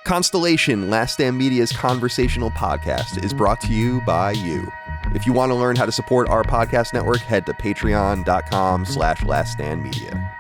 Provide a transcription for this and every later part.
Constellation, Last Stand Media's conversational podcast, is brought to you by you. If you want to learn how to support our podcast network, head to patreon.com/laststandmedia.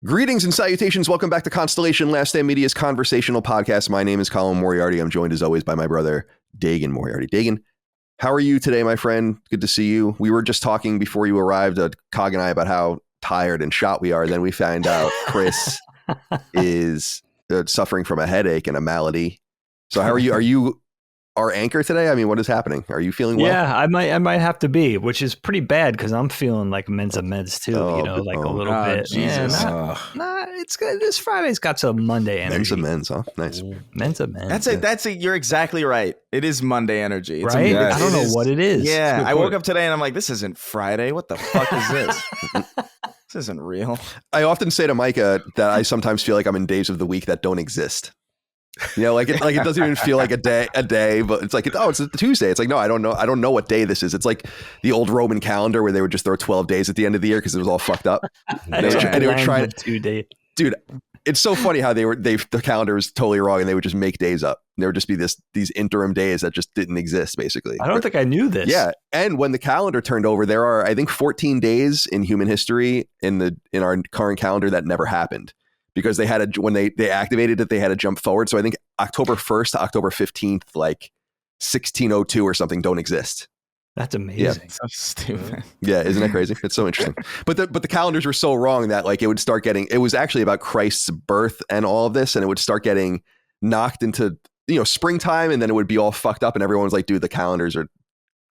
Greetings and salutations. Welcome back to Constellation, Last Stand Media's conversational podcast. My name is Colin Moriarty. I'm joined as always by my brother, Dagan Moriarty. Dagan, how are you today, my friend? Good to see you. We were just talking before you arrived, Cog and I, about how tired and shot we are. Then we find out Chris is suffering from a headache and a malady. So how are you? Are you our anchor today? I mean, what is happening? Are you feeling well? Yeah, I might have to be, which is pretty bad because I'm feeling like meds too. A little bit. Jesus. Yeah, it's good. This Friday's got some Monday energy. Men's, huh? Nice. Men's. That's it. You're exactly right. It is Monday energy. It's right? I don't know what it is. Yeah, I woke up today and I'm like, this isn't Friday. What the fuck is this? This isn't real. I often say to Micah that I sometimes feel like I'm in days of the week that don't exist. You know, it doesn't even feel like a day, but it's like, it's a Tuesday. It's like, no, I don't know what day this is. It's like the old Roman calendar where they would just throw 12 days at the end of the year because it was all fucked up. And they were trying to 2 days. Dude, it's so funny how the calendar was totally wrong and they would just make days up. There would just be these interim days that just didn't exist, basically. I don't think I knew this. Yeah. And when the calendar turned over, there are, I think, 14 days in human history in our current calendar that never happened. Because they had when they activated it, they had to jump forward. So I think October 1st to October 15th, like 1602 or something, don't exist. That's amazing. Yeah. So stupid. Yeah, isn't that crazy? It's so interesting. But the calendars were so wrong that like it would start getting. It was actually about Christ's birth and all of this, and it would start getting knocked into springtime, and then it would be all fucked up, and everyone was like, "Dude, the calendars are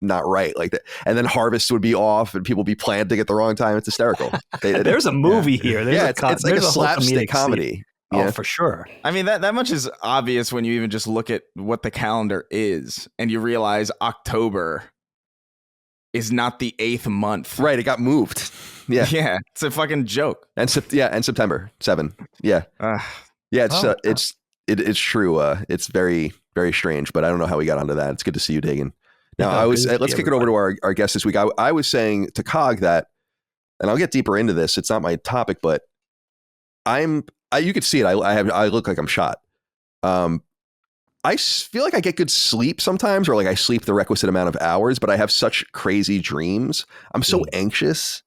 not right," like that. And then harvests would be off and people would be planting at the wrong time. It's hysterical. There's a movie here. It's like a slapstick comedy. Oh, for sure. I mean, that much is obvious when you even just look at what the calendar is and you realize October is not the 8th month. Right. It got moved. Yeah. Yeah. It's a fucking joke. And September 7. Yeah. It's true. It's very, very strange, but I don't know how we got onto that. It's good to see you, Dagan. Now, let's kick it over to our guest this week. I was saying to Cog that, and I'll get deeper into this. It's not my topic, but you could see it. I look like I'm shot. I feel like I get good sleep sometimes, or like I sleep the requisite amount of hours, but I have such crazy dreams. I'm so anxious.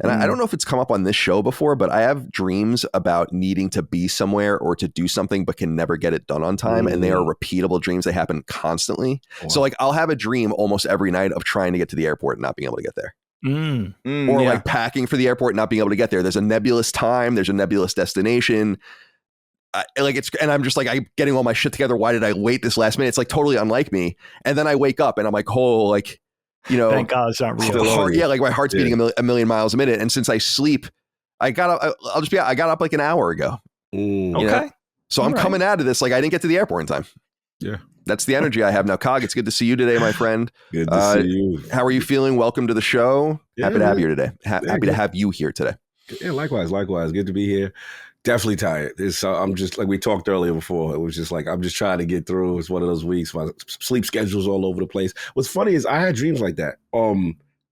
And I don't know if it's come up on this show before, but I have dreams about needing to be somewhere or to do something, but can never get it done on time. And they are repeatable dreams. They happen constantly. Wow. So like I'll have a dream almost every night of trying to get to the airport and not being able to get there. Like packing for the airport and not being able to get there. There's a nebulous time. There's a nebulous destination. And I'm just like, I'm getting all my shit together. Why did I wait this last minute? It's like totally unlike me. And then I wake up and I'm like, thank God it's not real. Like my heart's beating a million miles a minute. And since I sleep, I got up like an hour ago. Okay. So I'm coming out of this like I didn't get to the airport in time. Yeah. That's the energy I have now. Cog, it's good to see you today, my friend. Good to see you. How are you feeling? Welcome to the show. Happy to have you today. Happy to have you here today. Yeah, likewise. Good to be here. Definitely tired. I'm just like we talked earlier before. It was just like I'm just trying to get through. It's one of those weeks. My sleep schedule's all over the place. What's funny is I had dreams like that.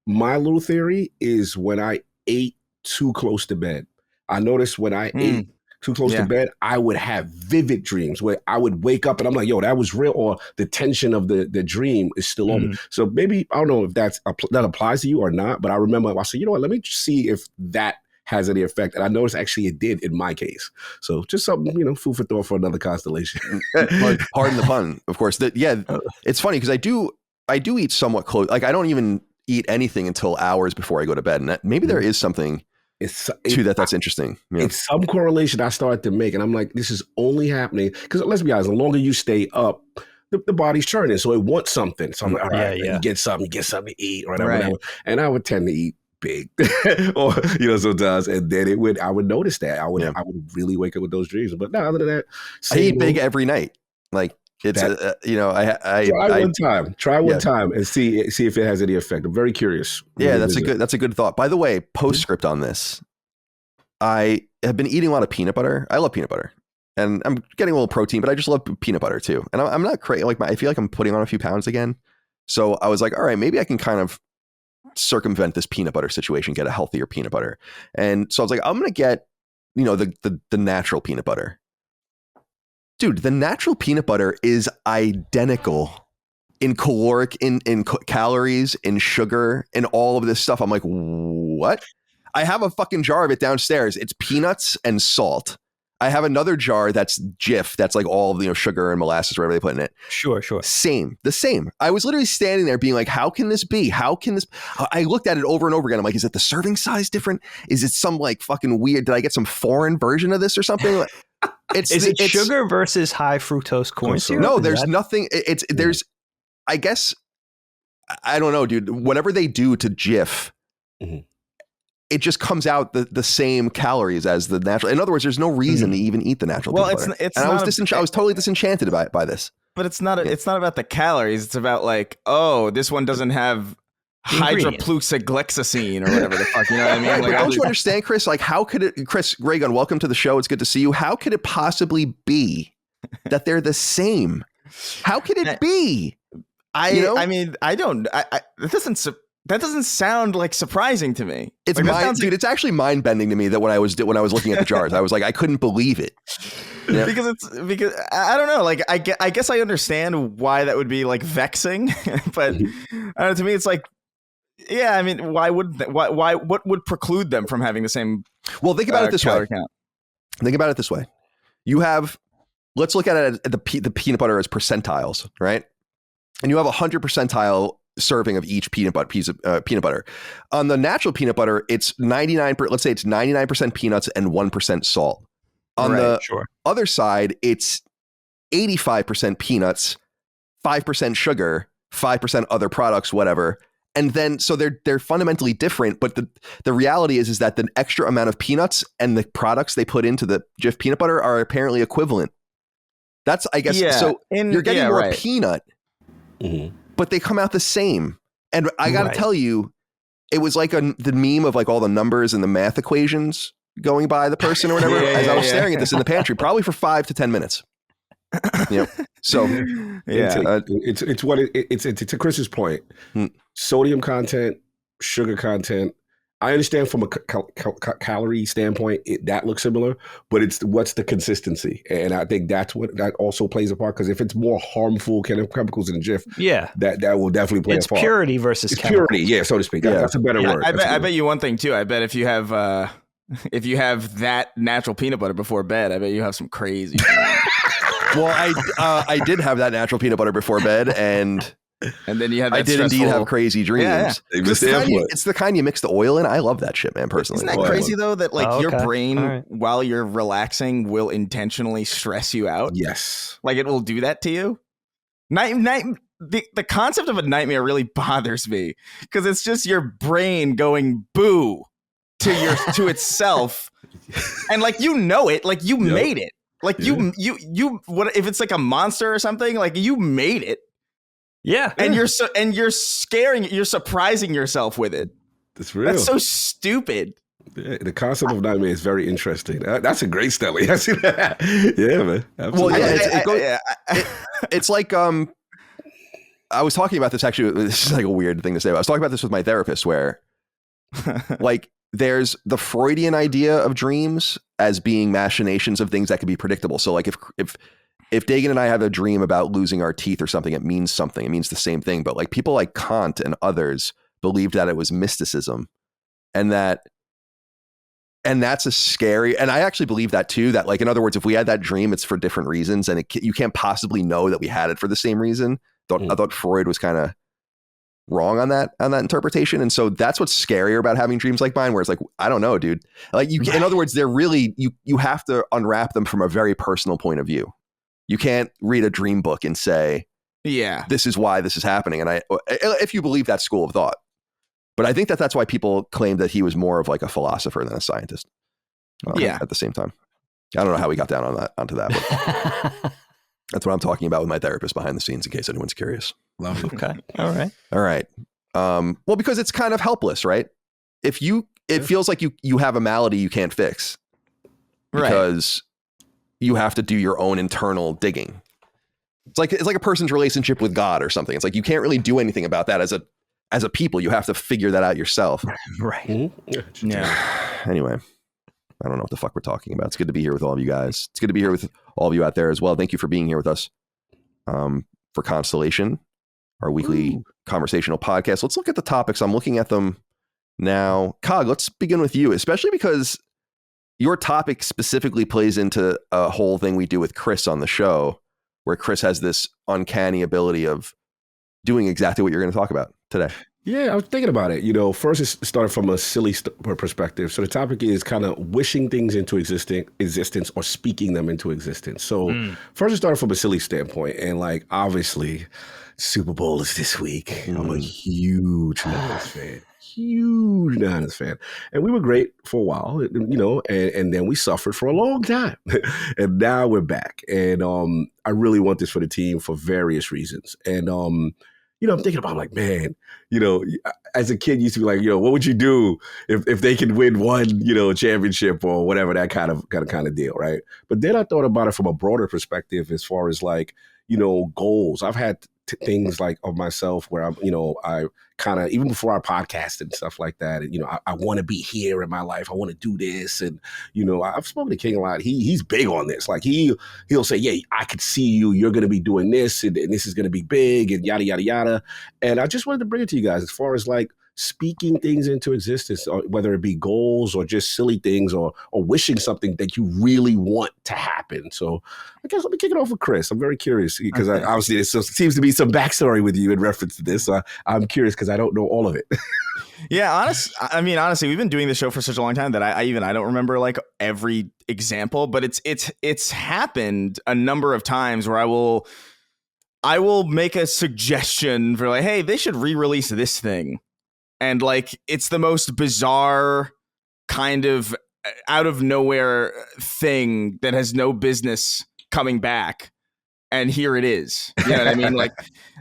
My little theory is when I ate too close to bed. I noticed when I ate too close to bed, I would have vivid dreams where I would wake up and I'm like, yo, that was real, or the tension of the dream is still on me. So maybe, I don't know if that applies to you or not, but I remember I said, you know what, let me see if that has any effect. And I noticed actually it did in my case. So just something, food for thought for another constellation. Pardon the pun, of course. It's funny because I do eat somewhat close. Like I don't even eat anything until hours before I go to bed. And maybe there is something that's interesting. Yeah. It's some correlation I started to make. And I'm like, this is only happening because let's be honest, the longer you stay up, the body's churning. So it wants something. So I'm like, all right, you get something to eat or whatever. And I would tend to eat big or sometimes, and then I would notice that I would really wake up with those dreams. But no, other than that, I eat big every night. Like it's try one time and see if it has any effect. I'm very curious. That's a good thought. By the way, postscript on this, I have been eating a lot of peanut butter. I love peanut butter. and I'm getting a little protein, but I just love peanut butter too. And I'm not crazy. Like I feel like I'm putting on a few pounds again. So I was like, all right, maybe I can kind of circumvent this peanut butter situation, get a healthier peanut butter. And so I was like, I'm going to get, the natural peanut butter. Dude, the natural peanut butter is identical in caloric, in calories, in sugar, in all of this stuff. I'm like, what? I have a fucking jar of it downstairs. It's peanuts and salt. I have another jar that's Jif. That's like all of sugar and molasses, whatever they put in it. Sure. The same. I was literally standing there being like, how can this be? I looked at it over and over again. I'm like, is it the serving size different? Is it some like fucking weird? Did I get some foreign version of this or something? Is it sugar versus high fructose corn syrup? No, there's nothing. There's, I guess, I don't know, dude. Whatever they do to Jif, it just comes out the same calories as the natural. In other words, there's no reason to even eat the natural. Well, peanut butter. I was totally disenchanted by this. But it's not about the calories. It's about like, oh, this one doesn't have hydroplucyglycine or whatever the fuck. You know what I mean? Like, don't you understand, Chris? Like, how could it? Chris Reagan, welcome to the show. It's good to see you. How could it possibly be that they're the same? How could it be? That doesn't sound like surprising to me. It's it's actually mind bending to me that when I was looking at the jars, I was like, I couldn't believe it. Yeah. Because I don't know. Like, I guess I understand why that would be like vexing, but to me, it's like, yeah, I mean, why what would preclude them from having the same? Well, think about it this way. Count? Think about it this way. Let's look at it at the peanut butter as percentiles, right? And you have 100 percentile serving of each piece of peanut butter. On the natural peanut butter, it's 99%. Let's say it's 99% peanuts and 1% salt. On the other side, it's 85% peanuts, 5% sugar, 5% other products, whatever. And then, so they're fundamentally different, but the reality is that the extra amount of peanuts and the products they put into the Jif peanut butter are apparently equivalent. That's, I guess, so you're getting more peanut, but they come out the same. And I got to tell you, it was like the meme of like all the numbers and the math equations going by the person or whatever, as I was staring at this in the pantry, probably for 5 to 10 minutes. So it's to Chris's point. Sodium content, sugar content. I understand from a calorie standpoint, that looks similar, but it's what's the consistency, and I think that also plays a part, because if it's more harmful chemicals in the Jif, that will definitely play a part. It's purity versus purity, so to speak. That's a better word. I bet you one thing too. I bet if you have that natural peanut butter before bed, I bet you have some crazy. Well, I did have that natural peanut butter before bed, and then you had. I did indeed have crazy dreams. Yeah. It's the kind you mix the oil in. I love that shit, man. Personally, isn't that crazy though? That like your brain, while you're relaxing, will intentionally stress you out. Yes, like it will do that to you. The concept of a nightmare really bothers me, because it's just your brain going boo to itself, and like it, like you made it, like you what if it's like a monster or something, like you made it. And you're surprising yourself with it. That's real. That's so stupid. Yeah, the concept of nightmare is very interesting. That's a great study. I see that. Yeah, man. Absolutely. Well, it's like I was talking about this, actually. This is like a weird thing to say, but I was talking about this with my therapist, where like there's the Freudian idea of dreams as being machinations of things that can be predictable. So like if Dagan and I have a dream about losing our teeth or something, it means something. It means the same thing. But like people like Kant and others believed that it was mysticism, and that's a scary. And I actually believe that too. That like, in other words, if we had that dream, it's for different reasons, and you can't possibly know that we had it for the same reason. I thought Freud was kind of wrong on that interpretation, and so that's what's scarier about having dreams like mine, where it's like, I don't know, dude. Like in other words, they're really you have to unwrap them from a very personal point of view. You can't read a dream book and say, this is why this is happening. And if you believe that school of thought, but I think that's why people claim that he was more of like a philosopher than a scientist. At the same time, I don't know how we got down onto that. But that's what I'm talking about with my therapist behind the scenes, in case anyone's curious. Love it. Okay. All right. Well, because it's kind of helpless, right? It feels like you have a malady you can't fix, because you have to do your own internal digging. It's like a person's relationship with God or something. It's like you can't really do anything about that as a people. You have to figure that out yourself. Right. Yeah. Anyway, I don't know what the fuck we're talking about. It's good to be here with all of you guys. It's good to be here with all of you out there as well. Thank you for being here with us for Constellation, our weekly conversational podcast. Let's look at the topics. I'm looking at them now. Cog, let's begin with you, especially because your topic specifically plays into a whole thing we do with Chris on the show, where Chris has this uncanny ability of doing exactly what you're going to talk about today. Yeah, I was thinking about it. First it started from a silly perspective. So the topic is kind of wishing things into existence or speaking them into existence. So first it started from a silly standpoint. And like, obviously, Super Bowl is this week. I'm a huge Niners fan. And we were great for a while, and then we suffered for a long time. And now we're back. And I really want this for the team for various reasons. And I'm thinking about like, man, as a kid, used to be like, what would you do if they could win one, championship or whatever, that kind of deal, right? But then I thought about it from a broader perspective as far as like, goals. I've had things like of myself where I kind of, even before our podcast and stuff like that, and, I want to be here in my life. I want to do this. And, I've spoken to King a lot. He's big on this. Like he'll say, yeah, I could see you, you're going to be doing this and this is going to be big and yada, yada, yada. And I just wanted to bring it to you guys as far as like speaking things into existence, whether it be goals or just silly things or wishing something that you really want to happen. So I guess let me kick it off with Chris. I'm very curious because obviously there seems to be some backstory with you in reference to this. I'm curious because I don't know all of it. Yeah, honestly, we've been doing the show for such a long time that I don't remember like every example, but it's happened a number of times where I will make a suggestion for like, hey, they should re-release this thing. And like, it's the most bizarre kind of out of nowhere thing that has no business coming back. And here it is. You know what I mean? Like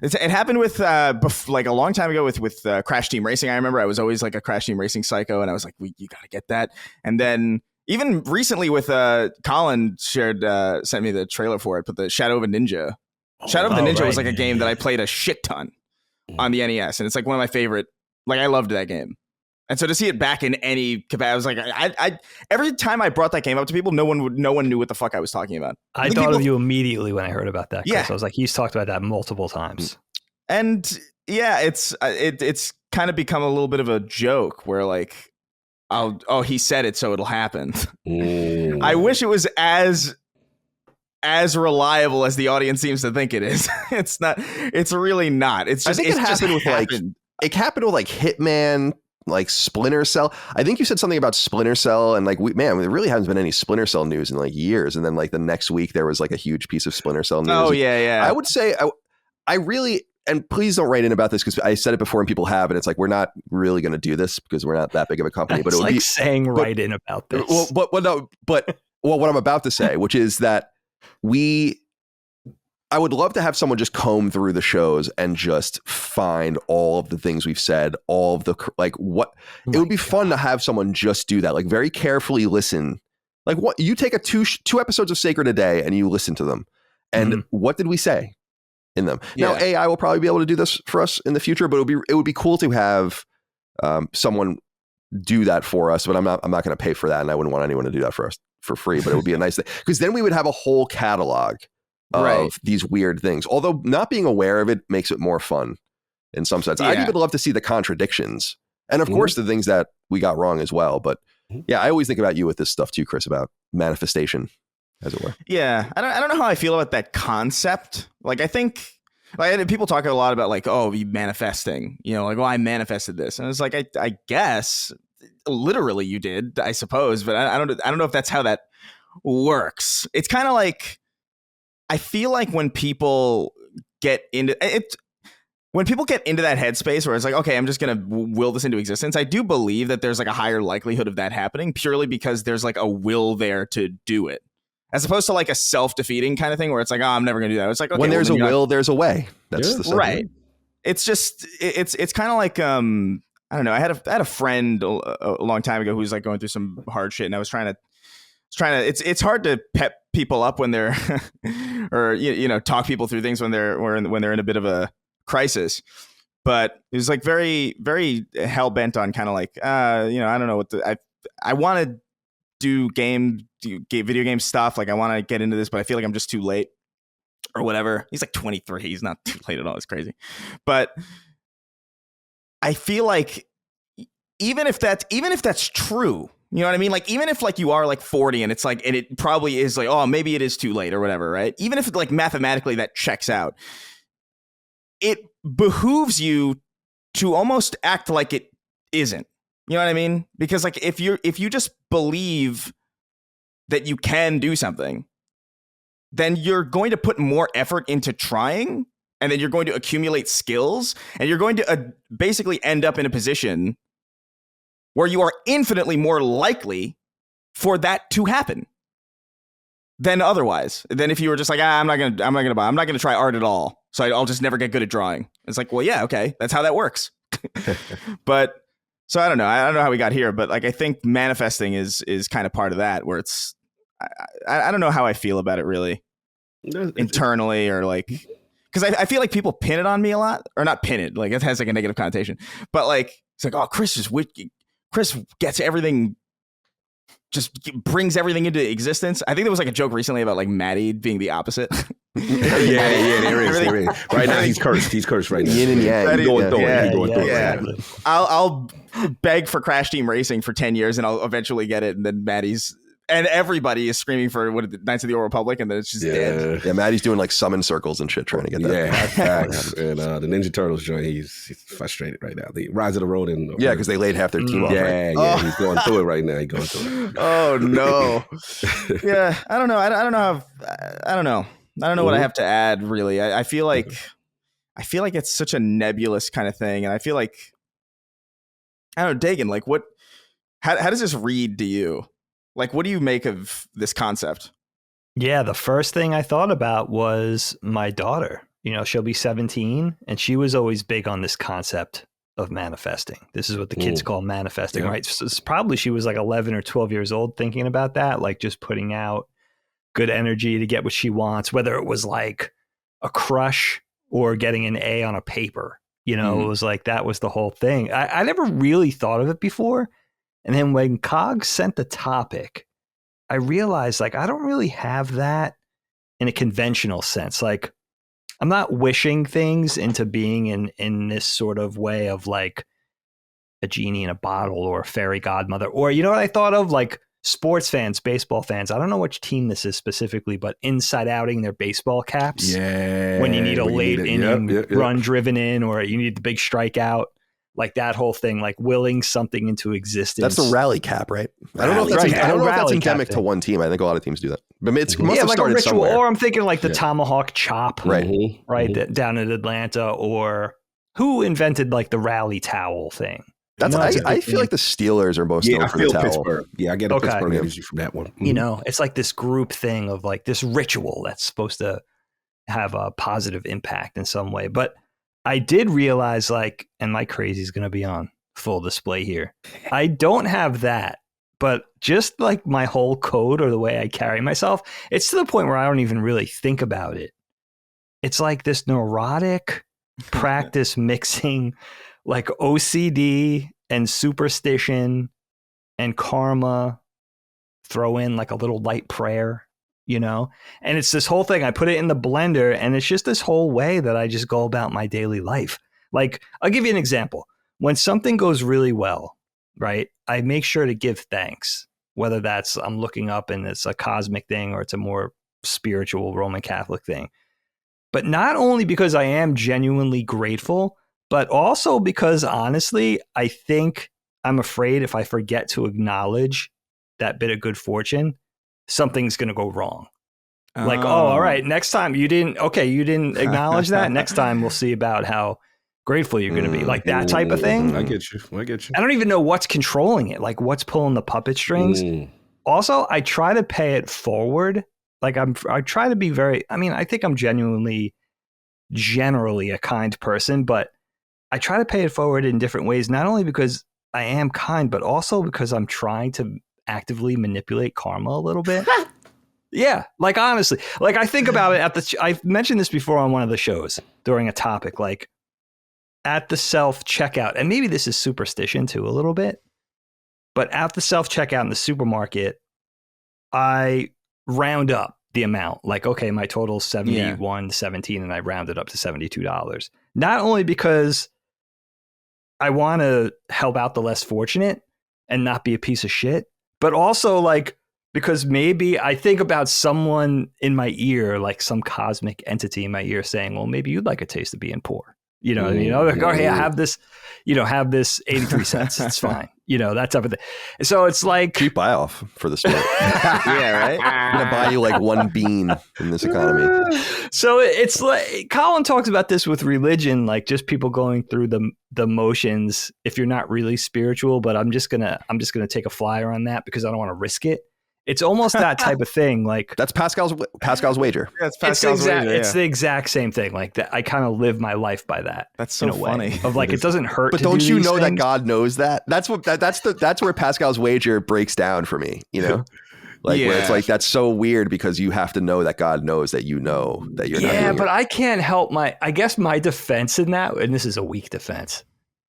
it happened with like a long time ago with Crash Team Racing. I remember I was always like a Crash Team Racing psycho. And I was like, you got to get that. And then even recently with Colin sent me the trailer for it, but the Shadow of a Ninja. Shadow of the Ninja was like a game that I played a shit ton on the NES. And it's like one of my favorite. Like I loved that game, and so to see it back in any capacity, I was like, I every time I brought that game up to people, no one knew what the fuck I was talking about. I thought of you immediately when I heard about that. Yeah, I was like, he's talked about that multiple times, and yeah, it's kind of become a little bit of a joke where like, he said it, so it'll happen. I wish it was as reliable as the audience seems to think it is. It's not. It's really not. It's just. I think it happened with like. It happened with like Hitman, like Splinter Cell. I think you said something about Splinter Cell and like, there really hasn't been any Splinter Cell news in like years. And then like the next week there was like a huge piece of Splinter Cell news. Oh yeah. I would say I really, and please don't write in about this because I said it before and people have, and it's like, we're not really going to do this because we're not that big of a company. But it would like be saying write in about this. What I'm about to say, which is that I would love to have someone just comb through the shows and just find all of the things we've said, all of the it would be fun to have someone just do that, like very carefully listen. Like what you take two episodes of Sacred a day and you listen to them. And what did we say in them? Yeah. Now AI will probably be able to do this for us in the future, but it would be cool to have someone do that for us, but I'm not going to pay for that. And I wouldn't want anyone to do that for us for free, but it would be a nice thing because then we would have a whole catalog of these weird things, although not being aware of it makes it more fun in some sense. I'd even love to see the contradictions and of course the things that we got wrong as well. But yeah, I always think about you with this stuff too, Chris, about manifestation, as it were. Yeah. I don't know how I feel about that concept. Like, I think like people talk a lot about like, oh, you manifesting, like, well, I manifested this. And it's like, I guess literally you did, I suppose, but I don't know if that's how that works. It's kind of like, I feel like when people get into it, when people get into that headspace where it's like, okay, I'm just going to will this into existence, I do believe that there's like a higher likelihood of that happening purely because there's like a will there to do it. As opposed to like a self-defeating kind of thing where it's like, oh, I'm never going to do that. It's like, okay, when there's a will, there's a way. That's the right. It's just, it's kind of like, I don't know. I had a friend a long time ago who was like going through some hard shit, and I was trying to it's hard to pep people up when they're or talk people through things when they're in a bit of a crisis. But it was like very, very hell bent on kind of like I don't know what I want to do video game stuff. Like I want to get into this, but I feel like I'm just too late or whatever. He's like 23. He's not too late at all. It's crazy. But I feel like even if that's true, you know what I mean? Like, even if like you are like 40 and it's like, and it probably is like, oh, maybe it is too late or whatever, right? Even if like mathematically that checks out, it behooves you to almost act like it isn't. You know what I mean? Because like if you just believe that you can do something, then you're going to put more effort into trying, and then you're going to accumulate skills, and you're going to basically end up in a position where you are infinitely more likely for that to happen than otherwise. Than if you were just like, I'm not gonna try art at all, so I'll just never get good at drawing. It's like, well, yeah, okay, that's how that works. But so I don't know how we got here, but like I think manifesting is kind of part of that, where it's I don't know how I feel about it really internally, or like, because I feel like people pin it on me a lot, or not pin it, like it has like a negative connotation, but like it's like, oh, Chris gets everything, just brings everything into existence. I think there was like a joke recently about like Maddie being the opposite. Yeah, there is. Right now he's cursed right now. Yin and yang. He's going through it. Yeah. I'll beg for Crash Team Racing for 10 years and I'll eventually get it, and then Maddie's and everybody is screaming for Knights of the Old Republic, and then it's just dead. Yeah, Maddie's doing like summon circles and shit trying to get that. Yeah, facts. And the Ninja Turtles joint, he's frustrated right now. The Rise of the Road and yeah, because they laid half their team off. Yeah, right? He's going through it right now. He's going through it. Oh no. Yeah, I don't know. I don't know. I don't know what I have to add really. I feel like it's such a nebulous kind of thing, and I feel like, I don't know, Dagan, like how does this read to you? Like, what do you make of this concept? Yeah, the first thing I thought about was my daughter. You know, she'll be 17, and she was always big on this concept of manifesting. This is what the kids call manifesting, right? So it's probably she was like 11 or 12 years old thinking about that, like just putting out good energy to get what she wants, whether it was like a crush or getting an A on a paper. You know, it was like that was the whole thing. I never really thought of it before. And then when Cog sent the topic, I realized like I don't really have that in a conventional sense. Like I'm not wishing things into being in this sort of way of like a genie in a bottle or a fairy godmother, or you know what I thought of, like sports fans, baseball fans. I don't know which team this is specifically, but inside outing their baseball caps. Yeah. When you need a late inning run driven in, or you need the big strikeout. Like that whole thing, like willing something into existence. That's the rally cap, right? I don't know if that's endemic to one team. I think a lot of teams do that. But it's must have started somewhere. Or I'm thinking like the tomahawk chop, right, down in Atlanta, or who invented like the rally towel thing? That's I feel like the Steelers are most known for the towel. Pittsburgh. Yeah, I get a Pittsburgh energy from that one. You know, it's like this group thing of like this ritual that's supposed to have a positive impact in some way, but I did realize, like, and my crazy is going to be on full display here. I don't have that, but just like my whole code or the way I carry myself, it's to the point where I don't even really think about it. It's like this neurotic practice mixing like OCD and superstition and karma, throw in like a little light prayer. You know, and it's this whole thing. I put it in the blender, and it's just this whole way that I just go about my daily life. Like, I'll give you an example. When something goes really well, right, I make sure to give thanks, whether that's I'm looking up and it's a cosmic thing or it's a more spiritual Roman Catholic thing. But not only because I am genuinely grateful, but also because honestly, I think I'm afraid if I forget to acknowledge that bit of good fortune, something's going to go wrong. Like, all right, next time you didn't acknowledge that. Next time we'll see about how grateful you're going to be. Like that type of thing. I get you. I don't even know what's controlling it. Like what's pulling the puppet strings. Also, I try to pay it forward. Like I try to be I think I'm generally a kind person, but I try to pay it forward in different ways, not only because I am kind, but also because I'm trying to actively manipulate karma a little bit. Yeah, like honestly, like I think about it I've mentioned this before on one of the shows during a topic, like at the self checkout, and maybe this is superstition too a little bit, but at the self checkout in the supermarket, I round up the amount. Like, okay, my total is $71.17, and I rounded up to $72. Not only because I want to help out the less fortunate and not be a piece of shit, but also like because maybe I think about someone in my ear, like some cosmic entity in my ear saying, well, maybe you'd like a taste of being poor. Like, oh, hey, I have this, have this 83 cents. It's fine. That type of thing. So it's like cheap buy off for the store. Yeah, right. I'm gonna buy you like one bean in this economy. So it's like Colin talks about this with religion, like just people going through the motions if you're not really spiritual, but I'm just gonna take a flyer on that because I don't want to risk it. It's almost that type of thing. Like that's Pascal's wager. Yeah, it's Pascal's wager. It's the exact same thing. Like that, I kind of live my life by that. That's so funny. Of like, it doesn't hurt. But don't you know that God knows that? That's where Pascal's wager breaks down for me. Like where it's like that's so weird because you have to know that God knows that you know that you're not. Yeah, but I can't help I guess my defense in that, and this is a weak defense,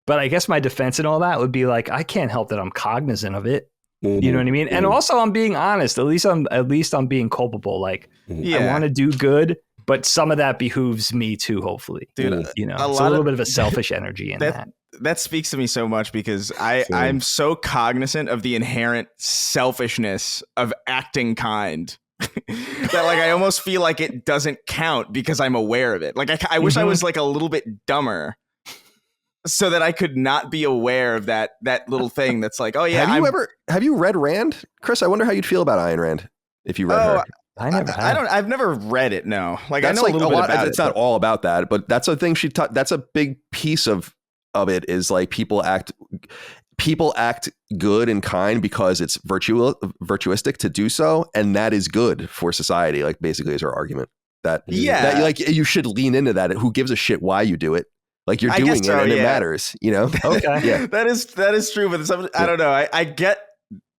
but I guess my defense in all that would be like I can't help that I'm cognizant of it. Mm-hmm. You know what I mean? Mm-hmm. And also I'm being honest. At least I'm being culpable. Like I want to do good, but some of that behooves me too, hopefully. Dude, it's a little bit of a selfish energy in that. That speaks to me so much because I'm so cognizant of the inherent selfishness of acting kind that like I almost feel like it doesn't count because I'm aware of it. Like I wish I was like a little bit dumber so that I could not be aware of that little thing that's like, oh yeah. Have you read Rand? Chris, I wonder how you'd feel about Ayn Rand if you read her. I've never read it. No, like that's I know like a little bit about it. It's not all about that, but that's a thing that's a big piece of it is like people act good and kind because it's virtuistic to do so, and that is good for society. Like basically is our argument that like you should lean into that. Who gives a shit why you do it? Like you're doing it and it matters, Okay. Yeah. That is true, but I don't know. I get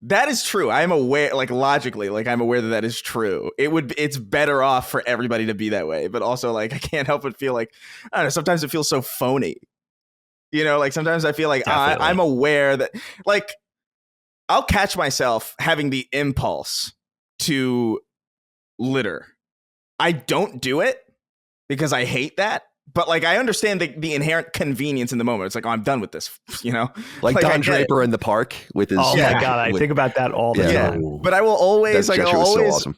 that is true. I'm aware, like logically, like I'm aware that is true. It's better off for everybody to be that way, but also like I can't help but feel like I don't know. Sometimes it feels so phony. Like sometimes I feel like I'm aware that like I'll catch myself having the impulse to litter. I don't do it because I hate that. But like I understand the inherent convenience in the moment. It's like, oh, I'm done with this, Like Don Draper in the park with his. Oh my god, I think about that all the time. But I will always so awesome.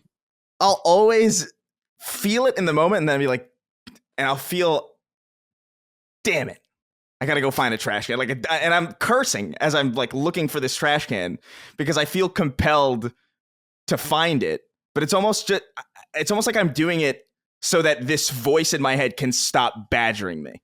I'll always feel it in the moment, and then be like, and I'll feel, damn it, I gotta go find a trash can. Like, and I'm cursing as I'm like looking for this trash can because I feel compelled to find it. But it's almost like I'm doing it so that this voice in my head can stop badgering me,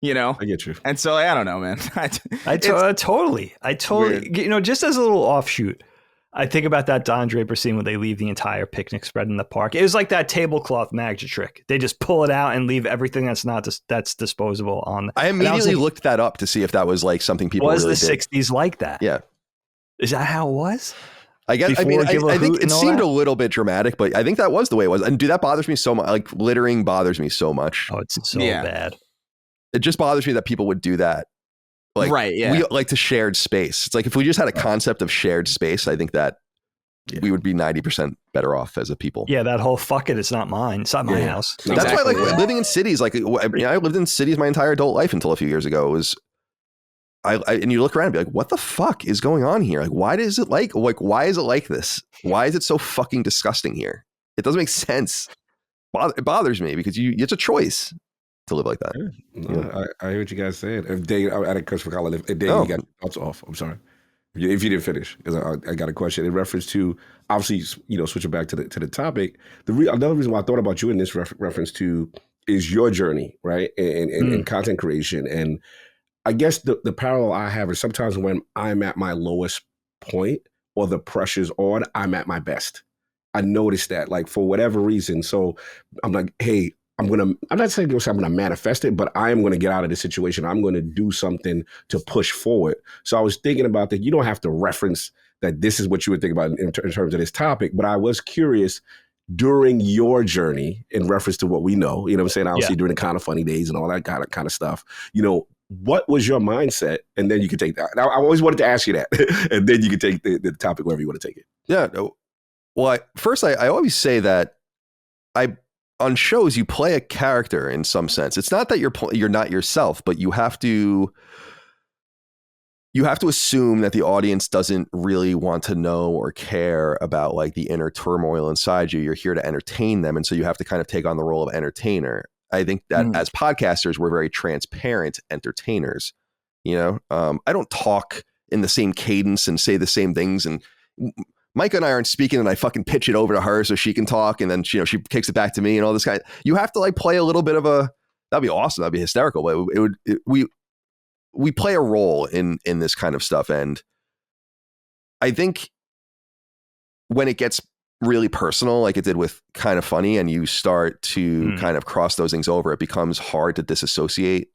I get you. And so I don't know, man. I totally, weird. Just as a little offshoot, I think about that Don Draper scene when they leave the entire picnic spread in the park. It was like that tablecloth magic trick. They just pull it out and leave everything that's disposable on. I immediately looked that up to see if that was like something people really did. Was the 60s like that? Yeah. Is that how it was? I guess. I think it seemed a little bit dramatic, but I think that was the way it was. And that bothers me so much. Like littering bothers me so much. Oh, it's so bad. It just bothers me that people would do that. Like, right. Yeah. We like to shared space. It's like if we just had a concept of shared space, I think that we would be 90% better off as a people. Yeah, that whole fuck it, it's not mine. It's not my house. Exactly. That's why, like living in cities. Like I lived in cities my entire adult life until a few years ago. It was. And you look around and be like, what the fuck is going on here? Like, why is it like this? Why is it so fucking disgusting here? It doesn't make sense. It bothers me because it's a choice to live like that. No, I hear what you guys said. If Dagan, I had a question for Colin. If Dagan, you got thoughts off. I'm sorry. If you didn't finish, because I got a question in reference to, obviously, switching back to the topic. Another reason why I thought about you in this reference to is your journey, right? And content creation. And I guess the parallel I have is sometimes when I'm at my lowest point or the pressure's on, I'm at my best. I noticed that, like, for whatever reason. So I'm like, hey, I'm not saying I'm going to manifest it, but I'm going to get out of this situation. I'm going to do something to push forward. So I was thinking about that. You don't have to reference that this is what you would think about in terms of this topic. But I was curious during your journey in reference to what we know, you know what I'm saying? Obviously during the kind of funny days and all that kind of stuff, you know, what was your mindset? And then you could take that. Now, I always wanted to ask you that. And then you can take the topic wherever you want to take it. Yeah. Well, I always say that on shows, you play a character in some sense. It's not that you're not yourself, but you have to assume that the audience doesn't really want to know or care about like the inner turmoil inside you. You're here to entertain them. And so you have to kind of take on the role of entertainer. I think that as podcasters, we're very transparent entertainers. You know, I don't talk in the same cadence and say the same things. And Micah and I aren't speaking and I fucking pitch it over to her so she can talk. And then, you know, she kicks it back to me and all this kind. You have to like play a little bit of that'd be awesome. That'd be hysterical. But we play a role in this kind of stuff. And I think when it gets really personal, like it did with Kind of Funny, and you start to kind of cross those things over, it becomes hard to disassociate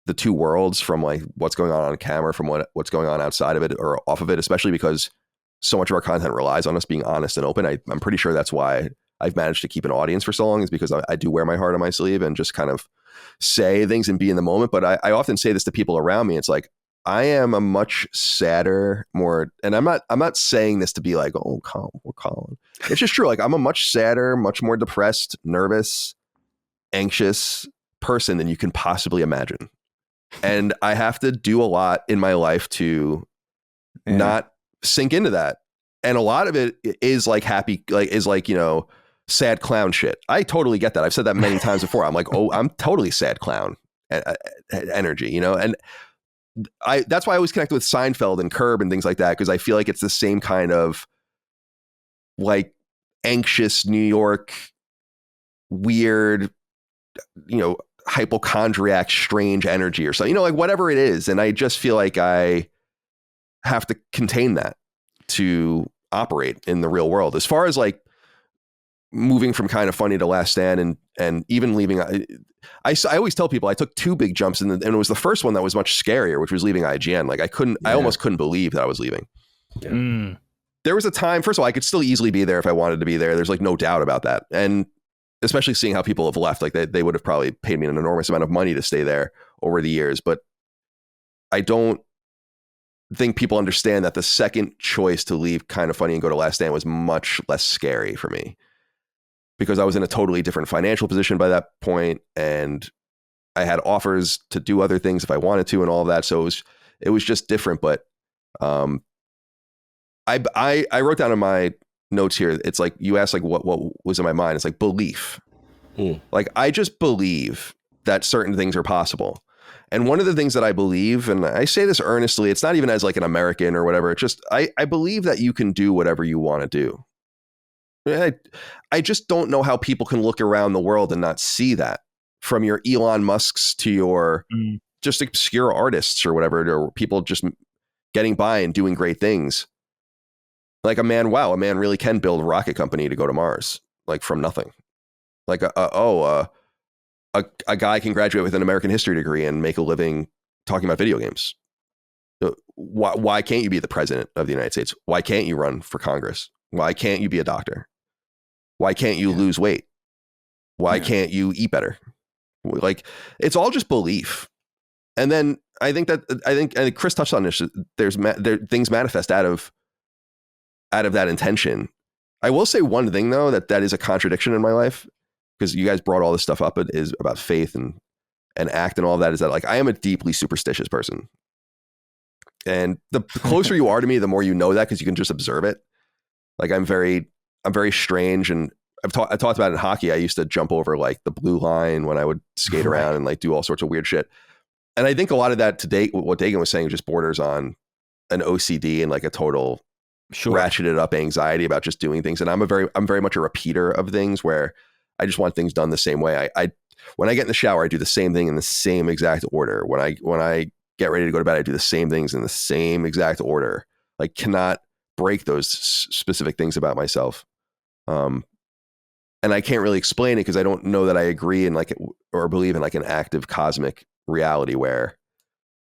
the two worlds from like what's going on camera from what's going on outside of it or off of it, especially because so much of our content relies on us being honest and open. I'm pretty sure that's why I've managed to keep an audience for so long, is because I do wear my heart on my sleeve and just kind of say things and be in the moment. But I often say this to people around me. It's like, I am a much sadder, more, and I'm not saying this to be like, oh, Colin. It's just true. Like, I'm a much sadder, much more depressed, nervous, anxious person than you can possibly imagine. And I have to do a lot in my life to not sink into that. And a lot of it is like you know, sad clown shit. I totally get that. I've said that many times before. I'm like, oh, I'm totally sad clown energy, you know? And that's why I always connect with Seinfeld and Curb and things like that, because I feel like it's the same kind of like anxious New York, weird, you know, hypochondriac, strange energy or something, you know, like whatever it is. And I just feel like I have to contain that to operate in the real world. As far as like moving from Kind of Funny to Last Stand and even leaving, I always tell people I took two big jumps and it was the first one that was much scarier, which was leaving IGN. Like I almost couldn't believe that I was leaving. Yeah. There was a time, first of all, I could still easily be there if I wanted to be there. There's like no doubt about that. And especially seeing how people have left, like they would have probably paid me an enormous amount of money to stay there over the years. But I don't think people understand that the second choice to leave Kind of Funny and go to Last Stand was much less scary for me, because I was in a totally different financial position by that point, and I had offers to do other things if I wanted to and all of that. So it was just different. But I wrote down in my notes here, it's like you asked like what was in my mind. It's like belief. Like I just believe that certain things are possible. And one of the things that I believe, and I say this earnestly, it's not even as like an American or whatever. It's just, I believe that you can do whatever you want to do. I just don't know how people can look around the world and not see that, from your Elon Musks to your just obscure artists or whatever, or people just getting by and doing great things. Like a man really can build a rocket company to go to Mars, like from nothing. Like a guy can graduate with an American history degree and make a living talking about video games. Why can't you be the president of the United States? Why can't you run for Congress? Why can't you be a doctor? Why can't you lose weight? Why can't you eat better? Like, it's all just belief. And then I think Chris touched on this. There's things manifest out of that intention. I will say one thing though, that is a contradiction in my life, because you guys brought all this stuff up. It is about faith and act and all of that, is that like I am a deeply superstitious person. And the closer you are to me, the more you know that, because you can just observe it. Like I'm very strange, and I talked about it in hockey. I used to jump over like the blue line when I would skate around and like do all sorts of weird shit. And I think a lot of that today, what Dagan was saying, just borders on an OCD and like a total ratcheted up anxiety about just doing things. And I'm very much a repeater of things, where I just want things done the same way. I when I get in the shower, I do the same thing in the same exact order. When I get ready to go to bed, I do the same things in the same exact order. Like, cannot break those specific things about myself. And I can't really explain it, because I don't know that I agree in like, or believe in like an active cosmic reality where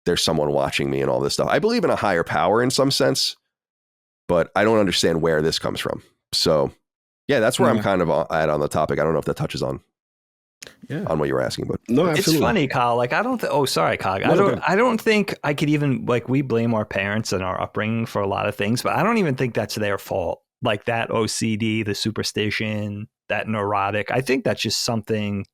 there's someone watching me and all this stuff. I believe in a higher power in some sense, but I don't understand where this comes from. So yeah, that's where I'm kind of at on the topic. I don't know if that touches on what you were asking, but no, absolutely. It's funny, Kyle. Like I don't. Sorry, Cog. I don't think I could even like. We blame our parents and our upbringing for a lot of things, but I don't even think that's their fault. Like that OCD, the superstition, that neurotic. I think that's just something.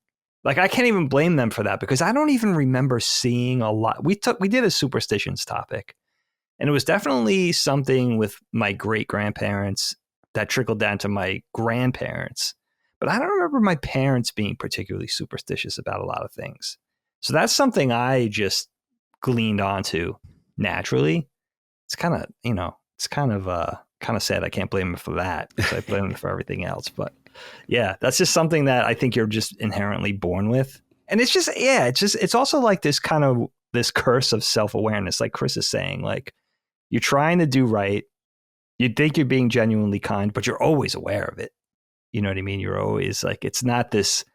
Like I can't even blame them for that because I don't even remember seeing a lot. We did a superstitions topic, and it was definitely something with my great grandparents that trickled down to my grandparents. But I don't remember my parents being particularly superstitious about a lot of things. So that's something I just gleaned onto naturally. It's kind of, it's kind of sad. I can't blame him for that because I blame him for everything else. But yeah, that's just something that I think you're just inherently born with. And it's just, it's also like this kind of this curse of self-awareness. Like Chris is saying, like you're trying to do right. You think you're being genuinely kind, but you're always aware of it. You know what I mean? You're always like, it's not this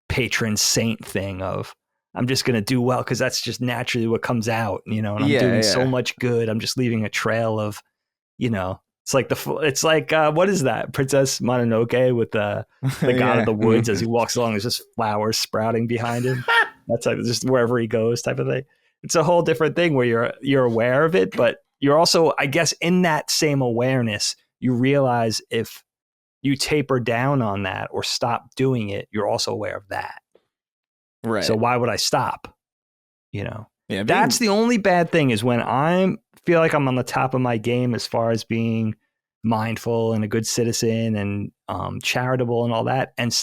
patron saint thing of I'm just going to do well because that's just naturally what comes out, and I'm doing so much good. I'm just leaving a trail of, it's like what is that? Princess Mononoke with the god of the woods as he walks along, there's just flowers sprouting behind him. That's like just wherever he goes type of thing. It's a whole different thing where you're aware of it, but you're also, I guess, in that same awareness, you realize if you taper down on that or stop doing it, you're also aware of that. Right. So why would I stop? That's the only bad thing is when I feel like I'm on the top of my game as far as being mindful and a good citizen and charitable and all that, and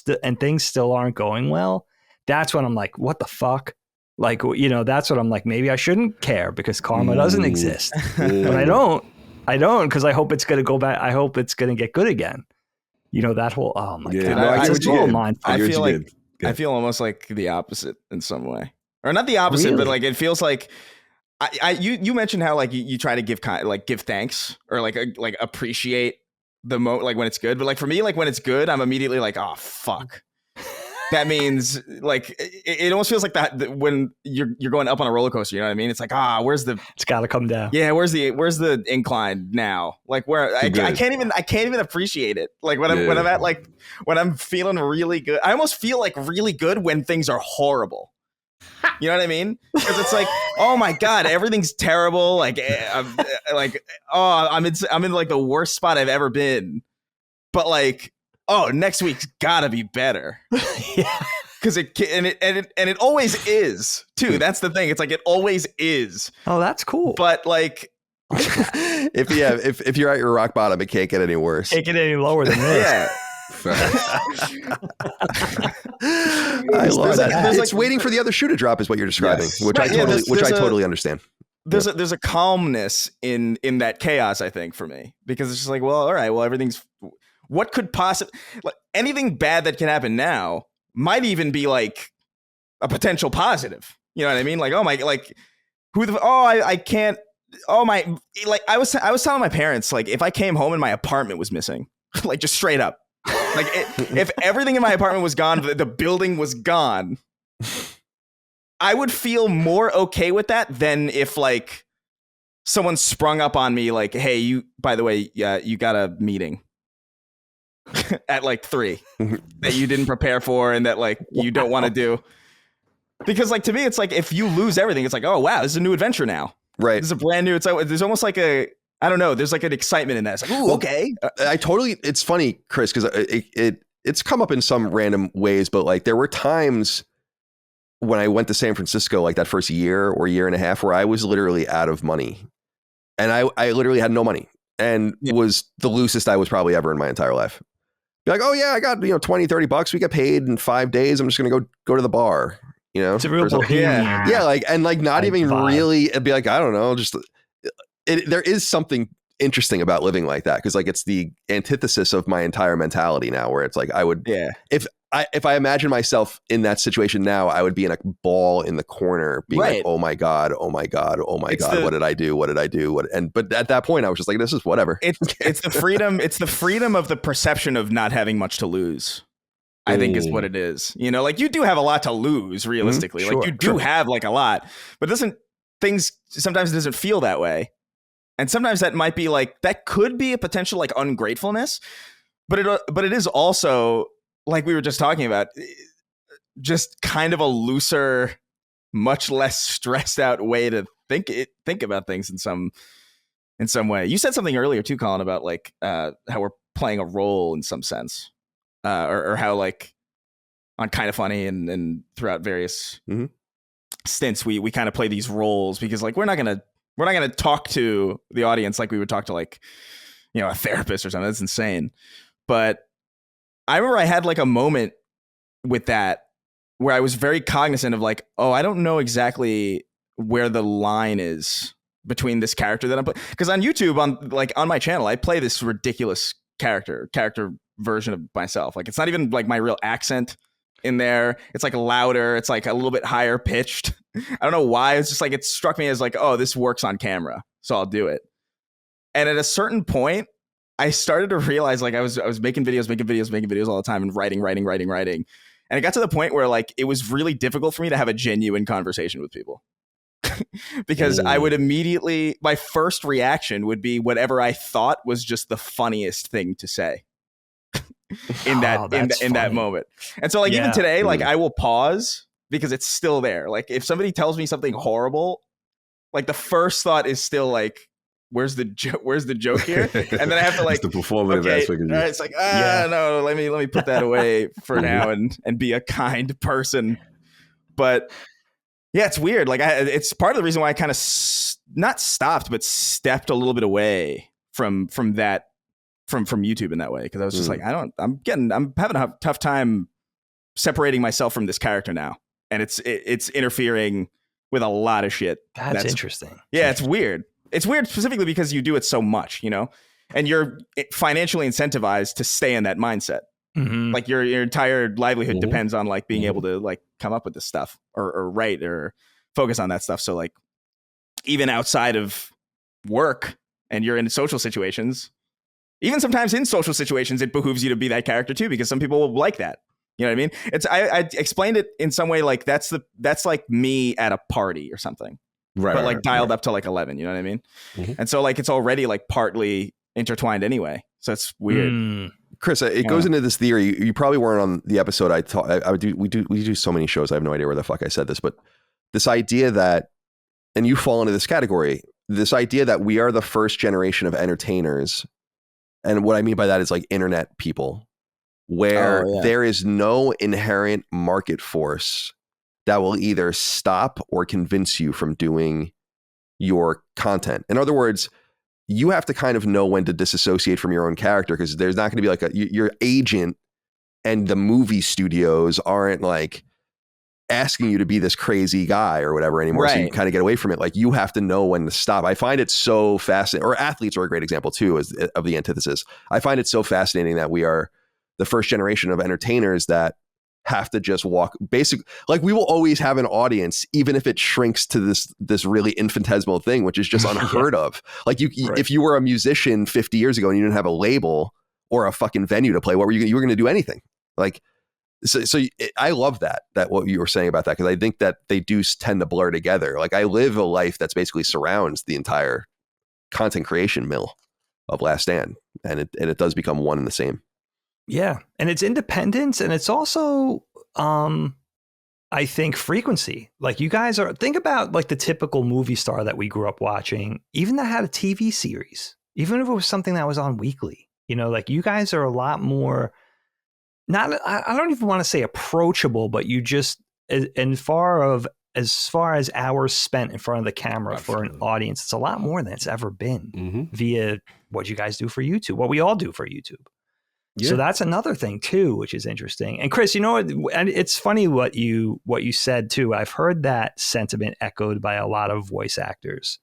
things still aren't going well. That's when I'm like, what the fuck? Like, that's what I'm like, maybe I shouldn't care because karma doesn't exist. But I don't because I hope it's going to go back. I hope it's going to get good again. That whole, oh my God. No, I feel almost like the opposite in some way, or not the opposite, really? but like it feels like you mentioned how like you try to give thanks or like appreciate the like when it's good, but like for me, like when it's good, I'm immediately like, oh fuck. That means like it almost feels like that when you're going up on a roller coaster, you know what I mean? It's like, it's got to come down. Yeah, where's the incline now? Like where I can't even appreciate it. Like when I'm at like when I'm feeling really good, I almost feel like really good when things are horrible. You know what I mean? Because it's like, oh my God, everything's terrible. Like I'm in like the worst spot I've ever been. But like, oh, next week's gotta be better. Yeah, because it always is too. That's the thing. It's like it always is. Oh, that's cool. But like, if you're at your rock bottom, it can't get any worse. Can't get any lower than this. Yeah. I love that. It's waiting for the other shoe to drop, is what you're describing, which I totally understand. There's a calmness in that chaos, I think, for me, because it's just like, well, all right, well, everything's. What could possibly, like, anything bad that can happen now might even be like a potential positive. You know what I mean? Like, oh my, like I can't. Oh my, like I was telling my parents, like if I came home and my apartment was missing, like just straight up, like if everything in my apartment was gone, the building was gone, I would feel more okay with that than if like someone sprung up on me like, hey, by the way, you got a meeting at like 3 that you didn't prepare for and that like you don't want to do. Because like to me, it's like if you lose everything, it's like, oh wow, this is a new adventure now. Right. This is a brand new. There's almost like I don't know. There's like an excitement in that. It's like, ooh, okay. It's funny, Chris, because it's come up in some random ways, but like there were times when I went to San Francisco, like that first year or year and a half, where I was literally out of money, and I literally had no money, and was the loosest I was probably ever in my entire life. Be like, oh yeah, I got $20-$30. We get paid in 5 days. I'm just gonna go to the bar. It's a real bohemian. Yeah, like and like not even vibe. really. It'd be like, I don't know, just there is something interesting about living like that, because like it's the antithesis of my entire mentality now, where it's like I would if I imagine myself in that situation now, I would be in a ball in the corner being like, oh my God, what did I do? But at that point I was just like, this is whatever. It's the freedom. It's the freedom of the perception of not having much to lose, I think is what it is. Like you do have a lot to lose realistically. Like you do have like a lot, but things sometimes it doesn't feel that way. And sometimes that might be like, that could be a potential like ungratefulness, but it is also, like we were just talking about, just kind of a looser, much less stressed out way to think about things in some way. You said something earlier too, Colin, about like how we're playing a role in some sense, or how like on Kind of Funny and throughout various stints, we kind of play these roles because like we're not gonna talk to the audience like we would talk to like, you know, a therapist or something. That's insane. But I remember I had like a moment with that where I was very cognizant of like, oh, I don't know exactly where the line is between this character that I'm playing. Because on YouTube, on my channel, I play this ridiculous character version of myself. Like, it's not even like my real accent in there. It's like louder. It's like a little bit higher pitched. I don't know why. It's just like, it struck me as like, oh, this works on camera, so I'll do it. And at a certain point, I started to realize like I was making videos all the time and writing. And it got to the point where like it was really difficult for me to have a genuine conversation with people. Because I would immediately, my first reaction would be whatever I thought was just the funniest thing to say in that moment. And so like even today, like I will pause because it's still there. Like if somebody tells me something horrible, like the first thought is still like, where's the joke here? And then I have to like the performative aspect of it. It's like, no, let me put that away for now and be a kind person. But yeah, it's weird. Like it's part of the reason why I kind of not stopped, but stepped a little bit away from YouTube in that way. Cause I was just like, I'm having a tough time separating myself from this character now. And it's interfering with a lot of shit. That's interesting. Yeah, it's weird. It's weird specifically because you do it so much, you know, and you're financially incentivized to stay in that mindset. Mm-hmm. Like your entire livelihood depends on like being able to like come up with this stuff or write or focus on that stuff. So like even outside of work and you're in social situations, even sometimes in social situations, it behooves you to be that character too, because some people will like that. You know what I mean? I explained it in some way like that's like me at a party or something. Right, but like dialed up to like 11, you know what I mean? Mm-hmm. And so like it's already like partly intertwined anyway. So it's weird. Chris, it goes into this theory. You probably weren't on the episode. We do so many shows. I have no idea where the fuck I said this, but this idea that, and you fall into this category, this idea that we are the first generation of entertainers. And what I mean by that is like internet people, where there is no inherent market force that will either stop or convince you from doing your content. In other words, you have to kind of know when to disassociate from your own character, because there's not going to be like your agent and the movie studios aren't like asking you to be this crazy guy or whatever anymore. Right. So you kind of get away from it. Like you have to know when to stop. I find it so fascinating, or athletes are a great example too, of the antithesis. I find it so fascinating that we are the first generation of entertainers that have to just walk basic. Like we will always have an audience, even if it shrinks to this really infinitesimal thing, which is just unheard of. Like if you were a musician 50 years ago and you didn't have a label or a fucking venue to play, what were you were going to do anything? Like, I love that what you were saying about that. Cause I think that they do tend to blur together. Like I live a life that's basically surrounds the entire content creation mill of Last Stand. And it does become one and the same. Yeah. And it's independence. And it's also, I think, frequency. Like you guys think about like the typical movie star that we grew up watching, even that had a TV series, even if it was something that was on weekly, you know, like you guys are a lot more, I don't even want to say approachable, but you just, as far as hours spent in front of the camera for an audience, it's a lot more than it's ever been via what you guys do for YouTube, what we all do for YouTube. Yeah. So that's another thing too, which is interesting. And Chris, you know what? And it's funny what you said too. I've heard that sentiment echoed by a lot of voice actors,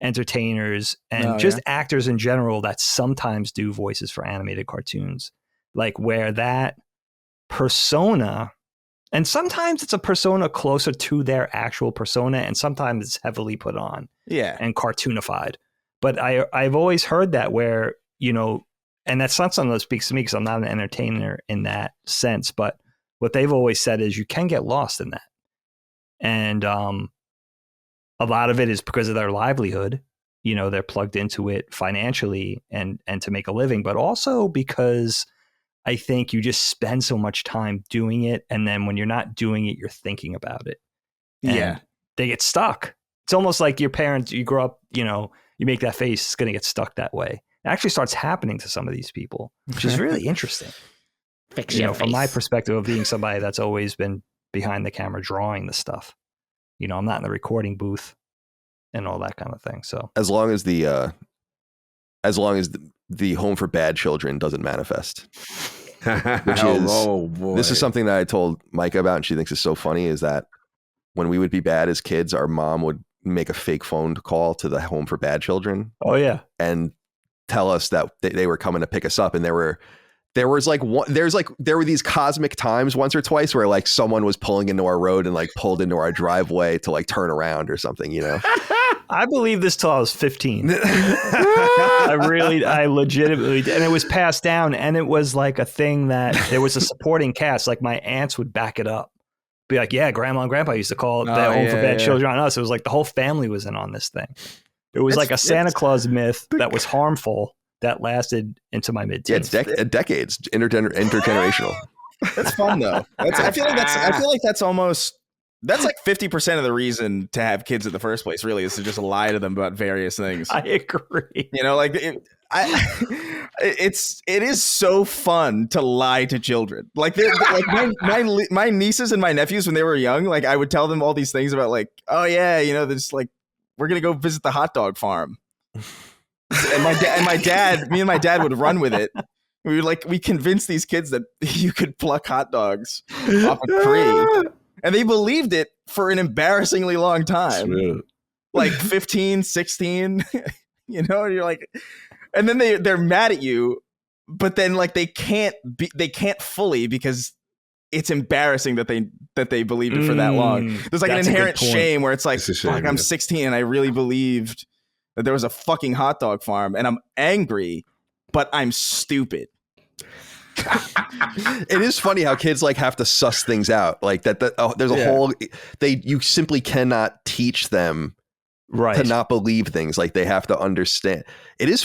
entertainers, and actors in general that sometimes do voices for animated cartoons. Like where that persona, and sometimes it's a persona closer to their actual persona, and sometimes it's heavily put on and cartoonified. But I've always heard that where, you know, and that's not something that speaks to me because I'm not an entertainer in that sense. But what they've always said is you can get lost in that. And a lot of it is because of their livelihood. they're plugged into it financially and to make a living, but also because I think you just spend so much time doing it. And then when you're not doing it, you're thinking about it. And they get stuck. It's almost like your parents, you grow up, you make that face, it's going to get stuck that way. It actually starts happening to some of these people, which is really interesting. From my perspective of being somebody that's always been behind the camera drawing the stuff. I'm not in the recording booth and all that kind of thing. So as long as the home for bad children doesn't manifest, which is this is something that I told Micah about, and she thinks is so funny, is that when we would be bad as kids, our mom would make a fake phone call to the home for bad children. Oh yeah, and tell us that they were coming to pick us up, and there were these cosmic times once or twice where like someone was pulling into our road and like pulled into our driveway to like turn around or something, I believed this till I was 15. I legitimately did. And it was passed down, and it was like a thing that there was a supporting cast. Like my aunts would back it up. Be like, yeah, grandma and grandpa used to call it the home for bad children on us. It was like the whole family was in on this thing. It was like a Santa Claus myth that was harmful that lasted into my mid-teens. Yeah, decades, intergenerational. That's fun though. I feel like that's like 50% of the reason to have kids in the first place. Really, is to just lie to them about various things. I agree. It is so fun to lie to children. Like my nieces and my nephews when they were young, like I would tell them all these things about like, oh yeah, this like we're gonna go visit the hot dog farm. And my dad would run with it. We convinced these kids that you could pluck hot dogs off a tree, and they believed it for an embarrassingly long time. Like 15, 16, you're like, and then they're mad at you, but then like they can't fully because it's embarrassing that they believed it for that long. There's like an inherent shame where it's like, fuck, I'm 16 and I really believed that there was a fucking hot dog farm, and I'm angry, but I'm stupid. It is funny how kids like have to suss things out like that. There's a whole, you simply cannot teach them to not believe things. Like they have to understand.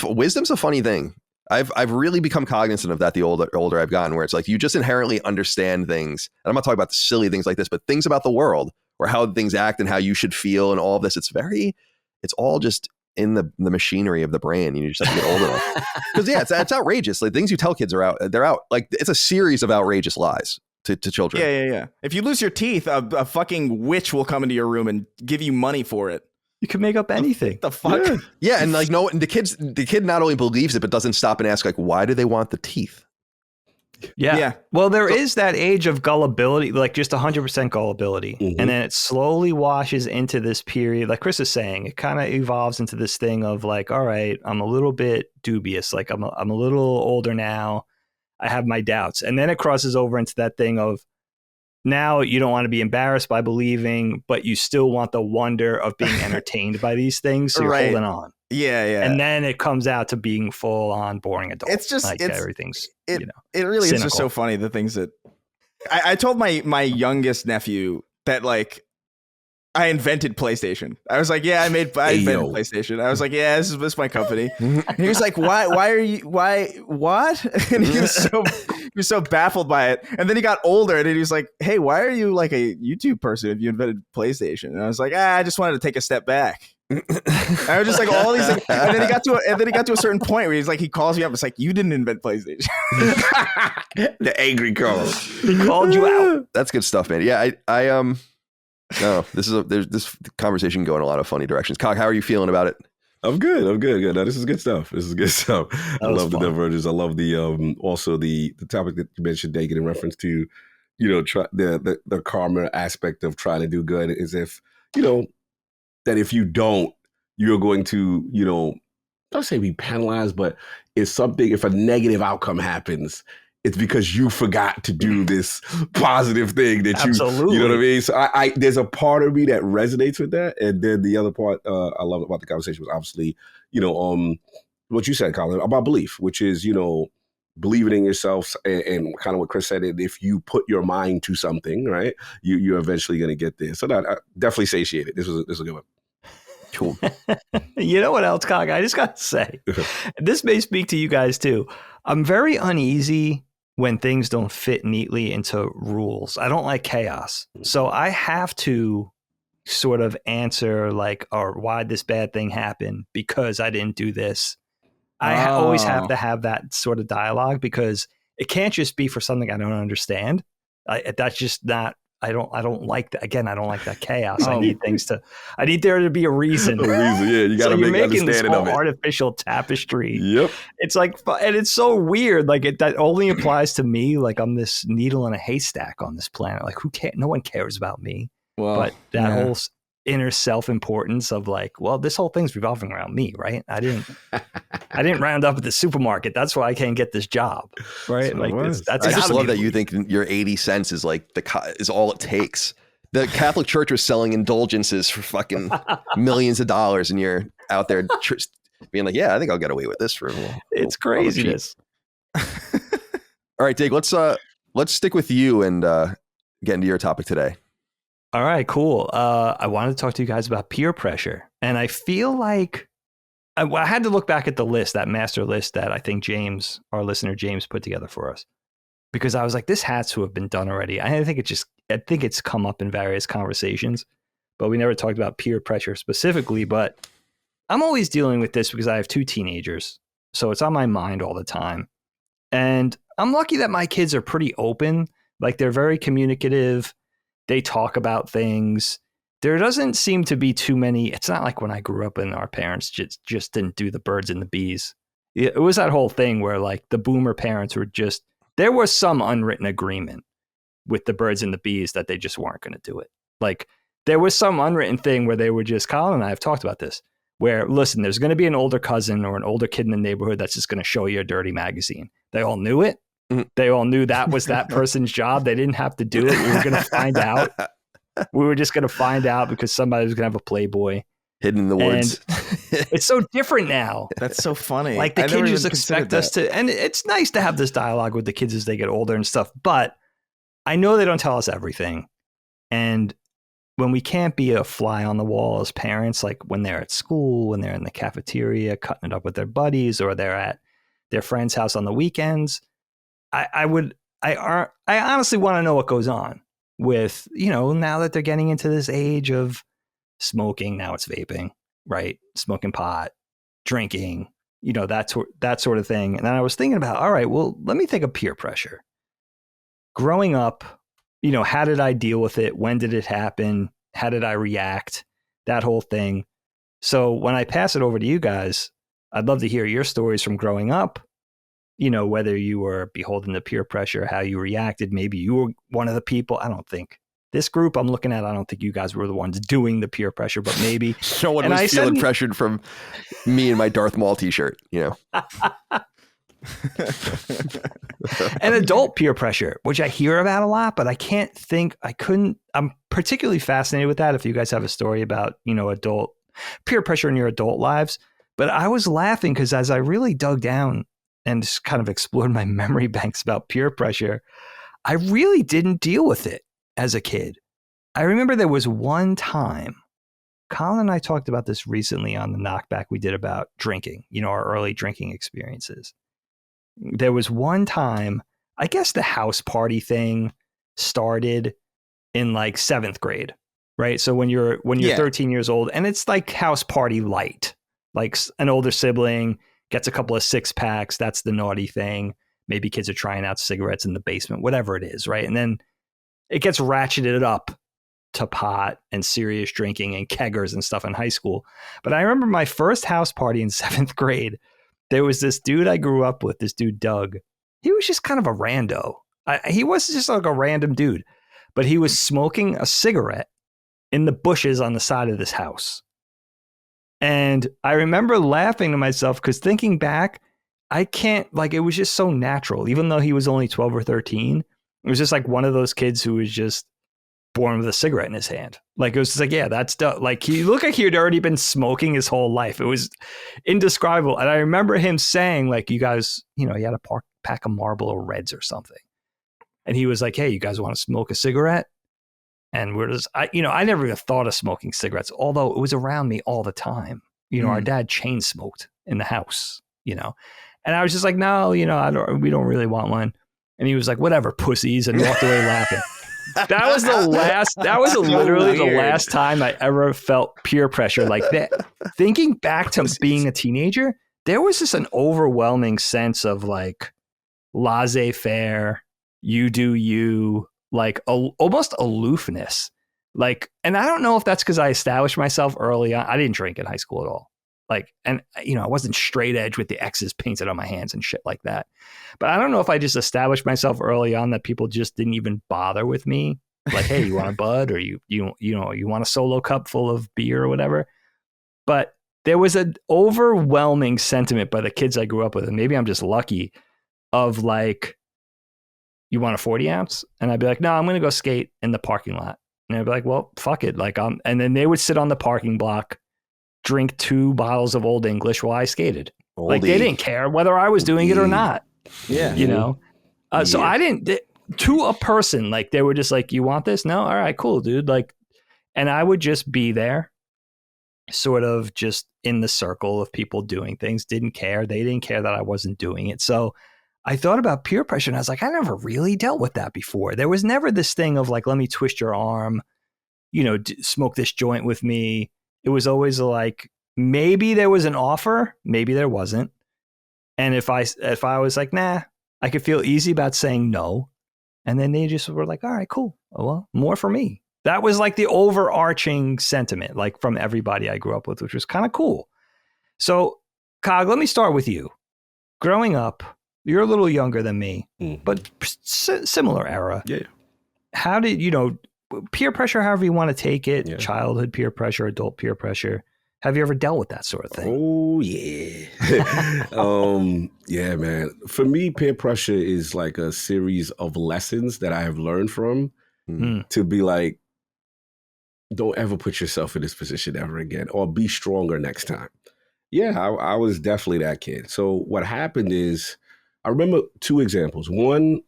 Wisdom's a funny thing. I've really become cognizant of that the older I've gotten, where it's like you just inherently understand things. And I'm not talking about the silly things like this, but things about the world or how things act and how you should feel and all of this. It's all just in the machinery of the brain. You just have to get old enough. Because it's outrageous. Like things you tell kids they're out. Like it's a series of outrageous lies to children. Yeah. If you lose your teeth, a fucking witch will come into your room and give you money for it. You can make up anything. The fuck? Yeah, and like and the kid not only believes it, but doesn't stop and ask like, why do they want the teeth? Yeah. Well, there is that age of gullibility, like just 100% gullibility. Mm-hmm. And then it slowly washes into this period. Like Chris is saying, it kind of evolves into this thing of like, all right, I'm a little bit dubious. Like I'm a little older now. I have my doubts. And then it crosses over into that thing of now you don't want to be embarrassed by believing, but you still want the wonder of being entertained by these things. So you're holding on. Yeah. And then it comes out to being full on boring adult. It's just, like everything's, it really cynical. Is just so funny. The things that I told my youngest nephew that like I invented PlayStation. I was like, yeah, I invented PlayStation. I was like, yeah, this is my company. And he was like, why what? And he was so baffled by it. And then he got older and he was like, hey, why are you like a YouTube person if you invented PlayStation? And I was like, I just wanted to take a step back. I was just like all these things. And then he got to a certain point where he's like, he calls me up. It's like, you didn't invent PlayStation. The angry call. He called you out. That's good stuff, man. Yeah, no, there's this conversation going a lot of funny directions. Cog, how are you feeling about it? I'm good. No, this is good stuff. I love the divergence. I love the also the topic that you mentioned, Dagan, in reference to, the karma aspect of trying to do good, is if, that if you don't, you're going to, don't say be penalized, but if a negative outcome happens, it's because you forgot to do this positive thing that Absolutely. You know what I mean? So I there's a part of me that resonates with that. And then the other part I love about the conversation was obviously, what you said, Colin, about belief, which is, believing in yourself and kind of what Chris said, if you put your mind to something, right, you're eventually going to get there. So I definitely satiated. This was a good one. Cool. You know what else, Cog? I just got to say, this may speak to you guys too. I'm very uneasy when things don't fit neatly into rules. I don't like chaos. So I have to sort of answer like, or why'd this bad thing happen? Because I didn't do this. I always have to have that sort of dialogue because it can't just be for something I don't understand. That's just not, I don't like that. Again, I don't like that chaos. I need there to be a reason. A reason, yeah. You got to make making this understanding whole of it. artificial tapestry. Yep. It's like, and it's so weird. Like that only applies to me. Like I'm this needle in a haystack on this planet. Like who cares? No one cares about me. Well, but that whole inner self-importance of like, well, this whole thing's revolving around me, right? I didn't round up at the supermarket. That's why I can't get this job, right? Like I just love that you think your 80 cents is like is all it takes. The Catholic Church was selling indulgences for fucking millions of dollars, and you're out there being like, yeah, I think I'll get away with this for a little. It's craziness. All right, Dig, let's stick with you and get into your topic today. All right, cool. I wanted to talk to you guys about peer pressure. And I feel like I had to look back at the list, that master list that I think James, our listener James, put together for us. Because I was like, this has to have been done already. I think it's come up in various conversations, but we never talked about peer pressure specifically. But I'm always dealing with this because I have 2 teenagers. So it's on my mind all the time. And I'm lucky that my kids are pretty open. Like they're very communicative. They talk about things. There doesn't seem to be too many. It's not like when I grew up and our parents just didn't do the birds and the bees. It was that whole thing where like the boomer parents were just, there was some unwritten agreement with the birds and the bees that they just weren't going to do it. Like there was some unwritten thing where they were just, Colin and I have talked about this, where listen, there's going to be an older cousin or an older kid in the neighborhood that's just going to show you a dirty magazine. They all knew it. They all knew that was that person's job. They didn't have to do it. We were going to find out. We were just going to find out because somebody was going to have a Playboy. Hidden in the woods. It's so different now. That's so funny. Like the kids just expect us to, and it's nice to have this dialogue with the kids as they get older and stuff. But I know they don't tell us everything. And when we can't be a fly on the wall as parents, like when they're at school, when they're in the cafeteria, cutting it up with their buddies, or they're at their friend's house on the weekends, I honestly want to know what goes on with, now that they're getting into this age of smoking. Now it's vaping, right? Smoking pot, drinking, that sort of thing. And then I was thinking about, all right, well, let me think of peer pressure. Growing up, how did I deal with it? When did it happen? How did I react? That whole thing. So when I pass it over to you guys, I'd love to hear your stories from growing up. Whether you were beholden to peer pressure, how you reacted. Maybe you were one of the people. I don't think this group I'm looking at, I don't think you guys were the ones doing the peer pressure, but maybe no one was feeling pressured from me and my Darth Maul t-shirt, And adult peer pressure, which I hear about a lot, but I'm particularly fascinated with that. If you guys have a story about, adult peer pressure in your adult lives. But I was laughing because as I really dug down and just kind of explored my memory banks about peer pressure, I really didn't deal with it as a kid. I remember there was one time, Colin and I talked about this recently on the knockback we did about drinking, our early drinking experiences. There was one time, I guess the house party thing started in like 7th grade, right? So when you're 13 years old, and it's like house party light, like an older sibling gets a couple of 6-packs. That's the naughty thing. Maybe kids are trying out cigarettes in the basement, whatever it is, right? And then it gets ratcheted up to pot and serious drinking and keggers and stuff in high school. But I remember my first house party in 7th grade. There was this dude I grew up with, this dude, Doug. He was just kind of a rando. He was just like a random dude, but he was smoking a cigarette in the bushes on the side of this house. And I remember laughing to myself because thinking back, it was just so natural. Even though he was only 12 or 13, it was just like one of those kids who was just born with a cigarette in his hand. Like, it was just like, yeah, that's dope. Like, he looked like he had already been smoking his whole life. It was indescribable. And I remember him saying, like, you guys, he had a pack of Marlboro Reds or something. And he was like, hey, you guys want to smoke a cigarette? And we're just, I never even thought of smoking cigarettes, although it was around me all the time. Our dad chain smoked in the house, and I was just like, no, we don't really want one. And he was like, whatever, pussies, and walked away laughing. That was literally the last time I ever felt peer pressure like that. Thinking back to being a teenager, there was just an overwhelming sense of like laissez-faire, you do you, like almost aloofness. Like, and I don't know if that's because I established myself early on. I didn't drink in high school at all. Like, and I wasn't straight edge with the X's painted on my hands and shit like that. But I don't know if I just established myself early on that people just didn't even bother with me. Like, hey, you want a bud, or you want a solo cup full of beer or whatever. But there was an overwhelming sentiment by the kids I grew up with, and maybe I'm just lucky, of like, you want a 40 ounce? And I'd be like, no, I'm going to go skate in the parking lot. And I'd be like, well, fuck it. Like, and then they would sit on the parking block, drink 2 bottles of Old English while I skated. Oldie. Like, they didn't care whether I was doing it or not. Yeah. So I didn't, to a person, like, they were just like, you want this? No? All right, cool, dude. Like, and I would just be there, sort of just in the circle of people doing things, didn't care. They didn't care that I wasn't doing it. So I thought about peer pressure, and I was like, I never really dealt with that before. There was never this thing of like, let me twist your arm, smoke this joint with me. It was always like, maybe there was an offer, maybe there wasn't. And if I was like, nah, I could feel easy about saying no. And then they just were like, all right, cool. Oh, well, more for me. That was like the overarching sentiment, like from everybody I grew up with, which was kind of cool. So, Cog, let me start with you. Growing up, you're a little younger than me, but similar era. Yeah. How did, peer pressure, however you want to take it, childhood peer pressure, adult peer pressure. Have you ever dealt with that sort of thing? Oh, yeah. Yeah, man. For me, peer pressure is like a series of lessons that I have learned from to be like, don't ever put yourself in this position ever again, or be stronger next time. Yeah, I was definitely that kid. So what happened is, I remember 2 examples. One,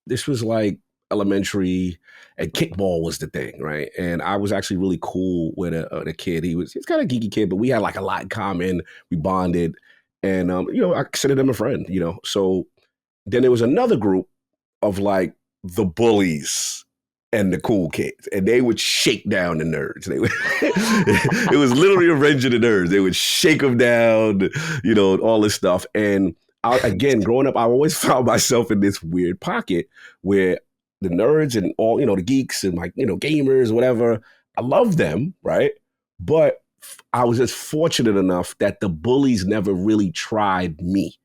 this was like elementary, and kickball was the thing, right? And I was actually really cool with a kid. He's kind of geeky kid, but we had like a lot in common. We bonded, and I considered him a friend. So then there was another group of like the bullies and the cool kids, and they would shake down the nerds. They would, it was literally Revenge of the Nerds. They would shake them down, all this stuff. And again, growing up, I always found myself in this weird pocket where the nerds and all, the geeks and like, gamers, whatever, I love them, right? But I was just fortunate enough that the bullies never really tried me.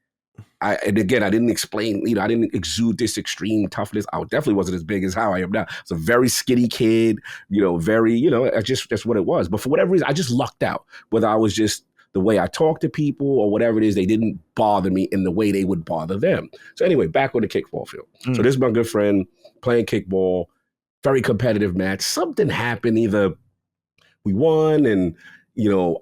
And again, I didn't explain, I didn't exude this extreme toughness. I definitely wasn't as big as how I am now. I was a very skinny kid, very, that's what it was. But for whatever reason, I just lucked out. Whether I was just the way I talk to people or whatever it is, they didn't bother me in the way they would bother them. So anyway, back on the kickball field. So this is my good friend playing kickball, very competitive match. Something happened. Either we won and,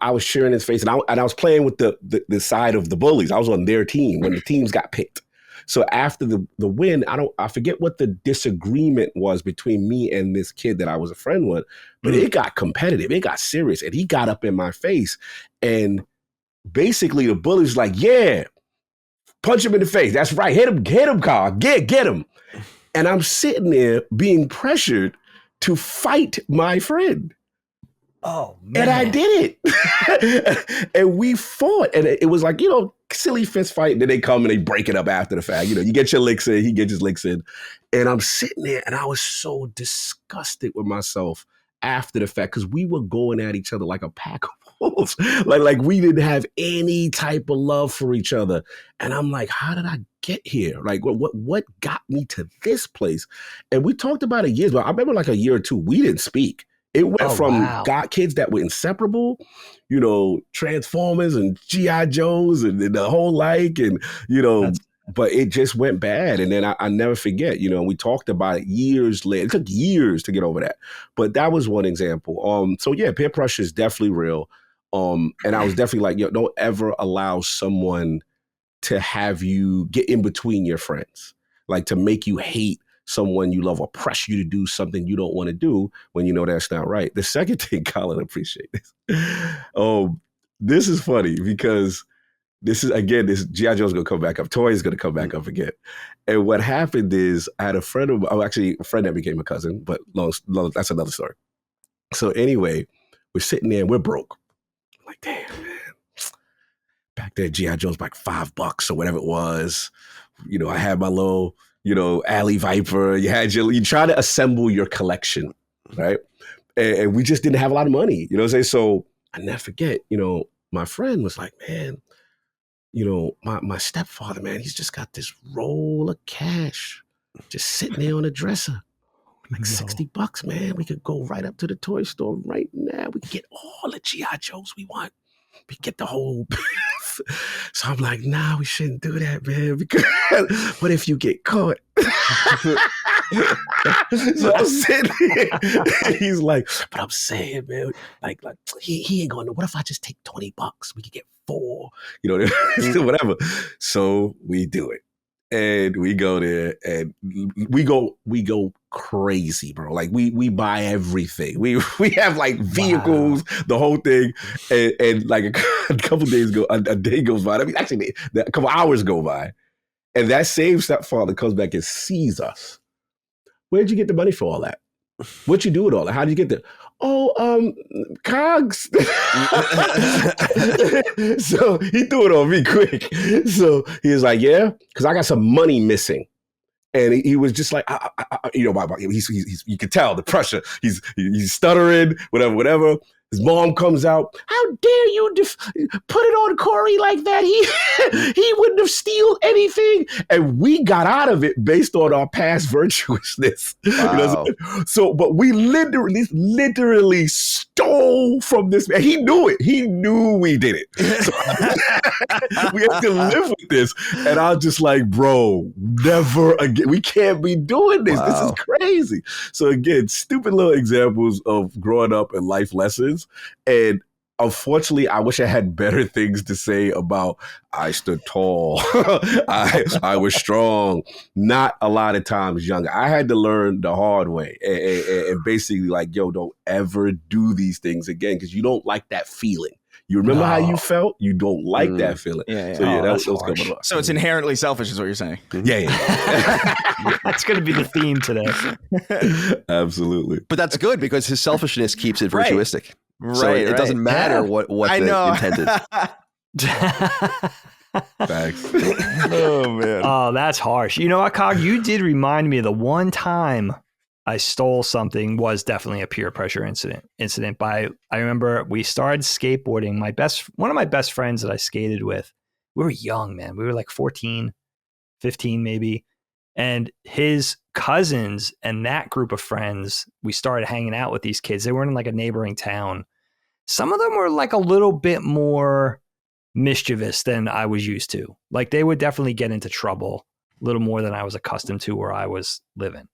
I was cheering his face, and I was playing with the side of the bullies. I was on their team when the teams got picked. So after the win, I forget what the disagreement was between me and this kid that I was a friend with, but it got competitive. It got serious, and he got up in my face, and basically the bully's like, yeah, punch him in the face. That's right. Hit him, Carl. Get him. And I'm sitting there being pressured to fight my friend. Oh, man. And I did it. And we fought. And it was like, silly fist fight. And then they come and they break it up after the fact. You get your licks in, he gets his licks in. And I'm sitting there and I was so disgusted with myself after the fact, because we were going at each other like a pack of wolves. like we didn't have any type of love for each other. And I'm like, how did I get here? Like, what got me to this place? And we talked about it years, but I remember like a year or 2, we didn't speak. It went from kids that were inseparable, Transformers and G.I. Joes and the whole but it just went bad. And then I never forget, we talked about it years later. It took years to get over that. But that was one example. So yeah, peer pressure is definitely real. And I was definitely like, don't ever allow someone to have you get in between your friends, like to make you hate someone you love oppress you to do something you don't want to do when you know that's not right. The second thing, Colin, I appreciate this. This is funny because this G.I. Joe's going to come back up. Toy is going to come back up again. And what happened is I had a friend that became a cousin, but long, that's another story. So anyway, we're sitting there and we're broke. I'm like, damn, man. Back then, G.I. Joe's like $5 or whatever it was. I had my little, Alley Viper. You try to assemble your collection, right? And we just didn't have a lot of money. You know what I'm saying? So I never forget, my friend was like, man, my stepfather, man, he's just got this roll of cash just sitting there on a dresser. Like $60, man. We could go right up to the toy store right now. We could get all the G.I. Joes we want. We get the whole. So I'm like, nah, we shouldn't do that, man. Because what if you get caught? So I'm sitting here. He's like, but I'm saying, man, like he ain't going to. What if I just take $20? We could get 4, whatever. So we do it. And we go there and we go crazy, bro. Like we buy everything. We have like vehicles, the whole thing. And like a couple days go, a day goes by. I mean, actually a couple hours go by. And that same stepfather comes back and sees us. Where'd you get the money for all that? What'd you do with all that? How did you get there? Oh, Cogs. So he threw it on me quick. So he was like, yeah, because I got some money missing. And he was just like, he's you could tell the pressure. He's stuttering, whatever. His mom comes out. How dare you put it on Corey like that? He wouldn't have steal anything. And we got out of it based on our past virtuousness. Wow. So, but we literally stole from this man. He knew it. He knew we did it. So we have to live with this. And I was just like, bro, never again. We can't be doing this. Wow. This is crazy. So again, stupid little examples of growing up and life lessons. And unfortunately, I wish I had better things to say about I stood tall. I was strong. Not a lot of times younger. I had to learn the hard way and basically like, yo, don't ever do these things again because you don't like that feeling. You remember how you felt? You don't like that feeling. Yeah. So yeah, that's what's coming up. So it's inherently selfish is what you're saying. Yeah. That's going to be the theme today. Absolutely. But that's good because his selfishness keeps it virtuistic. Right. So it doesn't matter what the intent is. Thanks. Oh, man. Oh, that's harsh. You know what, Cog? You did remind me of the one time I stole something was definitely a peer pressure incident. I remember we started skateboarding. One of my best friends that I skated with, we were young, man. We were like 14, 15 maybe. And his cousins and that group of friends, we started hanging out with these kids. They were in like a neighboring town. Some of them were like a little bit more mischievous than I was used to. Like they would definitely get into trouble a little more than I was accustomed to where I was living.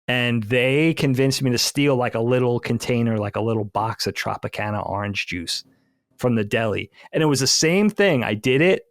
And they convinced me to steal like a little container, like a little box of Tropicana orange juice from the deli. And it was the same thing. I did it.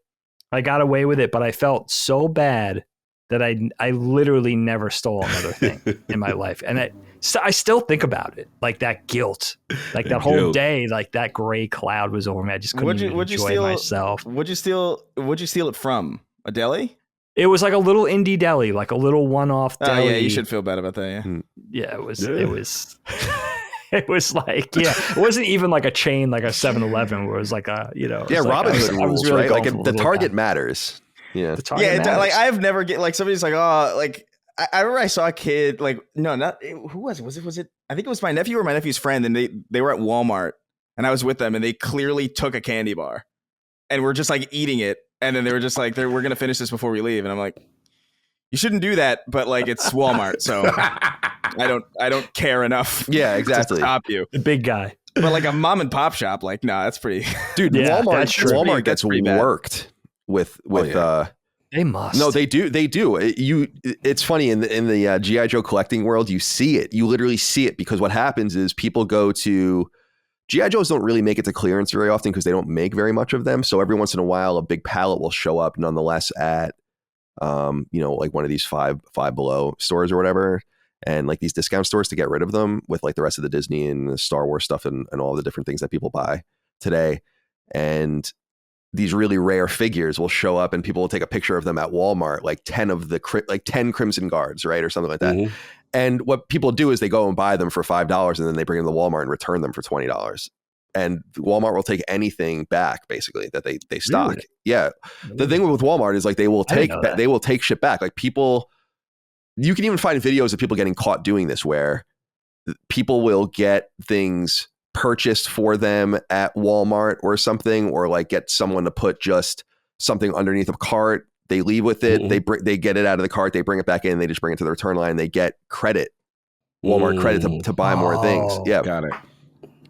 I got away with it, but I felt so bad that I literally never stole another thing in my life. And I still think about it, like that guilt, like that whole day, like that gray cloud was over me. I just couldn't enjoy myself. What'd you steal it from? A deli? It was like a little indie deli, like a little one-off deli. Oh yeah, you should feel bad about that. Yeah. Yeah, it was. It was like, it wasn't even like a chain, like a 7-Eleven where it was like a, Robin Hood rules, really right? Like the target matters. Yeah. Like I've never like somebody's like, oh, like I remember I saw a kid like, no, not who was it? Was it? I think it was my nephew or my nephew's friend, and they were at Walmart, and I was with them, and they clearly took a candy bar, and we're just like eating it, and then they were just like, we're gonna finish this before we leave, and I'm like, you shouldn't do that, but like it's Walmart, so I don't care enough. Yeah, exactly. To stop you, the big guy. But like a mom and pop shop, like no, that's pretty. Dude, yeah, Walmart gets worked with they must. No, they do. It's funny in the G.I. Joe collecting world, you see it. You literally see it because what happens is people go to G.I. Joes don't really make it to clearance very often because they don't make very much of them. So every once in a while, a big pallet will show up nonetheless at like one of these five below stores or whatever, and like these discount stores to get rid of them with like the rest of the Disney and the Star Wars stuff and all the different things that people buy today. And these really rare figures will show up and people will take a picture of them at Walmart, like 10 of the 10 Crimson Guards, right? Or something like that. Mm-hmm. And what people do is they go and buy them for $5 and then they bring them to Walmart and return them for $20. And Walmart will take anything back basically that they stock. Really? Yeah. Really? The thing with Walmart is like they will take shit back. Like people, you can even find videos of people getting caught doing this where people will get things purchased for them at Walmart or something, or like get someone to put just something underneath a cart. They leave with it. Mm-hmm. They get it out of the cart. They bring it back in. They just bring it to the return line. They get credit, Walmart credit to buy more things. Yeah. Got it.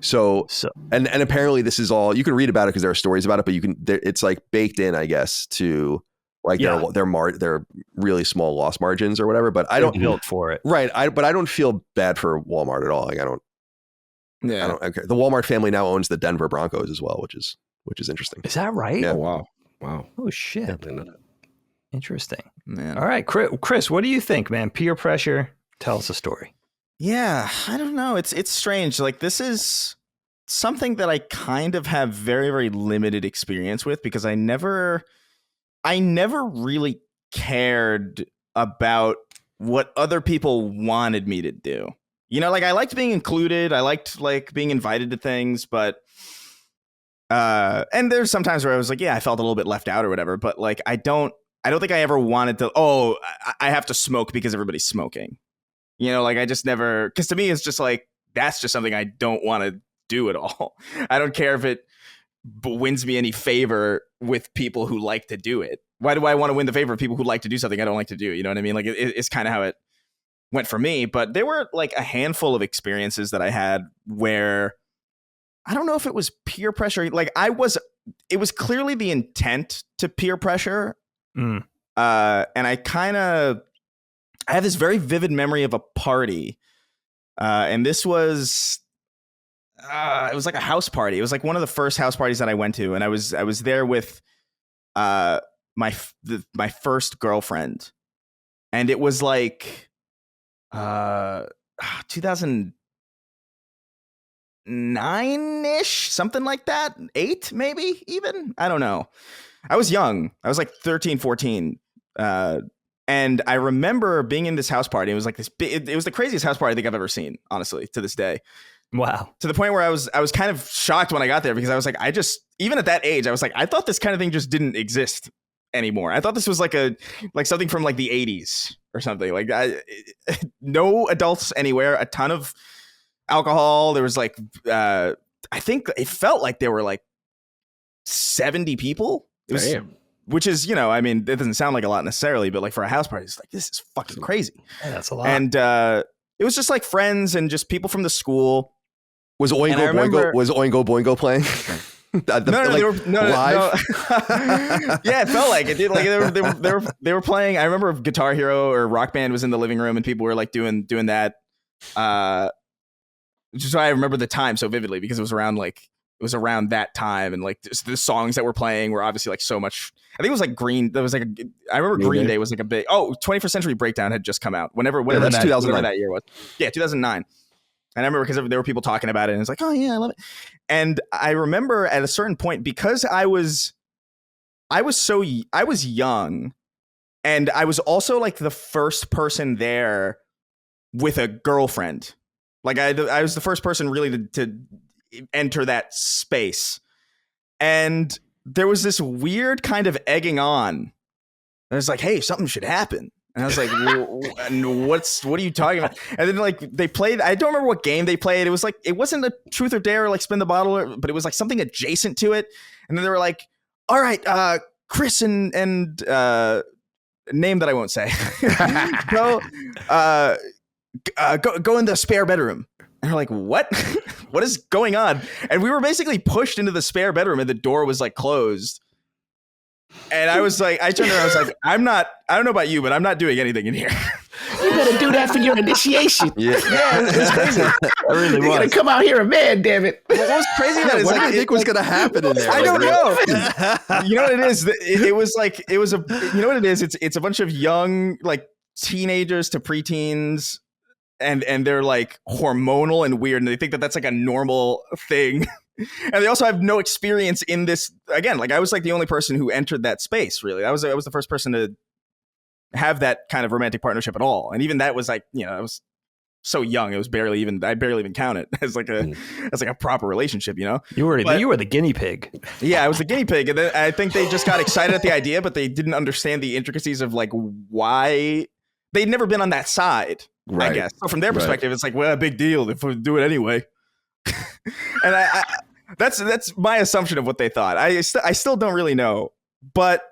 So and apparently this is all, you can read about it because there are stories about it, but it's like baked in, I guess, to like their really small loss margins or whatever. But I don't built for it. Right. But I don't feel bad for Walmart at all. Like I don't care. The Walmart family now owns the Denver Broncos as well, which is interesting. Is that right? Yeah. Oh, wow. Oh shit. Interesting, man. All right, Chris, what do you think, man? Peer pressure. Tell us a story. Yeah, I don't know. It's strange. Like this is something that I kind of have very, very limited experience with because I never really cared about what other people wanted me to do. You know, like I liked being included. I liked like being invited to things, but and there's sometimes where I was like, yeah, I felt a little bit left out or whatever, but like I don't think I ever wanted to, I have to smoke because everybody's smoking. You know, like I just never, because to me, it's just like, that's just something I don't want to do at all. I don't care if it wins me any favor with people who like to do it. Why do I want to win the favor of people who like to do something I don't like to do? You know what I mean? Like it's kind of how it went for me. But there were like a handful of experiences that I had where I don't know if it was peer pressure. Like it was clearly the intent to peer pressure. And I have this very vivid memory of a party. And this was, it was like a house party. It was like one of the first house parties that I went to. And I was there with, my first girlfriend. And it was like, 2009-ish, something like that. 8, maybe even. I don't know. I was young. I was like 13, 14. And I remember being in this house party. It was like this big, it was the craziest house party I think I've ever seen, honestly, to this day. Wow. To the point where I was kind of shocked when I got there because I was like, even at that age, I was like, I thought this kind of thing just didn't exist anymore. I thought this was like something from like the 80s or something. Like no adults anywhere, a ton of alcohol. There was like, I think it felt like there were like 70 people. It was, damn. Which is, you know, I mean, it doesn't sound like a lot necessarily, but like for a house party, it's like, this is fucking crazy. Yeah, that's a lot. And it was just like friends and just people from the school. Was Oingo Boingo playing? No, live? Yeah, it felt like it did. Like they were playing. I remember Guitar Hero or Rock Band was in the living room and people were like doing that. Which is why I remember the time so vividly because it was around that time, and like the songs that were playing were obviously like so much. I think it was like I remember Green Day was like a big 21st Century Breakdown had just come out whenever that's 2009 that year was. Yeah, 2009. And I remember because there were people talking about it and it's like, oh yeah, I love it. And I remember at a certain point, because I was young, and I was also like the first person there with a girlfriend. Like I was the first person really to enter that space. And there was this weird kind of egging on. I was like, hey, something should happen. And I was like, what are you talking about? And then like they played, I don't remember what game they played. It was like, it wasn't a truth or dare or like spin the bottle, but it was like something adjacent to it. And then they were like, all right, Chris and name that I won't say, go in the spare bedroom. And we're like, what? What is going on? And we were basically pushed into the spare bedroom and the door was like closed. And I was like, I turned around, I was like, I don't know about you, but I'm not doing anything in here. better do that for your initiation. Yeah, it's crazy. Really You're gonna come out here a man, damn it. What was crazy about it is what like, do you think was going to happen in there? I don't Like, know. You know what it is? It was like you know what it is? It's a bunch of young like teenagers to preteens, and they're like hormonal and weird, and they think that that's like a normal thing. And they also have no experience in this. Again, like I was like the only person who entered that space. Really, I was the first person to have that kind of romantic partnership at all. And even that was like, you know, I was so young. It was I barely even count it as like a proper relationship. You know, you were the guinea pig. Yeah, I was the guinea pig, and then I think they just got excited at the idea, but they didn't understand the intricacies of like why they'd never been on that side. Right. I guess so. From their perspective, it's like, well, a big deal if we do it anyway. And I that's my assumption of what they thought. I still don't really know, but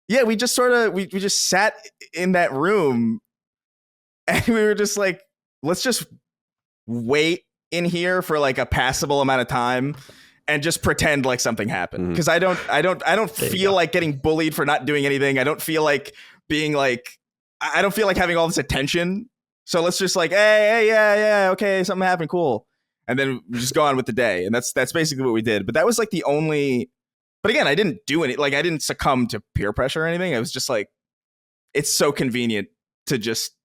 yeah, we just sort of we just sat in that room, and we were just like, let's just wait in here for like a passable amount of time and just pretend like something happened, because I don't feel like getting bullied for not doing anything. I don't feel like being like, I don't feel like having all this attention. So let's just like, hey, yeah, okay, something happened, cool. And then we just go on with the day. And that's basically what we did. But that was like the only, but again, I didn't do any, like I didn't succumb to peer pressure or anything. I was just like, it's so convenient to just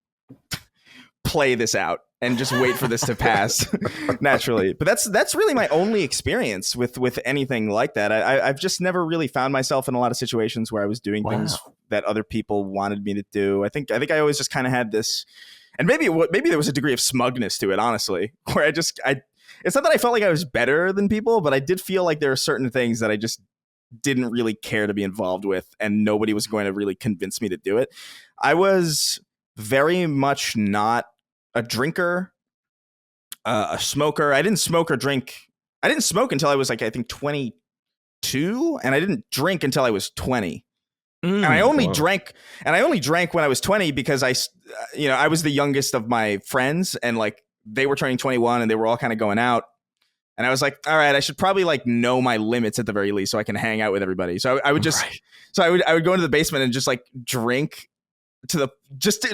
play this out and just wait for this to pass naturally. But that's really my only experience with anything like that. I've just never really found myself in a lot of situations where I was doing things that other people wanted me to do. I think I always just kind of had this, and maybe there was a degree of smugness to it, honestly, where it's not that I felt like I was better than people, but I did feel like there are certain things that I just didn't really care to be involved with, and nobody was going to really convince me to do it. I was very much not a drinker, a smoker. I didn't smoke or drink. I didn't smoke until I was like, I think 22, and I didn't drink until I was 20. And I only drank when I was 20 because I was the youngest of my friends, and like they were turning 21 and they were all kind of going out. And I was like, all right, I should probably like know my limits at the very least so I can hang out with everybody. So I would just, I would go into the basement and just like drink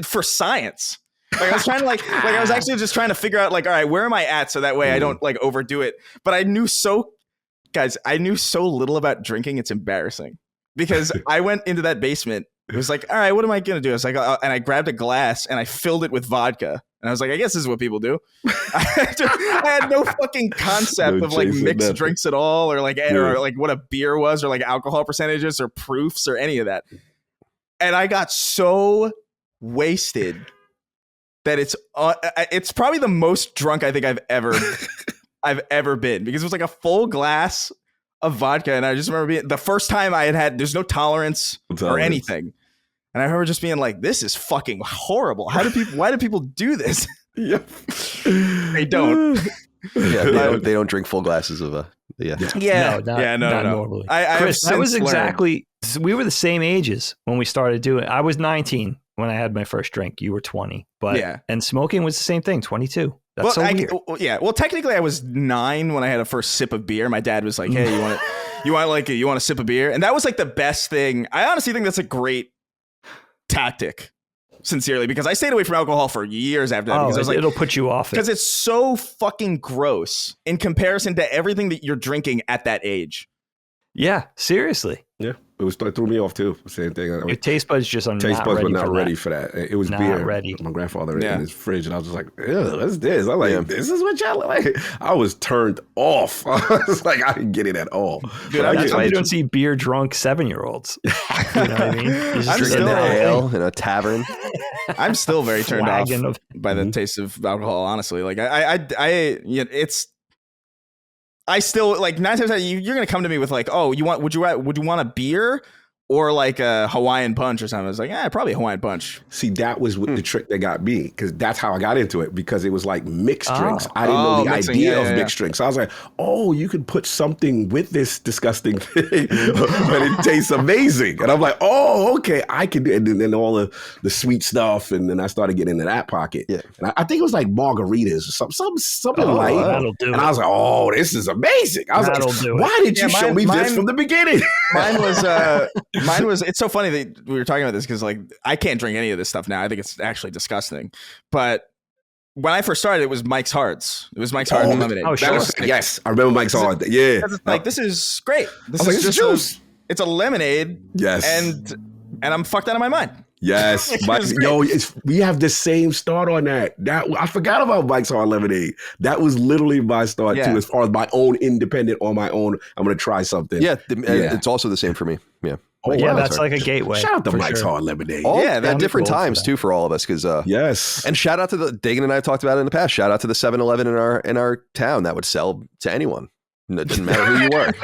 for science. Like I was trying to I was actually just trying to figure out like, all right, where am I at? So that way I don't like overdo it. But I knew so little about drinking. It's embarrassing, because I went into that basement. It was like, all right, what am I going to do? I was like, and I grabbed a glass and I filled it with vodka. And I was like, I guess this is what people do. I had no fucking concept of like mixed drinks at all, or like what a beer was, or like alcohol percentages or proofs or any of that. And I got so wasted that it's probably the most drunk I think I've ever been, because it was like a full glass of vodka. And I just remember being the first time I had there's no tolerance or anything. And I remember just being like, this is fucking horrible. Why do people do this? Yep. They don't. Yeah, they don't drink full glasses of No, not normally. Chris, that was exactly, we were the same ages when we started doing it. I was 19 when I had my first drink. You were 20. But and smoking was the same thing, 22. That's weird. Well, technically I was 9 when I had a first sip of beer. My dad was like, hey, you want a sip of beer? And that was like the best thing. I honestly think that's a great tactic, sincerely, because I stayed away from alcohol for years after that. Because I was like, it'll put you off. Because it's so fucking gross in comparison to everything that you're drinking at that age. Yeah, seriously. Yeah, it threw me off too. Same thing. Your taste buds just are not ready for that. It was not beer. Ready. My grandfather in his fridge, and I was just like, ew, what's this? I'm like, this is what y'all like. I was turned off. I was like, I didn't get it at all. Dude, that's why you don't see beer drunk 7-year-olds. You know what I mean? I'm still ale in a tavern. I'm still very turned off by the taste of alcohol. Honestly, like I still like 9 times out of 10, you're gonna come to me with like, oh, would you want a beer or like a Hawaiian punch or something? I was like, probably a Hawaiian punch. See, that was the trick that got me, because that's how I got into it, because it was like mixed drinks. I didn't know the idea of mixed drinks. So I was like, oh, you could put something with this disgusting thing, but it tastes amazing. And I'm like, oh, okay, I can do it. And then all the sweet stuff, and then I started getting into that pocket. Yeah. And I think it was like margaritas or something light. That'll do and I was like, oh, this is amazing. I was like, why did you show me this from the beginning? Mine was Mine was, it's so funny that we were talking about this because like I can't drink any of this stuff now. I think it's actually disgusting. But when I first started, it was Mike's Hards. It was Mike's Hard Lemonade. Oh, sure. Yes, I remember Mike's Hard. Yeah. Like, this is great. This is is just juice. It's a lemonade. Yes. And I'm fucked out of my mind. Yes, we have the same start on that. I forgot about Mike's Hard Lemonade. That was literally my start too, as far as my own independent on my own. I'm gonna try something. Yeah, it's also the same for me. Yeah. Oh, yeah, that's like a gateway. Shout out to Mike's Hard Lemonade. At different times too for all of us, because yes. And shout out to the Dagan and I have talked about it in the past. Shout out to the 7-Eleven in our town that would sell to anyone. It didn't matter who you were.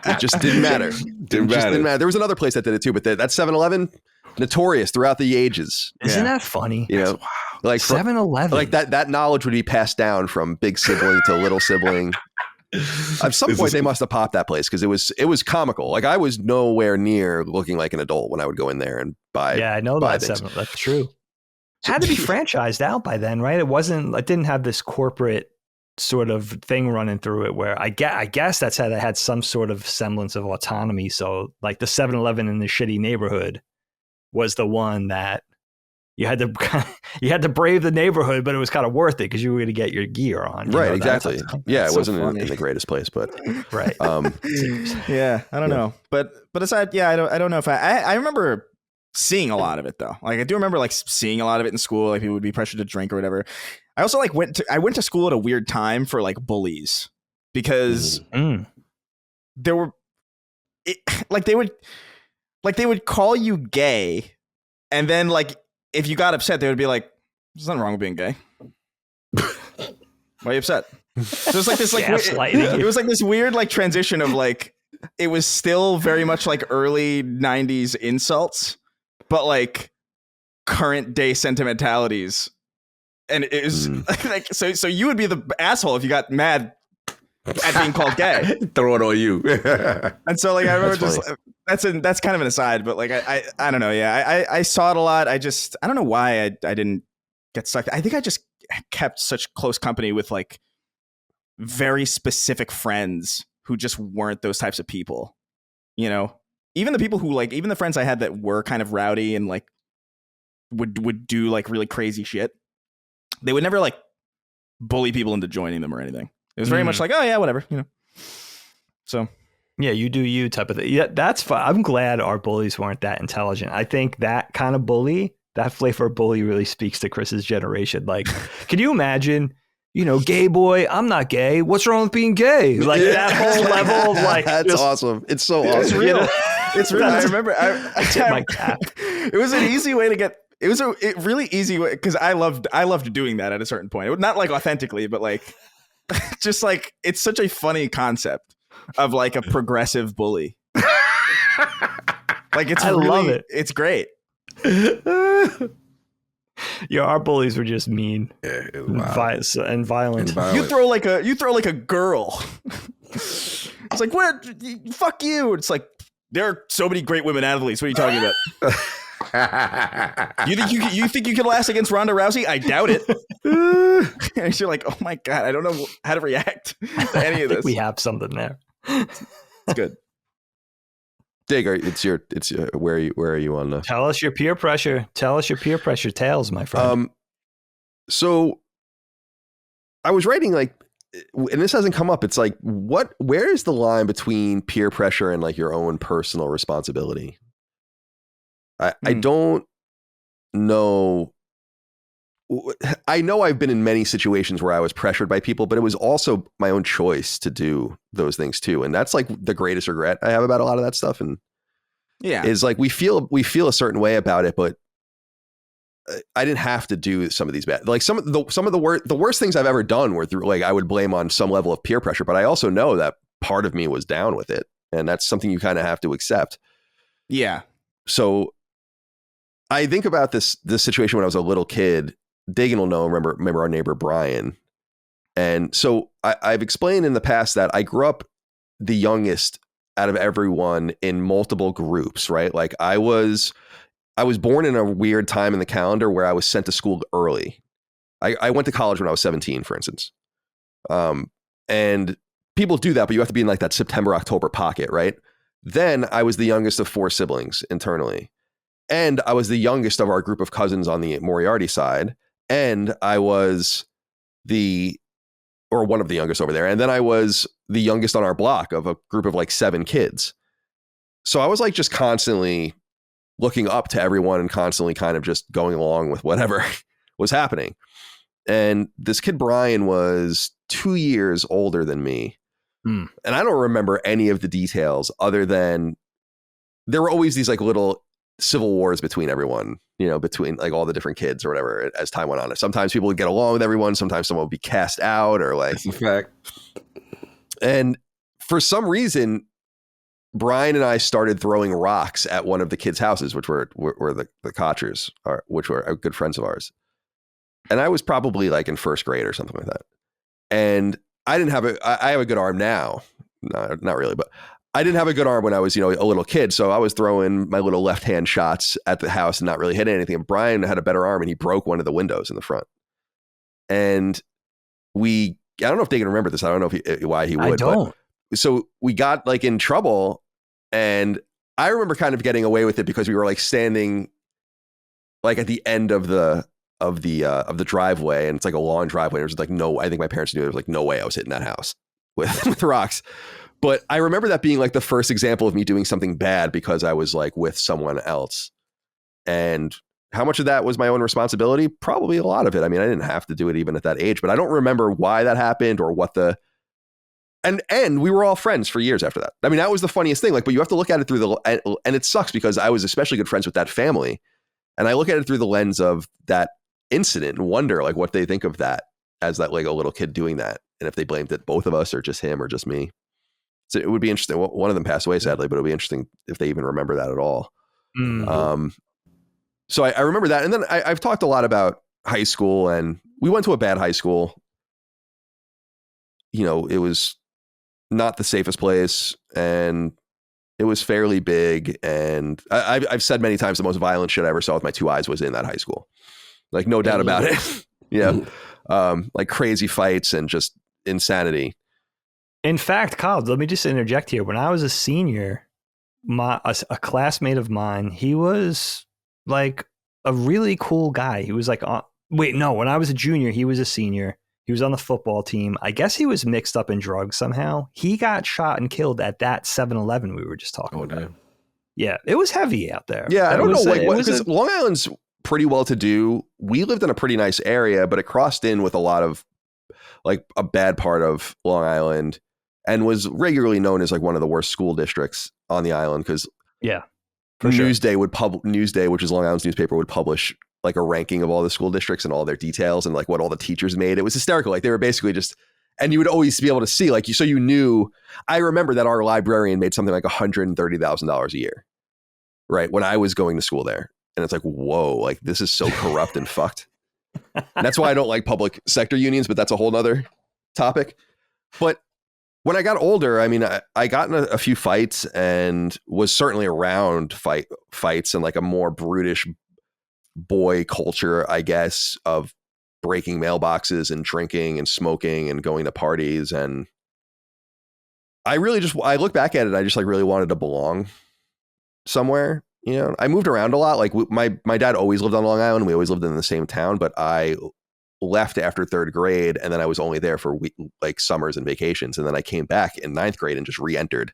It just didn't matter. Didn't matter. There was another place that did it too, but that 7-Eleven, notorious throughout the ages. Isn't that funny? You know, like 7-Eleven. Like that knowledge would be passed down from big sibling to little sibling. At some point, they must have popped that place because it was comical. Like I was nowhere near looking like an adult when I would go in there and buy. Yeah, I know that. That's true. It had to be franchised out by then, right? It didn't have this corporate sort of thing running through it where I guess that's how they had some sort of semblance of autonomy. So like the 7-Eleven in the shitty neighborhood was the one that you had to brave the neighborhood, but it was kind of worth it because you were going to get your gear on. Right, exactly. Yeah, it so wasn't in the greatest place, but right. Yeah, I don't know, but aside, I don't know if I remember seeing a lot of it though. Like I do remember like seeing a lot of it in school. Like people would be pressured to drink or whatever. I also like went to school at a weird time for like bullies because there were they would call you gay, and then like if you got upset, they would be like, "There's nothing wrong with being gay. Why are you upset?" So it's like this like it was like this weird like transition of like it was still very much like early 90s insults, but like current day sentimentalities. And it was like so you would be the asshole if you got mad at being called gay. Throw it on you. And so like I remember that's kind of an aside, but like I don't know. Yeah, I saw it a lot. I don't know why I didn't get sucked. I think I just kept such close company with like very specific friends who just weren't those types of people. You know, even the people who like even the friends I had that were kind of rowdy and like would do like really crazy shit. They would never like bully people into joining them or anything. It was very much like, oh yeah, whatever, you know. So yeah, you do you type of thing. Yeah, that's fine. I'm glad our bullies weren't that intelligent. I think that kind of bully, that flavor of bully, really speaks to Chris's generation. Like, can you imagine? You know, gay boy, I'm not gay. What's wrong with being gay? Like that whole level of like, that's awesome. It's so awesome. It's real. It's real. I remember. I tip my cap. It was an easy way to get. It was a really easy way because I loved doing that at a certain point. Not like authentically, but like just like it's such a funny concept of like a progressive bully. Like I love it. It's great. Yeah, our bullies were just mean and violent. You throw like a girl. It's like what? Fuck you. It's like there are so many great women athletes. What are you talking about? You think you can last against Ronda Rousey? I doubt it. And you're like, oh my god, I don't know how to react to any of this. We have something there. It's good. Dig, where are you on the? Tell us your peer pressure. Tell us your peer pressure tales, my friend. So I was writing like, and this hasn't come up. It's like, where is the line between peer pressure and like your own personal responsibility? I don't know. I know I've been in many situations where I was pressured by people, but it was also my own choice to do those things too. And that's like the greatest regret I have about a lot of that stuff. And is like, we feel a certain way about it, but I didn't have to do some of these bad, like some of the worst things I've ever done were through, like, I would blame on some level of peer pressure, but I also know that part of me was down with it. And that's something you kind of have to accept. Yeah. So I think about this situation when I was a little kid. Dagan will know, remember our neighbor Brian. And so I've explained in the past that I grew up the youngest out of everyone in multiple groups, right? Like I was born in a weird time in the calendar where I was sent to school early. I went to college when I was 17, for instance. And people do that, but you have to be in like that September, October pocket, right? Then I was the youngest of 4 siblings internally. And I was the youngest of our group of cousins on the Moriarty side. And I was one of the youngest over there. And then I was the youngest on our block of a group of like 7 kids. So I was like just constantly looking up to everyone and constantly kind of just going along with whatever was happening. And this kid, Brian, was 2 years older than me. And I don't remember any of the details other than there were always these like little civil wars between everyone, between like all the different kids or whatever as time went on. Sometimes people would get along with everyone. Sometimes someone would be cast out or like. That's a fact. And for some reason, Brian and I started throwing rocks at one of the kids' houses, which were the Kochers, which were good friends of ours. And I was probably like in first grade or something like that. And I didn't have I have a good arm now. No, not really, but I didn't have a good arm when I was, a little kid. So I was throwing my little left hand shots at the house and not really hitting anything. And Brian had a better arm and he broke one of the windows in the front. And I don't know if they can remember this. I don't know why he would. I don't. So we got like in trouble, and I remember kind of getting away with it because we were like standing like at the end of the driveway, and it's like a long driveway. There's like I think my parents knew there was like no way I was hitting that house with rocks. But I remember that being like the first example of me doing something bad because I was like with someone else. And how much of that was my own responsibility? Probably a lot of it. I mean, I didn't have to do it even at that age, but I don't remember why that happened or what and we were all friends for years after that. I mean, that was the funniest thing. Like, but you have to look at it through and it sucks because I was especially good friends with that family. And I look at it through the lens of that incident and wonder like what they think of that as that like a little kid doing that. And if they blamed it both of us or just him or just me. So it would be interesting. One of them passed away sadly, but it would be interesting if they even remember that at all. Mm-hmm. So I remember that. And then I've talked a lot about high school, and we went to a bad high school. It was not the safest place, and it was fairly big. And I've said many times the most violent shit I ever saw with my 2 eyes was in that high school. Like, no doubt about it. Like crazy fights and just insanity. In fact, Kyle, let me just interject here. When I was a senior, a classmate of mine, he was like a really cool guy. He was like, when I was a junior, he was a senior. He was on the football team. I guess he was mixed up in drugs somehow. He got shot and killed at that 7-Eleven we were just talking about. Damn. Yeah, it was heavy out there. Yeah, I don't know because Long Island's pretty well to do. We lived in a pretty nice area, but it crossed in with a lot of like a bad part of Long Island and was regularly known as like one of the worst school districts on the island because Newsday, which is Long Island's newspaper, would publish like a ranking of all the school districts and all their details and like what all the teachers made. It was hysterical. Like they were basically just, and you would always be able to see like so you knew. I remember that our librarian made something like $130,000 a year, right, when I was going to school there. And it's like, whoa, like this is so corrupt and fucked. And that's why I don't like public sector unions, but that's a whole nother topic. But when I got older, I mean, I got in a few fights and was certainly around fights and like a more brutish boy culture, I guess, of breaking mailboxes and drinking and smoking and going to parties. And I look back at it, I just like really wanted to belong somewhere. I moved around a lot. Like my dad always lived on Long Island. We always lived in the same town, but I left after 3rd grade, and then I was only there for like summers and vacations, and then I came back in 9th grade and just re-entered.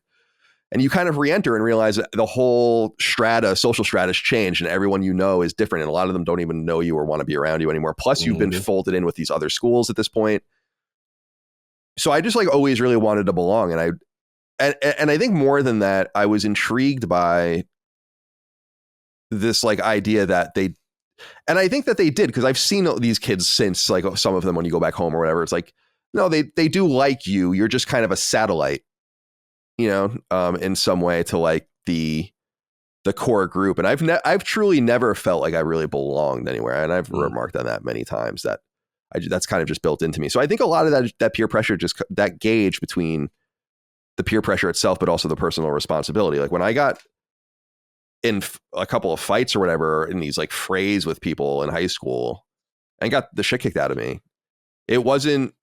And you kind of re-enter and realize that the whole social strata has changed, and everyone is different, and a lot of them don't even know you or want to be around you anymore. Plus, you've been folded in with these other schools at this point. So I just like always really wanted to belong, and I think more than that, I was intrigued by this like idea that and I think that they did, because I've seen these kids since, like some of them when you go back home or whatever, it's like, no, they do like you. You're just kind of a satellite, in some way to like the core group. And I've truly never felt like I really belonged anywhere. And I've remarked on that many times that that's kind of just built into me. So I think a lot of that peer pressure, just that gauge between the peer pressure itself, but also the personal responsibility. Like when I got in a couple of fights or whatever in these like frays with people in high school and got the shit kicked out of me, it wasn't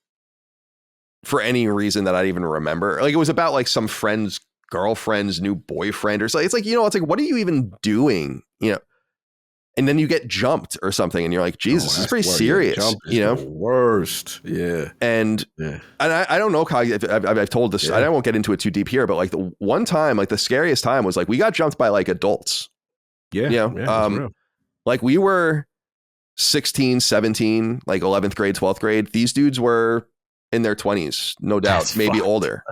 for any reason that I even remember. Like it was about like some friend's girlfriend's new boyfriend or something. It's like, it's like, what are you even doing? And then you get jumped or something, and you're like, Jesus, this is pretty serious. The worst. Yeah. And I don't know, I've told this. I won't get into it too deep here, but like the one time, like the scariest time was like we got jumped by like adults. Yeah. Like we were 16, 17, like 11th grade, 12th grade. These dudes were in their 20s, no doubt, That's maybe fucked. older,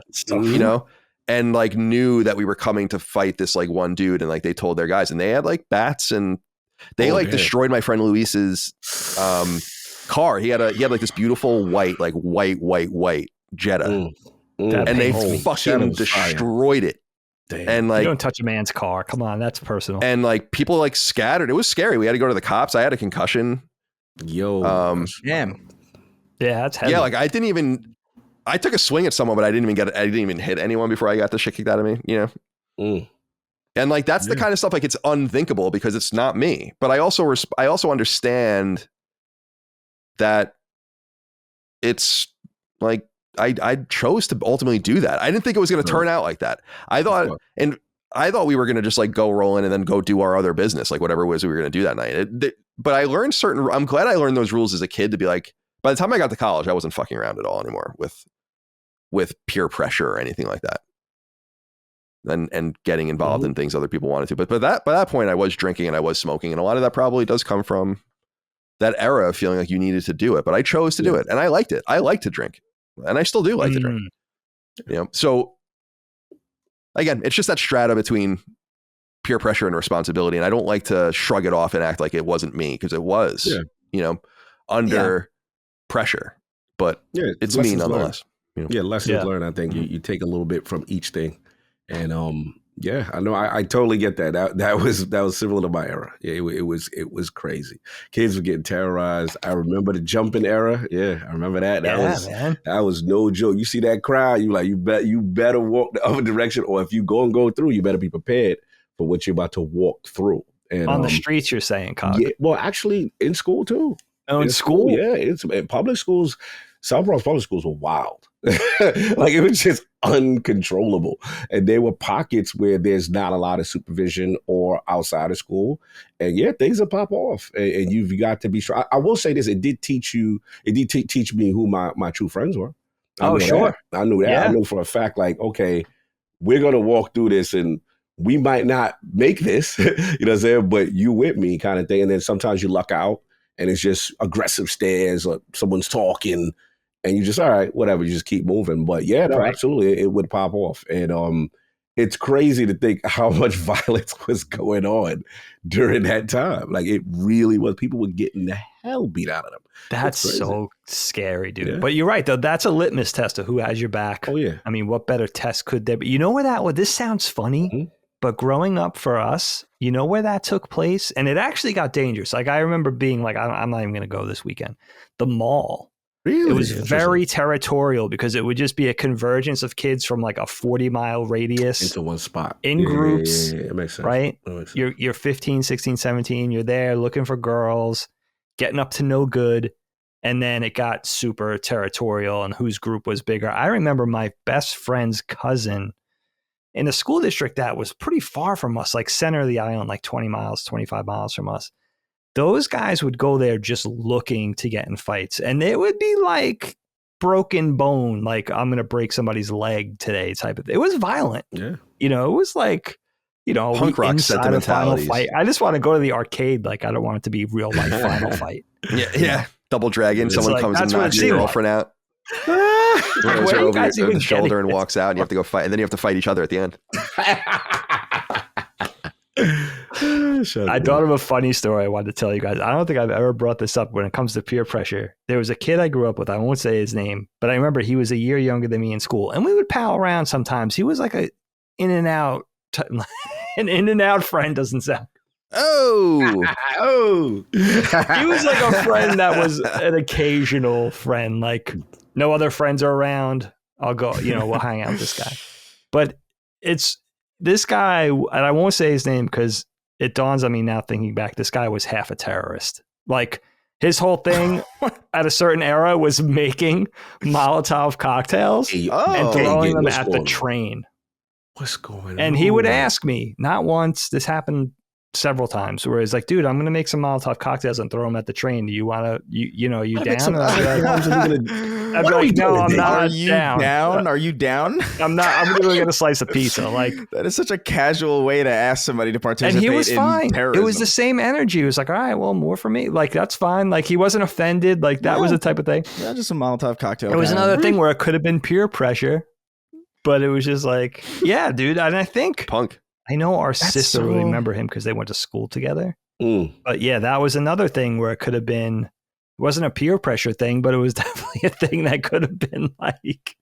and like knew that we were coming to fight this like one dude, and like they told their guys, and they had like bats, and they destroyed my friend Luis's car. He had like this beautiful white Jetta, and they fucking destroyed it. Damn. And like, you don't touch a man's car. Come on, that's personal. And like people like scattered. It was scary. We had to go to the cops. I had a concussion. Damn. Yeah, that's heavy. Yeah, like I took a swing at someone, but I didn't even hit anyone before I got the shit kicked out of me. And like that's the kind of stuff like it's unthinkable because it's not me. But I also understand that it's like I chose to ultimately do that. I didn't think it was going to turn out like that. I thought we were going to just like go roll in and then go do our other business, like whatever it was we were going to do that night. But I learned I'm glad I learned those rules as a kid to be like, by the time I got to college, I wasn't fucking around at all anymore with peer pressure or anything like that. And getting involved in things other people wanted to. But by that point, I was drinking and I was smoking. And a lot of that probably does come from that era of feeling like you needed to do it. But I chose to do it. And I liked it. I like to drink. And I still do like to drink. So again, it's just that strata between peer pressure and responsibility. And I don't like to shrug it off and act like it wasn't me, because it was, under pressure. But it's me nonetheless. Lessons learned. I think you take a little bit from each thing. And I know I totally get that. That was similar to my era. Yeah, it was crazy. Kids were getting terrorized. I remember the jumping era. Yeah, I remember that. That was no joke. You see that crowd, you better walk the other direction, or if you go through, you better be prepared for what you're about to walk through. And on the streets, you're saying, Cog? Yeah, well, actually, in school too. Oh, in school? Yeah, it's in public schools. South Bronx public schools were wild. Like it was just uncontrollable. And there were pockets where there's not a lot of supervision or outside of school. And things will pop off. And you've got to be sure. I will say this, it did teach me who my true friends were. I knew that. Yeah. I knew for a fact, like, okay, we're going to walk through this and we might not make this, you know what I'm saying? But you with me kind of thing. And then sometimes you luck out and it's just aggressive stares or someone's talking. And you just, all right, whatever, you just keep moving. But absolutely, it would pop off. And it's crazy to think how much violence was going on during that time. Like it really was. People were getting the hell beat out of them. That's so scary, dude. Yeah. But you're right, though. That's a litmus test of who has your back. Oh, yeah. I mean, what better test could there be? You know where this sounds funny, but growing up for us, you know where that took place? And it actually got dangerous. Like I remember being like, I'm not even going to go this weekend. The mall. Really? It was very territorial because it would just be a convergence of kids from like a 40-mile radius into one spot in groups. Yeah, it makes sense. Right? Makes sense. You're 15, 16, 17. You're there looking for girls, getting up to no good. And then it got super territorial and whose group was bigger. I remember my best friend's cousin in a school district that was pretty far from us, like center of the island, like 20 miles, 25 miles from us. Those guys would go there just looking to get in fights. And it would be like broken bone, like I'm going to break somebody's leg today type of thing. It was violent. Yeah. It was like, punk rock sentimentalities. Fight. I just want to go to the arcade. Like I don't want it to be real life final fight. Yeah. Double dragon. Someone like, comes and knocks your girlfriend out. Throws her over the shoulder and walks out, and you have to go fight. And then you have to fight each other at the end. I thought of a funny story I wanted to tell you guys. I don't think I've ever brought this up when it comes to peer pressure. There was a kid I grew up with. I won't say his name, but I remember he was a year younger than me in school, and we would pal around sometimes. He was like an in and out friend. Doesn't sound. Oh. He was like a friend that was an occasional friend. Like no other friends are around. I'll go. We'll hang out with this guy. But it's this guy, and I won't say his name because it dawns on me now thinking back, this guy was half a terrorist. Like his whole thing at a certain era was making Molotov cocktails and throwing them at the train. What's going on? And he would ask me, not once, this happened several times, where he's like, dude, I'm going to make some Molotov cocktails and throw them at the train. Do you want to, you down? I'd be like, no, I'm not. Are you down? Are you down? I'm not. I'm literally going to slice a pizza. Like, that is such a casual way to ask somebody to participate. And he was fine. Terrorism. It was the same energy. He was like, all right, well, more for me. Like, that's fine. Like, he wasn't offended. Like, that was the type of thing. Yeah, just a Molotov cocktail. It was another thing where it could have been peer pressure, but it was just like, yeah, dude. And I think punk. I know our sister will remember him because they went to school together. But yeah, that was another thing where it could have been, it wasn't a peer pressure thing, but it was definitely a thing that could have been like,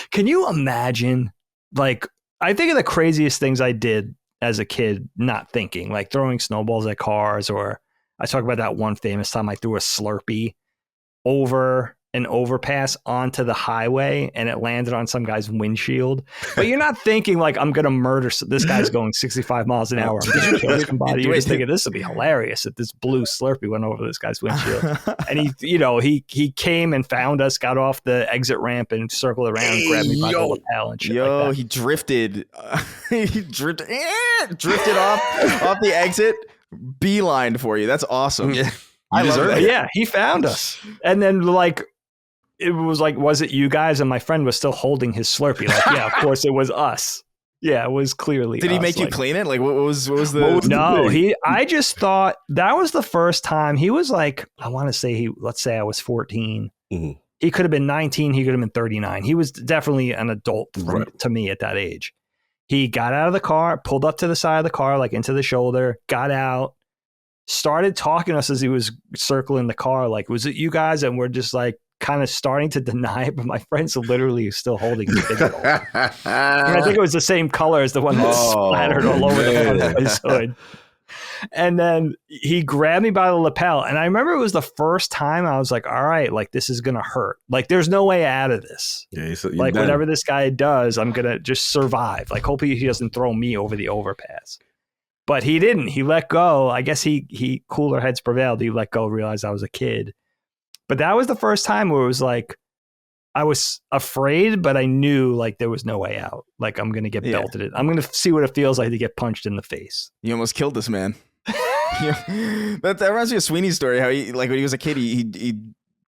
can you imagine? Like, I think of the craziest things I did as a kid, not thinking, like throwing snowballs at cars, or I talk about that one famous time I threw a Slurpee over an overpass onto the highway and it landed on some guy's windshield. But you're not thinking like, I'm going to murder this guy's going 65 miles an hour. I'm going to kill somebody. You're just thinking this would be hilarious if this blue Slurpee went over this guy's windshield. And he came and found us, got off the exit ramp and circled around and grabbed me by the lapel and shit like that. He drifted. He drifted off the exit, beelined for you. That's awesome. Yeah. I love it. Yeah, he found us. And then like, it was like, was it you guys? And my friend was still holding his Slurpee. Like, yeah, of course it was us. Yeah, it was clearly. Did he make you clean it? Like, what was the? No, I just thought that was the first time he was like, I want to say let's say I was 14. Mm-hmm. He could have been 19. He could have been 39. He was definitely an adult to me at that age. He got out of the car, pulled up to the side of the car, like into the shoulder, got out, started talking to us as he was circling the car. Like, was it you guys? And we're just like, kind of starting to deny it, but my friend's literally still holding his digital. I think it was the same color as the one that splattered all over the front of his hood. And then he grabbed me by the lapel. And I remember it was the first time I was like, all right, like this is going to hurt. Like there's no way out of this. Yeah, like whatever this guy does, I'm going to just survive. Like hopefully he doesn't throw me over the overpass. But he didn't. He let go. I guess he cooler heads prevailed. He let go, realized I was a kid. But that was the first time where it was like, I was afraid, but I knew like there was no way out. Like I'm going to get belted in. I'm going to see what it feels like to get punched in the face. You almost killed this man. That reminds me of Sweeney's story. How he, like when he was a kid, he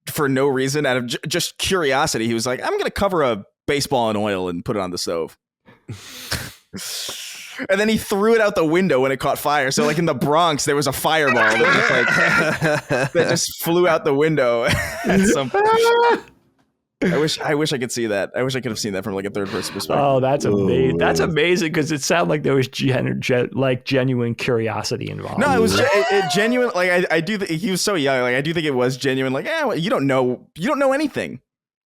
for no reason, out of just curiosity, he was like, I'm going to cover a baseball in oil and put it on the stove. And then he threw it out the window when it caught fire. So like in the Bronx, there was a fireball that just flew out the window at some point. I wish I could see that. I wish I could have seen that from like a third person perspective. Oh, that's amazing. That's amazing because it sounded like there was genuine curiosity involved. No, it was genuine. Like I do. He was so young. Like I do think it was genuine. Like well, you don't know anything.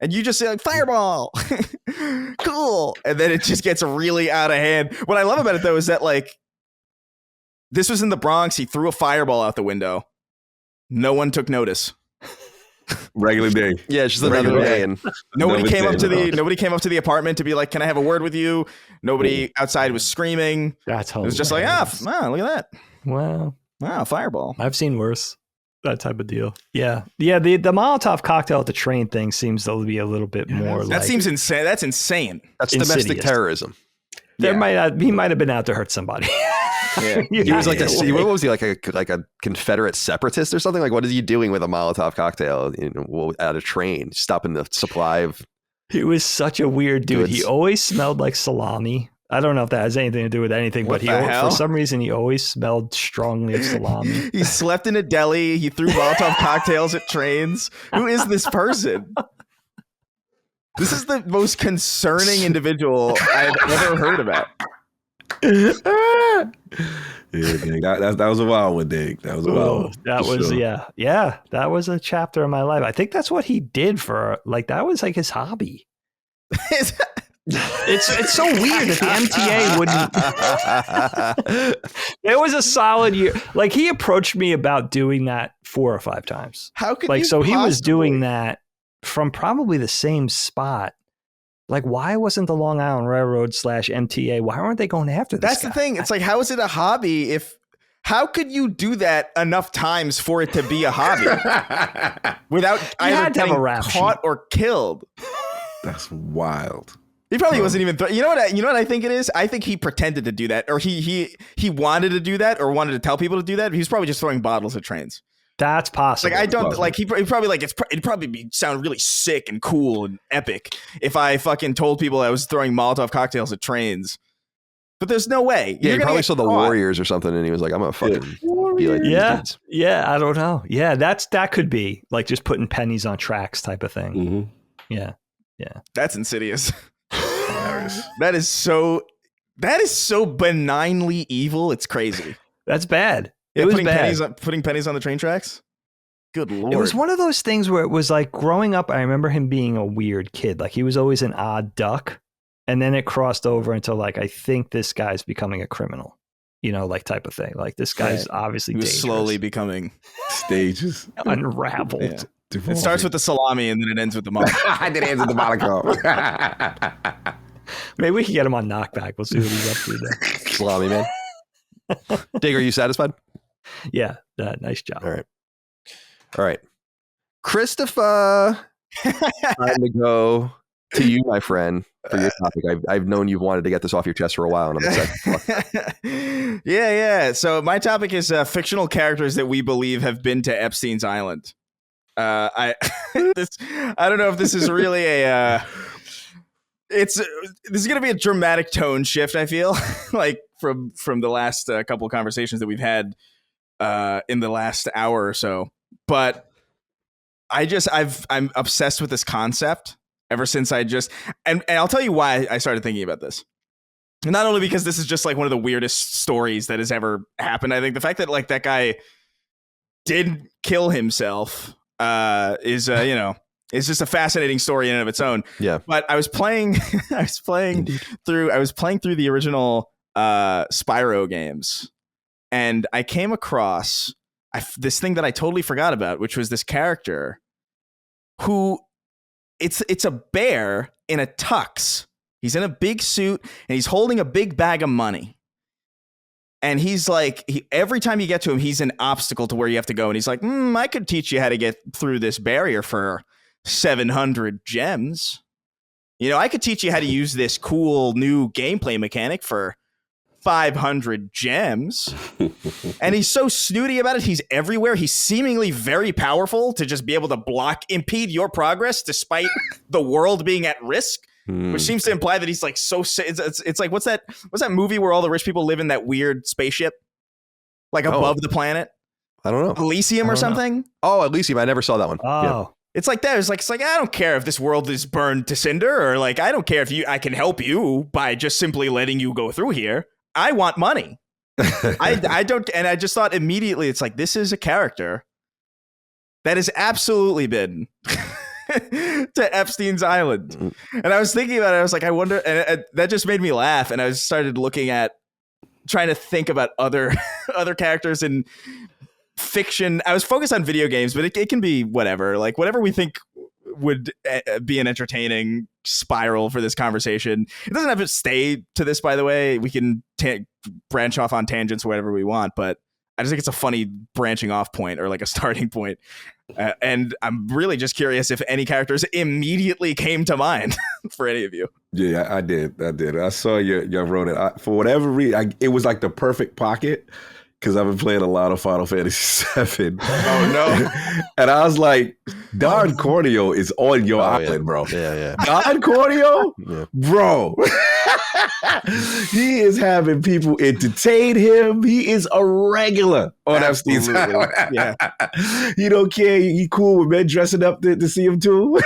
And you just say like fireball, cool, and then it just gets really out of hand. What I love about it though is that like this was in the Bronx. He threw a fireball out the window. No one took notice. Regular day. Yeah, it's just another day, and nobody came up to the apartment to be like, "Can I have a word with you?" Nobody outside was screaming. That's hilarious. It was just like, look at that. Wow, fireball. I've seen worse. That type of deal. Yeah. The Molotov cocktail at the train thing seems to be a little bit more that seems insane. That's insane. That's domestic terrorism. He might have been out to hurt somebody. Yeah. He was like what was he, like a Confederate separatist or something? Like what is he doing with a Molotov cocktail at a train, stopping the supply of He was such a weird dude. goods. He always smelled like salami. I don't know if that has anything to do with anything, but for some reason he always smelled strongly of salami. He slept in a deli. He threw Molotov cocktails at trains. Who is this person? This is the most concerning individual I've ever heard about. Yeah, Dig. That was a wild one, Dig. That was a wild one. That was sure. Yeah. That was a chapter of my life. I think that's what he did for that was like his hobby. It's so weird that the MTA wouldn't. It was a solid year. Like he approached me about doing that 4 or 5 times. How could he was doing that from probably the same spot. Like why wasn't the Long Island Railroad / MTA? Why weren't they going after this? That's the thing. It's like how is it a hobby how could you do that enough times for it to be a hobby without either getting caught or killed? That's wild. He probably wasn't even. You know what I think it is. I think he pretended to do that, or he wanted to do that, or wanted to tell people to do that. But he was probably just throwing bottles at trains. That's possible. Like I don't like he probably like it'd probably sound really sick and cool and epic if I fucking told people I was throwing Molotov cocktails at trains. But there's no way. Yeah, he probably saw the Warriors or something, and he was like, "I'm gonna fucking be like these dudes." Yeah. I don't know. Yeah, that could be like just putting pennies on tracks type of thing. Mm-hmm. Yeah. That's insidious. That is so benignly evil. It's crazy. That's bad. Yeah, It was putting bad. putting pennies on the train tracks. Good Lord. It was one of those things where it was like growing up. I remember him being a weird kid. Like he was always an odd duck. And then it crossed over into like, I think this guy's becoming a criminal, like type of thing. Like this guy's obviously he was dangerous. slowly becoming Stages unraveled. Yeah. It starts with the salami and then it ends with the Molotov. I did answer the Molotov. Maybe we can get him on knockback. We'll see what he's up to there. Salami man. Dig, are you satisfied? Yeah, nice job. All right. Christopher, time to go to you, my friend, for your topic. I've known you've wanted to get this off your chest for a while, and I'm excited. Yeah. So my topic is fictional characters that we believe have been to Epstein's island. I don't know if this is really this is going to be a dramatic tone shift. I feel like from the last couple of conversations that we've had in the last hour or so, but I'm obsessed with this concept ever since and I'll tell you why I started thinking about this. Not only because this is just like one of the weirdest stories that has ever happened. I think the fact that like that guy did kill himself is just a fascinating story in and of its own. Yeah. But I was playing through the original Spyro games, and I came across this thing that I totally forgot about, which was this character who it's a bear in a tux. He's in a big suit and he's holding a big bag of money. And he's like, every time you get to him, he's an obstacle to where you have to go. And he's like, I could teach you how to get through this barrier for 700 gems. I could teach you how to use this cool new gameplay mechanic for 500 gems. And he's so snooty about it. He's everywhere. He's seemingly very powerful to just be able to impede your progress despite the world being at risk. Which seems to imply that he's like it's like what's that movie where all the rich people live in that weird spaceship like above the planet? I don't know. Elysium or something? Know. Oh, Elysium. I never saw that one. Oh. Yeah. It's like that. It's like I don't care if this world is burned to cinder, or like I don't care if I can help you by just simply letting you go through here. I want money. I don't, and I just thought immediately it's like this is a character that has absolutely been to Epstein's island. And I was thinking about it. I was like, I wonder, and that just made me laugh. And I started looking at trying to think about other characters in fiction. I was focused on video games, but it can be whatever we think would be an entertaining spiral for this conversation. It doesn't have to stay to this, by the way. We can branch off on tangents or whatever we want, but I just think it's a funny branching off point or like a starting point. And I'm really just curious if any characters immediately came to mind for any of you. Yeah, I did. I saw you wrote it. For whatever reason, it was like the perfect pocket because I've been playing a lot of Final Fantasy VII. Oh, no. And I was like, Don Corneo is on your island, bro. Yeah. Don Corneo? Yeah. Bro. He is having people entertain him. He is a regular on Epstein's island. Yeah. He don't care. He cool with men dressing up to see him too.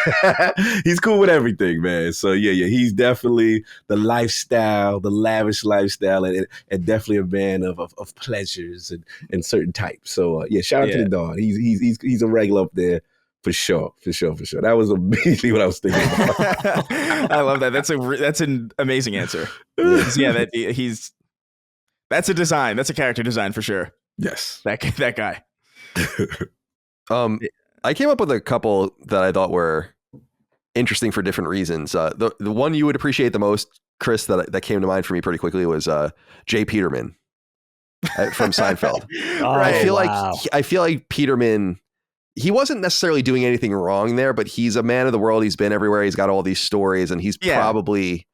He's cool with everything, man. So yeah. He's definitely the lifestyle, the lavish lifestyle, and definitely a man of pleasures and certain types. So shout out to the Don. He's a regular up there. For sure. That was immediately what I was thinking about. I love that. That's an amazing answer. Yeah, that's a design. That's a character design for sure. Yes, that guy. I came up with a couple that I thought were interesting for different reasons. The one you would appreciate the most, Chris, that came to mind for me pretty quickly was Jay Peterman from Seinfeld. I feel like Peterman. He wasn't necessarily doing anything wrong there, but he's a man of the world. He's been everywhere. He's got all these stories, and he's probably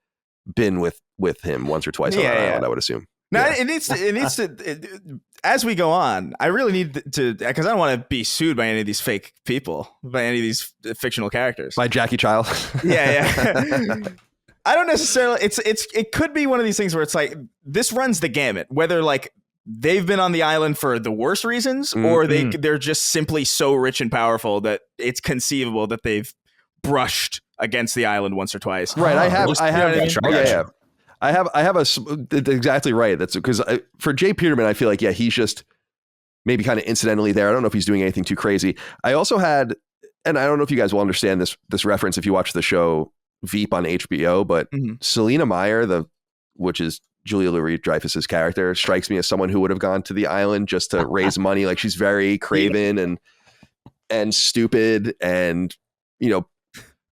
been with him once or twice on that island, I would assume. No, it needs to, as we go on, I really need to, because I don't want to be sued by any of these fake people, by any of these fictional characters. By Jackie Child. Yeah. I don't necessarily, it could be one of these things where it's like, this runs the gamut, whether like they've been on the island for the worst reasons, or they're just simply so rich and powerful that it's conceivable that they've brushed against the island once or twice. Right. I have exactly right. That's because for Jay Peterman, I feel like, he's just maybe kind of incidentally there. I don't know if he's doing anything too crazy. I also had, and I don't know if you guys will understand this reference if you watch the show Veep on HBO, but Selena Meyer, which is Julia Louis-Dreyfus's character, strikes me as someone who would have gone to the island just to raise money. Like, she's very craven and stupid and,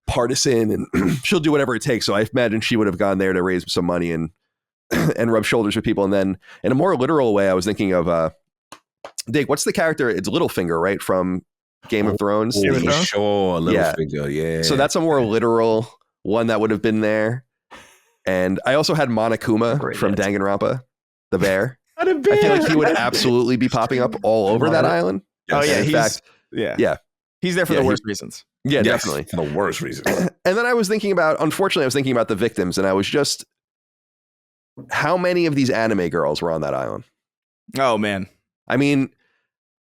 partisan, and she'll do whatever it takes. So I imagine she would have gone there to raise some money and rub shoulders with people. And then in a more literal way, I was thinking of Dig, what's the character? It's Littlefinger, right? From Game of Thrones. Sure, Littlefinger, yeah. So that's a more literal one that would have been there. And I also had Monokuma from Danganronpa, the bear. I feel like he would absolutely be popping up all over that island. Oh yeah, in fact, he's there for the worst reasons. Yeah, definitely. For the worst reasons. And then unfortunately, I was thinking about the victims, and I was just, how many of these anime girls were on that island? Oh, man. I mean,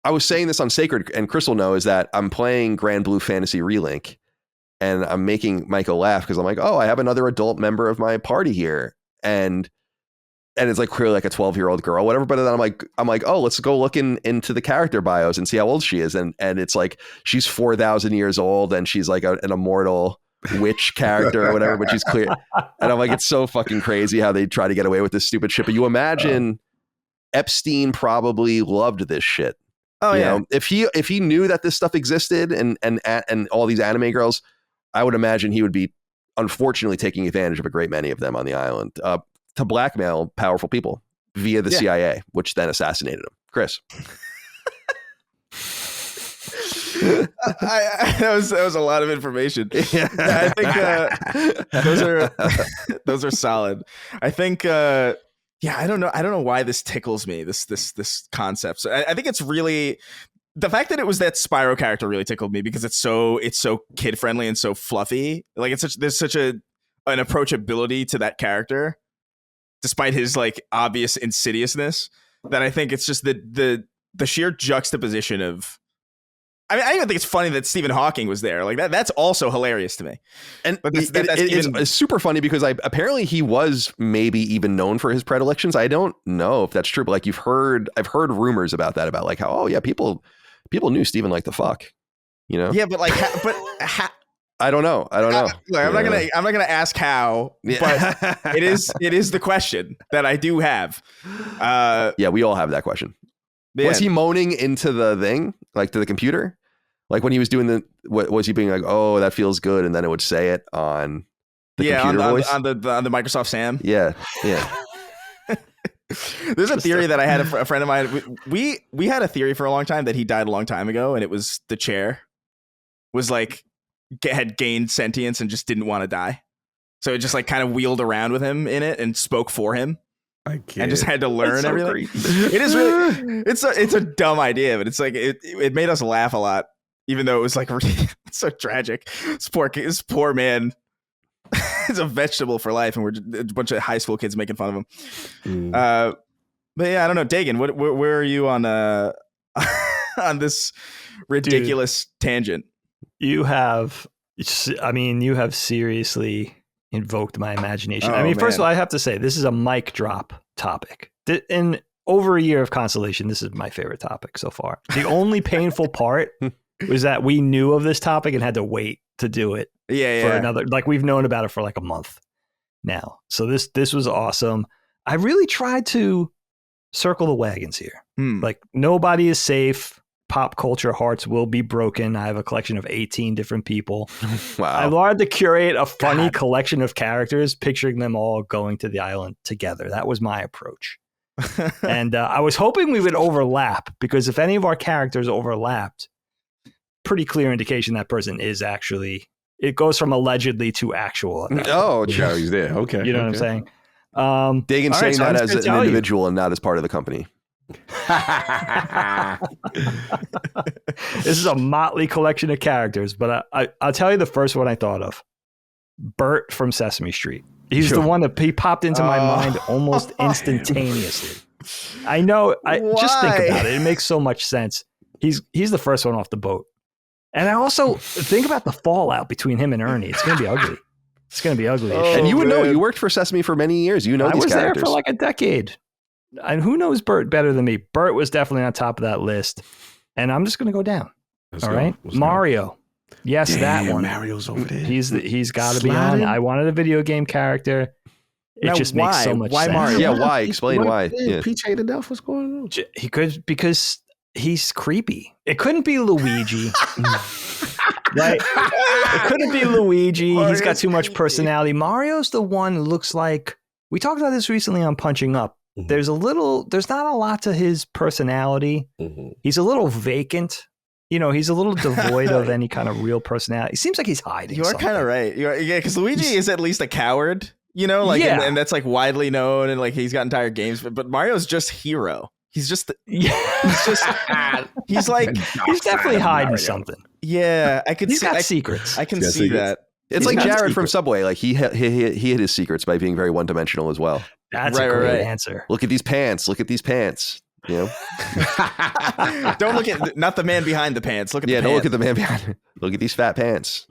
I was saying this on Sacred, and Crystal knows that I'm playing Grand Blue Fantasy Relink, and I'm making Michael laugh because I'm like, oh, I have another adult member of my party here. And it's like clearly like a 12-year-old girl, whatever. But then I'm like, oh, let's go look into the character bios and see how old she is. And it's like, she's 4,000 years old and she's like an immortal witch character or whatever, but she's clear. And I'm like, it's so fucking crazy how they try to get away with this stupid shit. But you imagine Epstein probably loved this shit. Oh, yeah. If he knew that this stuff existed and all these anime girls, I would imagine he would be unfortunately taking advantage of a great many of them on the island. To blackmail powerful people via the CIA, which then assassinated him. Chris. That was a lot of information. Yeah. I think those are solid. I think I don't know why this tickles me, this concept. So I think it's really the fact that it was that Spyro character really tickled me because it's so kid friendly and so fluffy. Like there's such an approachability to that character, despite his like obvious insidiousness, that I think it's just the sheer juxtaposition of. I mean, I even think it's funny that Stephen Hawking was there. Like that's also hilarious to me. And it's super funny because apparently he was maybe even known for his predilections. I don't know if that's true, but like I've heard rumors about that, about like how, oh yeah, people knew Stephen liked the fuck, Yeah, but like, I don't know. I'm not gonna ask how, but it is the question that I do have. Yeah, we all have that question. Man. Was he moaning into the thing, like to the computer? Like when he was doing was he being like, oh, that feels good, and then it would say it on the computer voice? on the Microsoft Sam. Yeah. There's a theory that I had a friend of mine. We had a theory for a long time that he died a long time ago, and it was the chair was like had gained sentience and just didn't want to die, so it just like kind of wheeled around with him in it and spoke for him. And just had to learn everything. It is really it's a dumb idea, but it's like it made us laugh a lot, even though it was like it's so tragic. This poor man is a vegetable for life, and we're just a bunch of high school kids making fun of him. But yeah, I don't know, Dagan, where are you on on this ridiculous tangent? You have seriously invoked my imagination. First of all, I have to say this is a mic drop topic. In over a year of Constellation, this is my favorite topic so far. The only painful part was that we knew of this topic and had to wait to do it. For another, like we've known about it for like a month now. So this was awesome. I really tried to circle the wagons here. Like nobody is safe. Pop culture hearts will be broken. I have a collection of 18 different people. Wow. I wanted to curate a funny collection of characters, picturing them all going to the island together. That was my approach. And I was hoping we would overlap, because if any of our characters overlapped, pretty clear indication that person is actually it goes from allegedly to actual. Oh, Now he's there. Okay. You know what I'm saying? Dagan's saying so that as an individual and not as part of the company. This is a motley collection of characters, but I'll tell you the first one I thought of. Bert from Sesame Street. He's the one that he popped into my mind almost instantaneously. I know. Just think about it. It makes so much sense. He's the first one off the boat. And I also think about the fallout between him and Ernie. It's going to be ugly. It's going to be ugly. And you would know. You worked for Sesame for many years. You know these characters. I was there for like a decade. And who knows Bert better than me? Bert was definitely on top of that list. And I'm just going to go down. Let's go. Mario. Yes, damn, that one. Mario's over there. He's got to be on. I wanted a video game character. It just makes so much sense. Mario? Yeah, why? Explain why. Yeah. Peach hated enough. What's going on? He could, because he's creepy. It couldn't be Luigi. Right? It couldn't be Luigi. He's got too much personality. Mario's the one who looks like, we talked about this recently on Punching Up. Mm-hmm. There's not a lot to his personality. Mm-hmm. He's a little vacant. You know, he's a little devoid of any kind of real personality. It seems like he's hiding. You are kind of right. Yeah, because Luigi is at least a coward. You know, like, and that's like widely known, and like he's got entire games. But Mario's just hero. He's just, he's definitely hiding something. Yeah, I could. He's got secrets. I can see that. It's like Jared from Subway. Like he hid his secrets by being very one-dimensional as well. That's a great answer. Look at these pants. Look at these pants. You know, don't look at not the man behind the pants. Look at the pants. Don't look at the man behind. Look at these fat pants.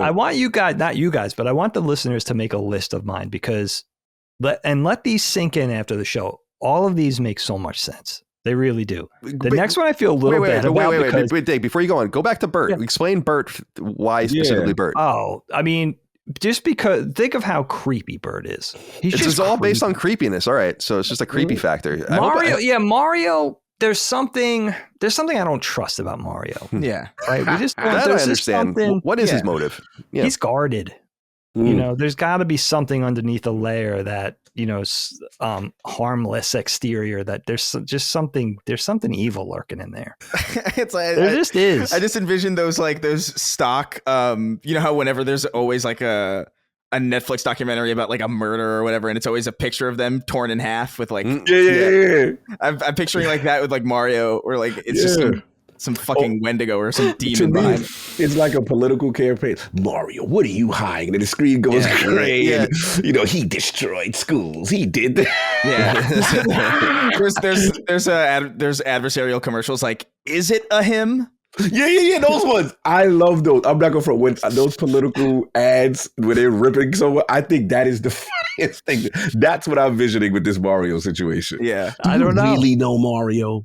I want you guys, not you guys, but I want the listeners to make a list of mine, because let these sink in after the show. All of these make so much sense. They really do. The next one I feel a little bad about. Wait, Dave, before you go on, go back to Bert. Yeah. Explain Bert. Why specifically Bert? Oh, I mean, just because, think of how creepy Bert is. It's all based on creepiness. All right, so it's just a creepy factor. Mario. There's something I don't trust about Mario. Yeah, right. We just that I understand. What is his motive? Yeah. He's guarded. You know, there's got to be something underneath a layer that, you know, harmless exterior, that there's something evil lurking in there. It's like, there just is. I just envision those stock, you know how whenever there's always like a Netflix documentary about like a murder or whatever, and it's always a picture of them torn in half with like, I'm picturing like that with like Mario, or like it's just some fucking Wendigo or some demon behind. It's like a political campaign. Mario, what are you hiding? And the screen goes gray. Yeah. And, you know, he destroyed schools. He did that. Yeah. there's adversarial commercials like, is it a him? Yeah. Those ones. I love those. I'm not going to front. When those political ads where they're ripping someone, I think that is the funniest thing. That's what I'm visioning with this Mario situation. Yeah. I don't know. Really know Mario.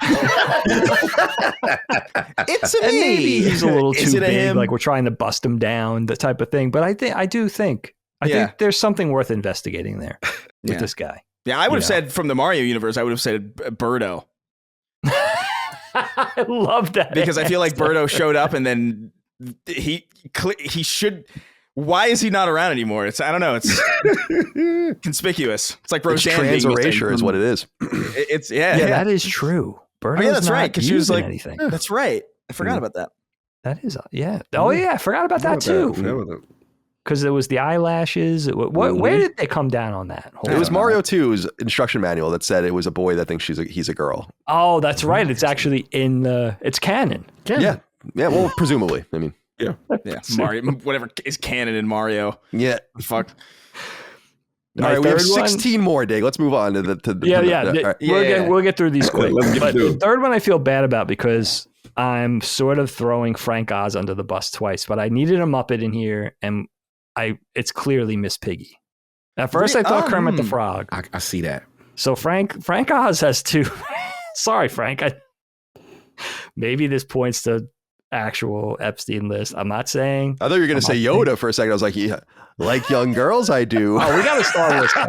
It's a me. Maybe he's a little too big. Like we're trying to bust him down, the type of thing. But I think there's something worth investigating there with this guy. Yeah, I would have said from the Mario universe, I would have said Birdo. I love that, because I feel like Birdo showed up and then he should. Why is he not around anymore? I don't know. It's conspicuous. It's like Roseanne. Trans erasure is what it is. It's that is true. Birdo's that's right. Because she was like, anything. That's right. I forgot about that. That is Oh yeah, I forgot about that too. Because it was the eyelashes. Where did they come down on that? It was Mario 2's instruction manual that said it was a boy that thinks he's a girl. Oh, that's right. It's actually it's canon. Yeah. Well, presumably. I mean, yeah. Mario, whatever is canon in Mario. Yeah. Fuck. All right, we have 16 more, Dig. Let's move on to the We'll get through these quick. But the third one I feel bad about, because I'm sort of throwing Frank Oz under the bus twice, but I needed a Muppet in here, and it's clearly Miss Piggy. At first, I thought Kermit the Frog. I see that. So Frank Oz has two. Sorry, Frank. Maybe this points to actual Epstein list. I'm not saying. I thought you were going to say Yoda for a second. I was like, yeah, like young girls, I do. Oh, we got a Star Wars guy.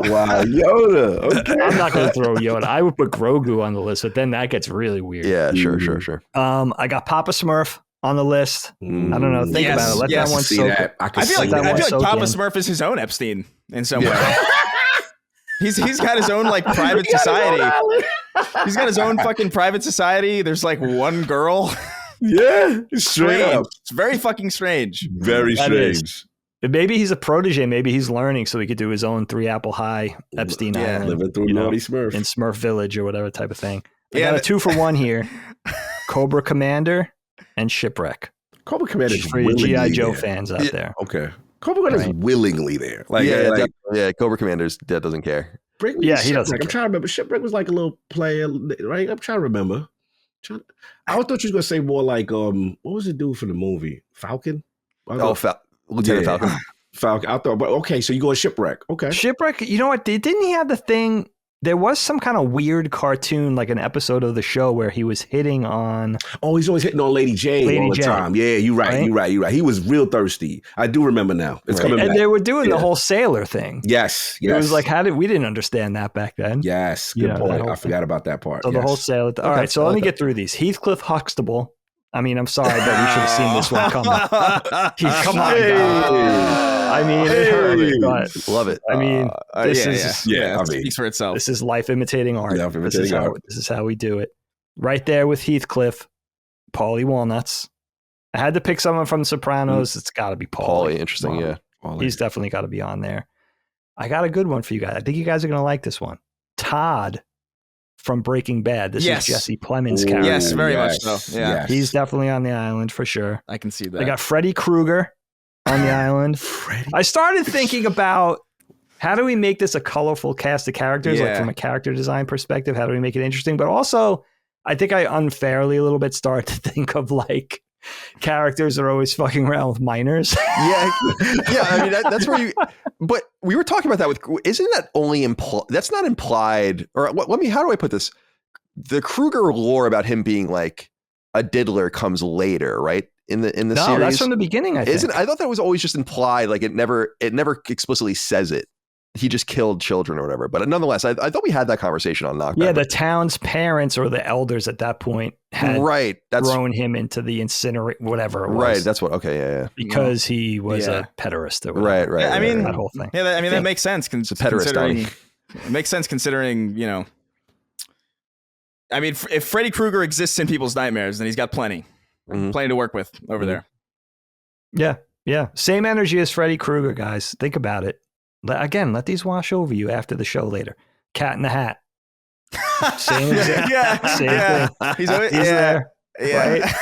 Wow, Yoda. Okay. I'm not going to throw Yoda. I would put Grogu on the list, but then that gets really weird. Yeah, sure. I got Papa Smurf on the list. I don't know. Think about it. Let that one soak. I feel like Papa Smurf is his own Epstein in some way. He's got his own like private society. He's got his own fucking private society. There's like one girl. Yeah, it's straight Strange. up. It's very fucking strange. Very That strange. Maybe he's a protege. Maybe he's learning so he could do his own 3 Apple High Epstein Island. Living through you know, Naughty Smurf. in Smurf Village or whatever type of thing. I Yeah, got a 2 for 1 here. Cobra Commander and Shipwreck. Cobra Commander is For your willingly G.I. Joe there. fans out there. Okay. Cobra Commander is Right. willingly there. Cobra Commander's that doesn't care. Brick was Yeah, a he doesn't Shipwreck. I'm trying to remember. Shipwreck was like a little player, right? I'm trying to remember. I thought you was gonna say more like what was the dude for the movie? Falcon? Lieutenant Falcon. Falcon. I thought, but okay, so you go Shipwreck. Okay. Shipwreck, you know what? Didn't he have the thing? There was some kind of weird cartoon, like an episode of the show where he was hitting on. Oh, he's always hitting on Lady Jane all the time. Yeah, you're right. You're right. He was real thirsty. I do remember now. It's coming back. And they were doing the whole sailor thing. Yes. It was like, we didn't understand that back then. Yes. Good point. I forgot about that part. So the whole sailor. All right. So let me get through these. Heathcliff Huxtable. I mean, I'm sorry, but we should have seen this one coming. Come on, guys. I mean, it hurt, but love it. I mean, this it speaks for itself. This is life imitating art. This is how we do it. Right there with Heathcliff, Paulie Walnuts. I had to pick someone from The Sopranos. It's got to be Paulie. Interesting, yeah. He's definitely got to be on there. I got a good one for you guys. I think you guys are going to like this one. Todd from Breaking Bad. This is Jesse Plemons' character. Yes, very much so. Yeah. Yes. He's definitely on the island for sure. I can see that. I got Freddy Krueger on the island. I started thinking about how do we make this a colorful cast of characters, like from a character design perspective, how do we make it interesting? But also, I think I unfairly a little bit start to think of like characters that are always fucking around with minors. Yeah. I mean, that's where you. But we were talking about that with. Isn't that only that's not implied? Or let me. How do I put this? The Krueger lore about him being like a diddler comes later, right? In the series. No, that's from the beginning. I think. I thought that was always just implied. Like it never explicitly says it. He just killed children or whatever. But nonetheless, I thought we had that conversation on Knockback. Yeah, the town's parents or the elders at that point had thrown him into the incinerator, whatever it was. Right, that's what, yeah. Because he was a pederast or whatever. Right. I mean, that whole thing. Yeah, I mean, that makes sense. It's a pederast. It makes sense considering, you know, I mean, if Freddy Krueger exists in people's nightmares, then he's got plenty to work with over there. Yeah. Same energy as Freddy Krueger, guys. Think about it. Again, let these wash over you after the show later. Cat in the Hat. Same thing. He's there. Yeah. Right?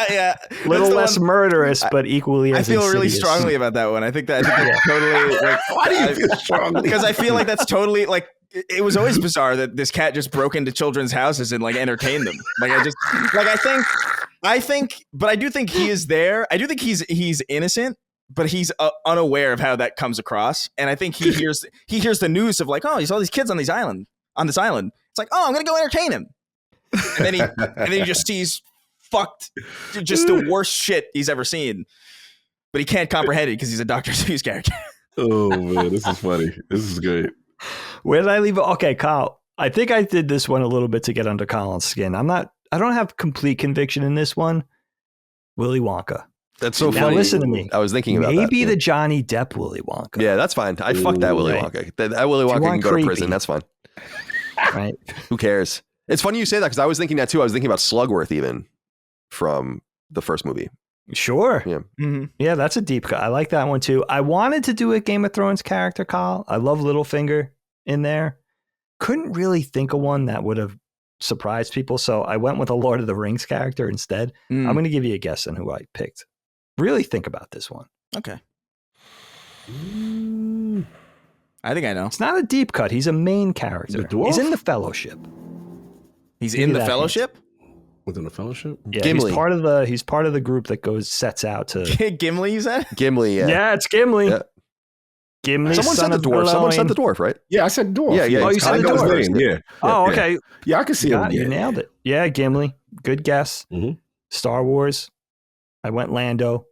Yeah. Little less murderous, but equally as I feel really insidious. strongly about that one. I think that's totally like. Why do you feel strongly? Because I feel like that's totally like. It was always bizarre that this cat just broke into children's houses and like entertained them. Like I think, but I do think he is there. I do think he's innocent, but he's unaware of how that comes across. And I think he hears the news of like, oh, he's all these kids on this island. It's like, oh, I'm gonna go entertain him. And then he just sees fucked, just the worst shit he's ever seen. But he can't comprehend it because he's a Dr. Seuss character. Oh man, this is funny. This is great. Where did I leave it? Okay, Kyle. I think I did this one a little bit to get under Colin's skin. I don't have complete conviction in this one. Willy Wonka. That's so now funny. Listen to me. I was thinking about maybe that. the Johnny Depp Willy Wonka. Yeah, that's fine. I fuck that Willy Wonka. That Willy Wonka can go to prison. That's fine. Right. Who cares? It's funny you say that because I was thinking that too. I was thinking about Slugworth even from the first movie. Sure. Yeah. Mm-hmm. Yeah, that's a deep cut. I like that one too. I wanted to do a Game of Thrones character, Kyle. I love Littlefinger in there. Couldn't really think of one that would have surprised people. So I went with a Lord of the Rings character instead. I'm going to give you a guess on who I picked. Really think about this one. Okay. I think I know. It's not a deep cut. He's a main character. He's in the Fellowship. He's in the Fellowship? Within the Fellowship? Yeah, Gimli. He's part of the group that sets out to Gimli, you said? Gimli, yeah. Yeah, it's Gimli. Yeah. Gimli. Someone said the dwarf. Someone said the dwarf, right? Yeah, I said dwarf. Yeah. Oh, you said the dwarf. Yeah. Oh, okay. Yeah, I can see him. You nailed it. Yeah, Gimli. Good guess. Mm-hmm. Star Wars. I went Lando.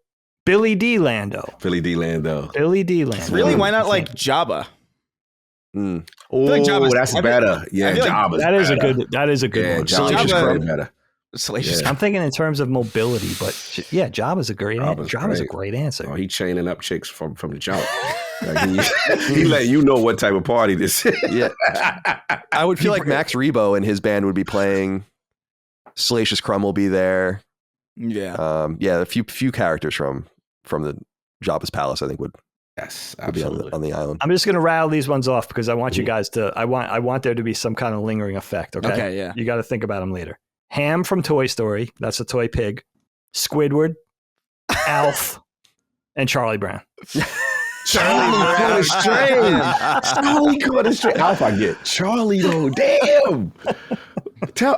Billy D. Lando. Billy D. Lando. Really? Why not like Jabba? Mm. Oh, like that's better. Yeah, Jabba's that is better. That is a good one. Salacious Crumb. Better. Salacious. I'm thinking in terms of mobility, but yeah, Jabba's a great Jabba's a great answer. Oh, he chaining up chicks from the jump. Like he let you know what type of party this is. Yeah. I would feel like Max Rebo and his band would be playing. Salacious Crumb will be there. Yeah. Yeah, a few characters from the Jabba's palace, I think would be on the island. I'm just going to rattle these ones off because I want you guys to. I want there to be some kind of lingering effect. Okay. Okay. Yeah. You got to think about them later. Ham from Toy Story. That's a toy pig. Squidward, Alf, and Charlie Brown. Charlie caught a string. Charlie caught a string. Alf, I get Charlie though. Damn.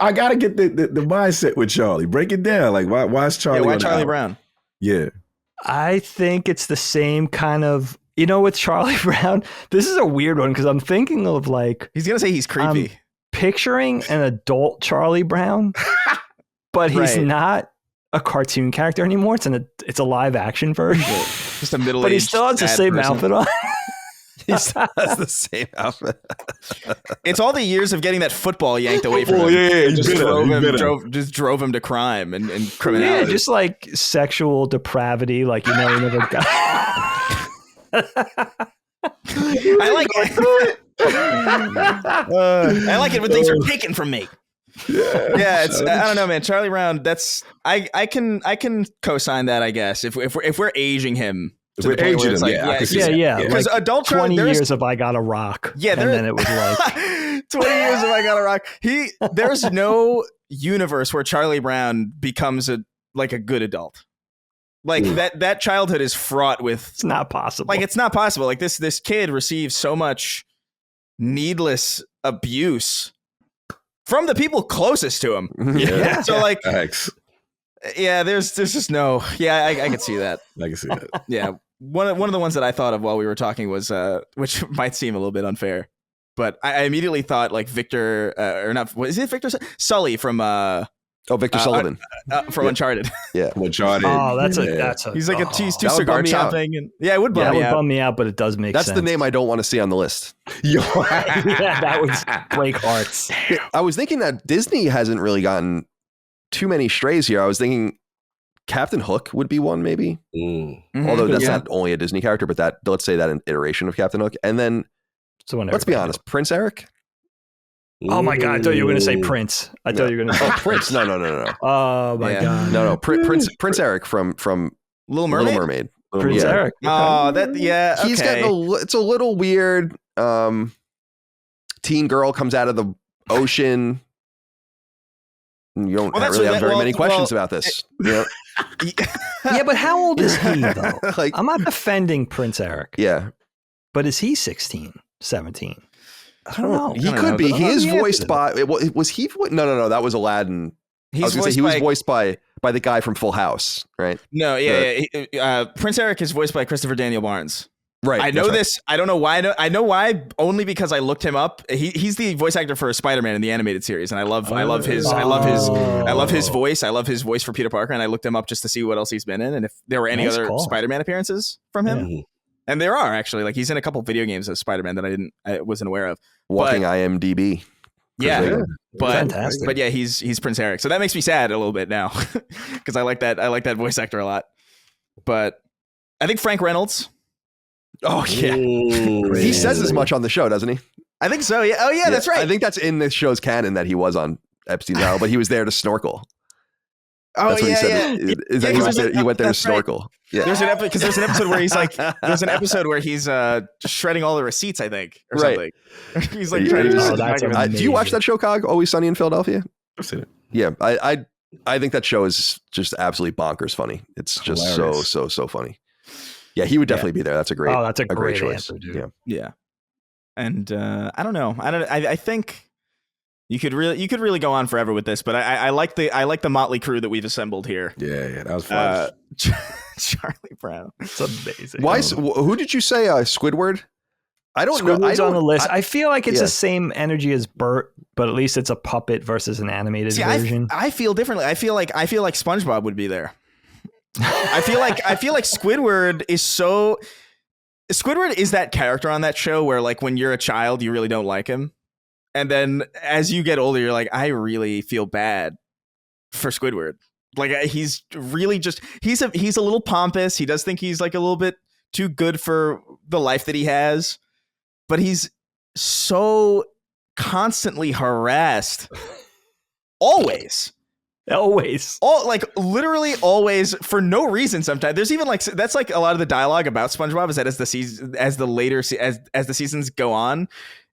I gotta get the mindset with Charlie. Break it down. Like why is Charlie? Yeah, why on Charlie Alf? Brown? Yeah. I think it's the same kind of, with Charlie Brown. This is a weird one because I'm thinking of like, He's gonna say he's creepy. picturing an adult Charlie Brown, but he's Right. not a cartoon character anymore. It's a live action version. Just a middle-aged. But he still has the sad same person. outfit on. He still has the same outfit. It's all the years of getting that football yanked away from him. he Just bitter. drove him to crime and Yeah, criminality. just like sexual depravity, like he never got. I like it. I like it when things are taken from me. Yeah, it's I don't know, man. Charlie Brown. That's I can co-sign that. I guess if we're aging him. If to we're the point where aging it's him, like, yeah, I can see that. Yeah. Because Like adult Charlie, 20 years of I Got a Rock. Yeah, and then it was like 20 years of I Got a Rock. There's no universe where Charlie Brown becomes a good adult. Like that childhood is fraught with. it's not possible. Like it's not possible. Like this kid receives so much needless abuse from the people closest to him. Yeah. So like, Thanks. yeah, there's just no. Yeah, I can see that. I can see that. Yeah, one of the ones that I thought of while we were talking was, which might seem a little bit unfair, but I immediately thought like Victor, or not? What is it? Victor Sully from Victor Sullivan from Uncharted. Yeah. Uncharted. oh, that's Yeah. a. He's like he's too That would cigar bum me out. chopping, and yeah, it would bum that me would out. bum me out, but it does make That's sense. the name I don't want to see on the list. Yo. Yeah, that would break hearts. I was thinking that Disney hasn't really gotten too many strays here. I was thinking Captain Hook would be one, maybe. Mm. Although that's Yeah. not only a Disney character, but let's say that an iteration of Captain Hook. And then So when let's be everybody honest, Prince Eric. Oh my God! I thought you were going to say Ooh. Prince. I thought you were going to Oh, say Prince. No. Oh my Yeah. God! No. Prince Eric from Little Mermaid. Little Mermaid. Prince Yeah. Eric. Oh, that yeah. Okay. He's getting it's a little weird. Teen girl comes out of the ocean. You don't Well, that's really what have that- very many well, questions about this. You know? Yeah, but how old is he though? Like, I'm not defending Prince Eric, yeah, but is he 16, 17? I don't know. he I don't could know. be. I He don't is know the answer voiced to by. Was he? No. That was Aladdin. I was going to say he was voiced by the guy from Full House, right? No, yeah. Prince Eric is voiced by Christopher Daniel Barnes. Right. I know that's right. this. I don't know why. I know why only because I looked him up. He's the voice actor for Spider-Man in the animated series, and I love his voice. I love his voice for Peter Parker, and I looked him up just to see what else he's been in, and if there were any Nice other call. Spider-Man appearances from him. Mhm. And there are actually. Like he's in a couple video games as Spider-Man that I wasn't aware of. Walking IMDb. Yeah, Yeah. but Fantastic. but yeah, he's Prince Eric. So that makes me sad a little bit now because I like that voice actor a lot. But I think Frank Reynolds. Oh yeah. Mm. He says as much on the show, doesn't he? I think so. Yeah. Oh yeah, that's right. I think that's in the show's canon that he was on Epstein's Island, but he was there to snorkel. oh That's what yeah, he said. yeah. Is that Yeah, he went there to that's right. snorkel. Yeah. There's an episode where he's like, he's shredding all the receipts, I think, or Right. something. He's like trying to Oh, that's Do you watch that show, Cog? Always Sunny in Philadelphia? I've seen it. Yeah, I think that show is just absolutely bonkers funny. It's just Hilarious. so funny. Yeah, he would definitely be there. That's a great. Oh, that's a great choice. answer, dude. Yeah. Yeah. And I don't know. I think you could really go on forever with this, but I like the motley crew that we've assembled here. Yeah, that was fun. Charlie Brown. It's amazing. Why? Who did you say? Squidward. I don't know. Squidward's on the list. I feel like it's yeah. the same energy as Bert, but at least it's a puppet versus an animated version. I feel differently. I feel like SpongeBob would be there. I feel like Squidward is that character on that show where like when you're a child you really don't like him, and then as you get older you're like, I really feel bad for Squidward. Like he's really just he's a little pompous. He does think he's like a little bit too good for the life that he has, but he's so constantly harassed always. Always. Literally always, for no reason. Sometimes there's even like, that's like a lot of the dialogue about SpongeBob is that as the seasons go on,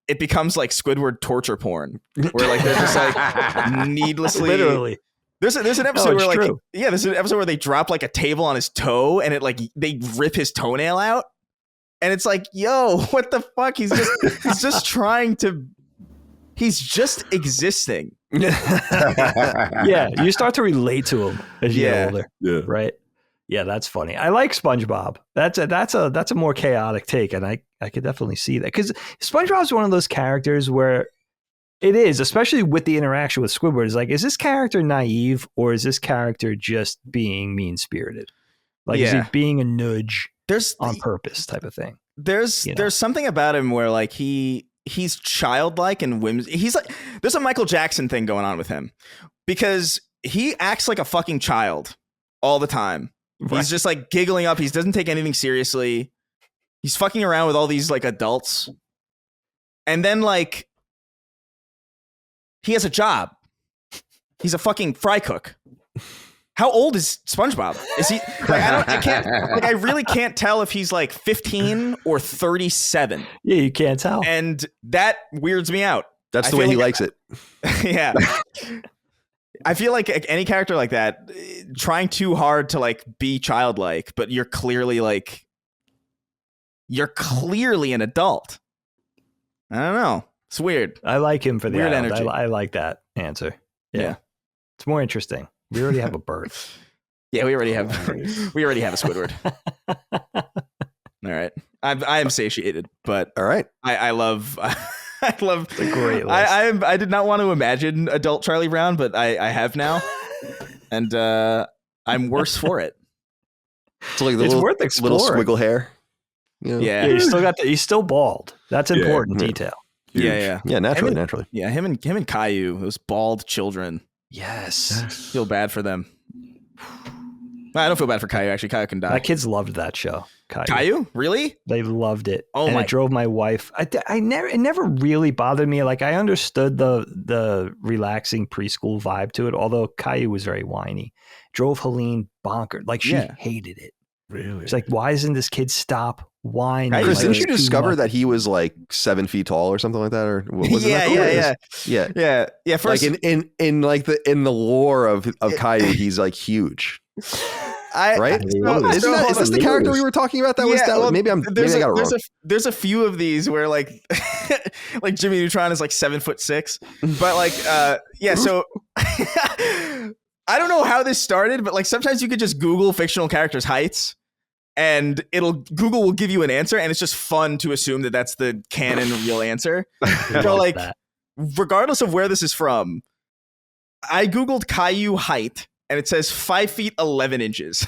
it becomes like Squidward torture porn, where like they're just like needlessly. Literally. There's an episode where like true. there's an episode where they drop like a table on his toe and it like they rip his toenail out, and it's like, yo, what the fuck? He's just existing. Yeah, you start to relate to him as you get older. Yeah. Right. Yeah, that's funny. I like SpongeBob. That's a more chaotic take, and I could definitely see that, because SpongeBob's one of those characters where it is, especially with the interaction with Squidward, is like, is this character naive or is this character just being mean spirited? Like, is he being a nudge on purpose type of thing? There's something about him where like he's childlike and whimsical. He's like, there's a Michael Jackson thing going on with him, because he acts like a fucking child all the time. Right. He's just like giggling up. He doesn't take anything seriously. He's fucking around with all these like adults. And then like he has a job. He's a fucking fry cook. How old is SpongeBob? Is he like, I really can't tell if he's like 15 or 37. Yeah, you can't tell. And that weirds me out. That's the way he likes it. Yeah. I feel like any character like that, trying too hard to like be childlike, but you're clearly an adult. I don't know. It's weird. I like him for the weird adult. energy. I like that answer. Yeah. It's more interesting. We already have a bird. Yeah, we already have a Squidward. All right. I am satiated, but all right. I love a great list. I did not want to imagine adult Charlie Brown, but I have now. And I'm worse for it. So like the worth exploring. Little squiggle hair. You know? Yeah. He's still bald. That's important detail. Huge. Yeah. Naturally. Yeah, him and Caillou, those bald children. Yes. Feel bad for them. I don't feel bad for Caillou, actually. Caillou can die. My kids loved that show. Caillou? Really? They loved it. Oh, and it drove my wife. It never really bothered me. Like, I understood the relaxing preschool vibe to it, although Caillou was very whiny. Drove Helene bonkers. Like, she hated it. Really? It's like, why doesn't this kid stop whining? Chris, like, didn't you discover that he was like 7 feet tall or something like that? Or was Yeah. First, like in the lore of Caillou, he's like huge. Right? Is this the character we were talking about? Maybe I got it wrong. There's a few of these where like like Jimmy Neutron is like 7'6", but like so I don't know how this started, but like sometimes you could just Google fictional characters' heights, and Google will give you an answer, and it's just fun to assume that that's the canon real answer. So like, regardless of where this is from, I Googled Caillou height, and it says 5 feet 11 inches. So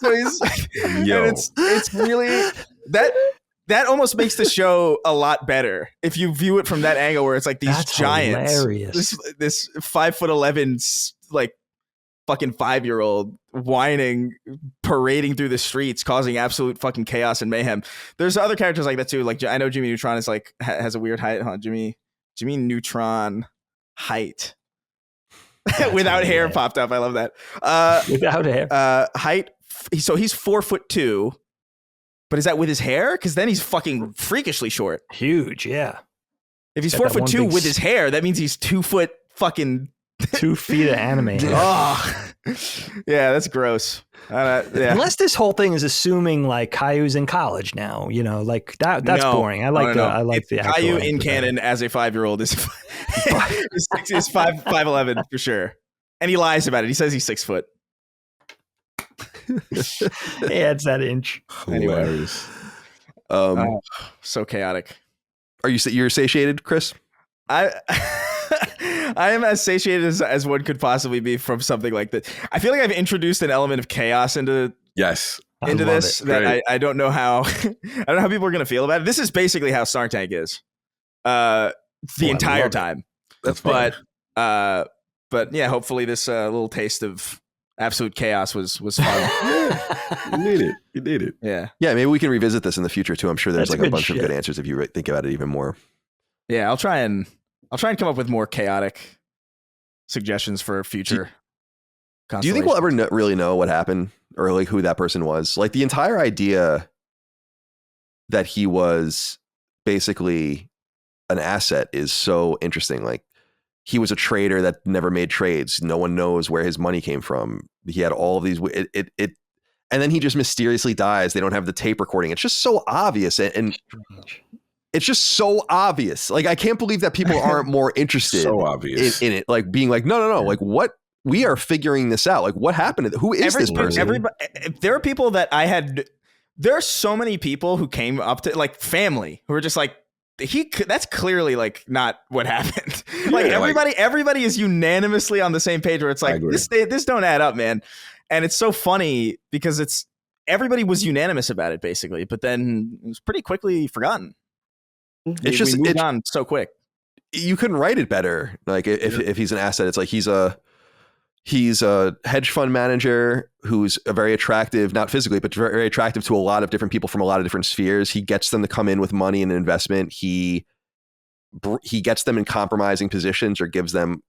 he's, and it's really that almost makes the show a lot better if you view it from that angle, where it's like these giants, hilarious. This 5'11" like fucking 5-year-old whining, parading through the streets, causing absolute fucking chaos and mayhem. There's other characters like that too. Like, I know Jimmy Neutron is like has a weird height. Huh? Jimmy Neutron height. Without hair popped up. I love that. Without hair. Height. So he's 4'2". But is that with his hair? Because then he's fucking freakishly short. Huge, yeah. If he's 4'2" with his hair, that means he's 2 foot fucking 2 feet of anime. Oh, yeah, that's gross. Yeah. Unless this whole thing is assuming like Caillou's in college now, like that's boring. I like the Caillou in canon as a 5-year-old is 5'11" for sure, and he lies about it. He says he's 6 foot. He adds that inch. Hilarious. So chaotic. You're satiated, Chris? I am as satiated as one could possibly be from something like that. I feel like I've introduced an element of chaos into this that I don't know how people are going to feel about it. This is basically how Shark Tank is the entire time. That's fun. But yeah, hopefully this little taste of absolute chaos was fun. You need it. Yeah. Maybe we can revisit this in the future too. I'm sure there's like a bunch of good answers if you think about it even more. Yeah, I'll try and I'll try and come up with more chaotic suggestions for future. Do you think we'll ever really know what happened or like who that person was? Like the entire idea that he was basically an asset is so interesting. Like he was a trader that never made trades. No one knows where his money came from. He had all of these, and then he just mysteriously dies. They don't have the tape recording. It's just so obvious. And it's just so obvious. Like, I can't believe that people aren't more interested So obvious. in it. Like being like, no. Like what? We are figuring this out. Like what happened? Who is this person? There are people that there are so many people who came up to like family who were just like, that's clearly like not what happened. Like everybody is unanimously on the same page where it's like, this don't add up, man. And it's so funny because everybody was unanimous about it basically, but then it was pretty quickly forgotten. We moved on so quick. You couldn't write it better. Like if he's an asset, it's like he's a hedge fund manager who's a very attractive, not physically, but very, very attractive to a lot of different people from a lot of different spheres. He gets them to come in with money and investment. He gets them in compromising positions or gives them,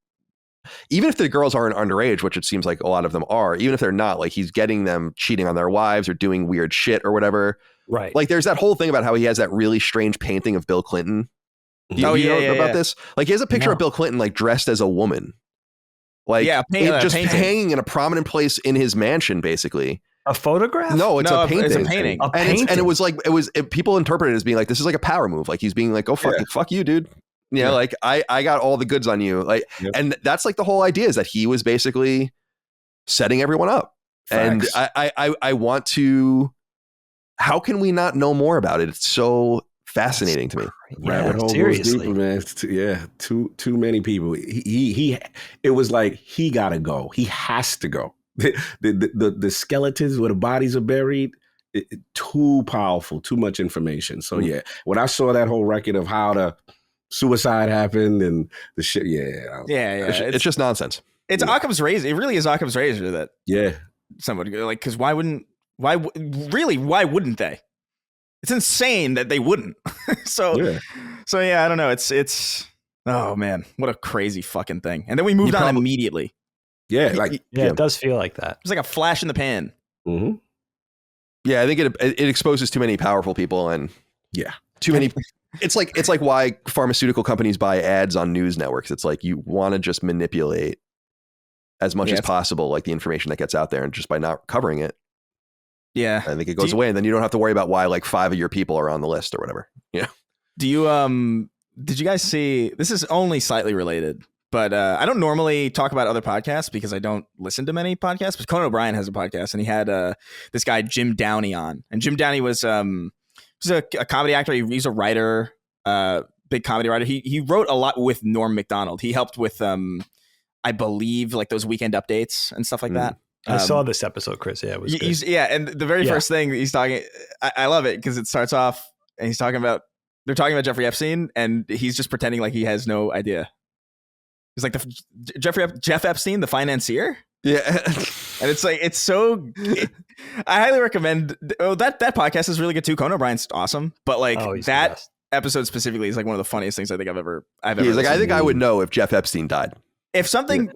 even if the girls aren't underage, which it seems like a lot of them are, even if they're not, like he's getting them cheating on their wives or doing weird shit or whatever. Right. Like there's that whole thing about how he has that really strange painting of Bill Clinton. Do you know about this? Like he has a picture of Bill Clinton like dressed as a woman. Like just hanging in a prominent place in his mansion, basically. A photograph? No, it's a painting. It's a painting. And it was like people interpreted it as being like, this is like a power move. Like he's being like, oh fuck you, dude. You know, like I got all the goods on you. Like, and that's like the whole idea is that he was basically setting everyone up. Facts. And I want to. How can we not know more about it? It's so fascinating to me. Rabbit hole goes deeper, man. Too many people. It was like he gotta go. He has to go. The skeletons where the bodies are buried. Too powerful. Too much information. So when I saw that whole record of how the suicide happened and the shit, it's just nonsense. It's Occam's razor. It really is Occam's razor that somebody like because why wouldn't they? It's insane that they wouldn't. So I don't know. It's oh man, what a crazy fucking thing. And then we moved on immediately. Yeah, it does feel like that. It's like a flash in the pan. Mm-hmm. Yeah, I think it exposes too many powerful people and too many. It's like why pharmaceutical companies buy ads on news networks. It's like you want to just manipulate as much as possible, like the information that gets out there, and just by not covering it. Yeah, I think it goes away, and then you don't have to worry about why like 5 of your people are on the list or whatever. Yeah. Do you did you guys see? This is only slightly related, but I don't normally talk about other podcasts because I don't listen to many podcasts. But Conan O'Brien has a podcast, and he had this guy Jim Downey on, and Jim Downey was a comedy actor. He's a writer, big comedy writer. He wrote a lot with Norm Macdonald. He helped with I believe like those Weekend Updates and stuff like that. I saw this episode, Chris. Yeah, it was good. And the very first thing he's talking, I love it because it starts off and they're talking about Jeffrey Epstein, and he's just pretending like he has no idea. He's like Jeff Epstein, the financier. Yeah, and it's like I highly recommend. Oh, that podcast is really good too. Conan O'Brien's awesome, but like that episode specifically is like one of the funniest things I think I've ever. He's like, I think I would know if Jeff Epstein died. If something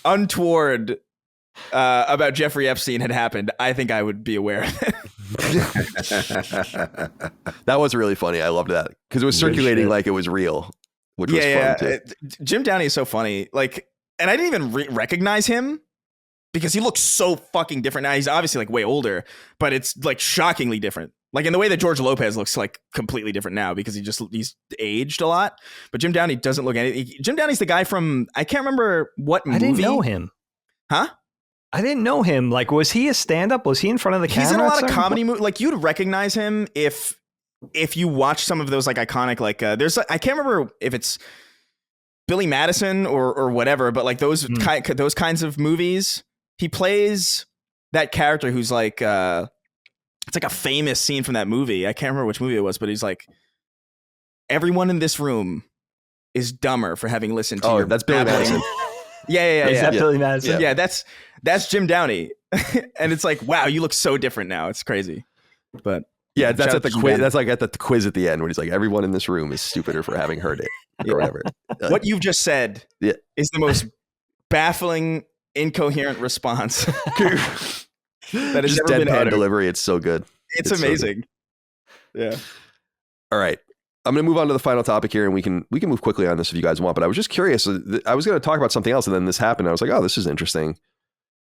untoward about Jeffrey Epstein had happened, I think I would be aware of it. That was really funny. I loved that because it was circulating like it was real, which was fun too. Jim Downey is so funny. Like, and I didn't even recognize him because he looks so fucking different now. He's obviously like way older, but it's like shockingly different. Like in the way that George Lopez looks like completely different now because he's aged a lot. But Jim Downey doesn't look anything. Jim Downey's the guy from, I can't remember what movie. I didn't know him. Huh? I didn't know him. Like, was he a stand-up? Was he in front of the camera? He's in a lot of comedy movies. Like you'd recognize him if you watch some of those like iconic, like there's, I can't remember if it's Billy Madison or whatever, but like those kinds of movies, he plays that character who's like, it's like a famous scene from that movie. I can't remember which movie it was, but he's like, everyone in this room is dumber for having listened to your that's Billy Madison. Yeah. Is that Billy Madison? Yeah, that's Jim Downey. And it's like, wow, you look so different now. It's crazy. But Yeah, that's at the quiz. That's like at the quiz at the end when he's like, everyone in this room is stupider for having heard it or whatever. What you've just said is the most baffling, incoherent response that has just ever been deadpan uttered. delivery. It's so good. It's amazing. So good. Yeah. All right. I'm going to move on to the final topic here, and we can move quickly on this if you guys want. But I was just curious. I was going to talk about something else, and then this happened. I was like, oh, this is interesting.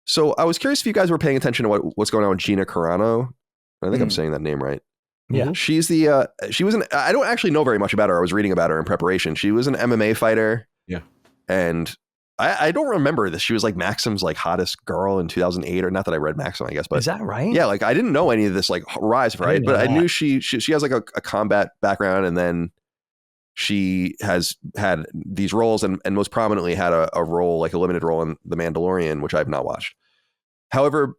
So I was curious if you guys were paying attention to what's going on with Gina Carano. I think I'm saying that name right. Yeah. She's she was I don't actually know very much about her. I was reading about her in preparation. She was an MMA fighter. Yeah. And I don't remember this. She was like Maxim's like hottest girl in 2008, or not that I read Maxim, I guess, but is that right? Yeah. Like I didn't know any of this like rise, right? But I knew she has like a combat background, and then she has had these roles and most prominently had a role, like a limited role in The Mandalorian, which I've not watched. However,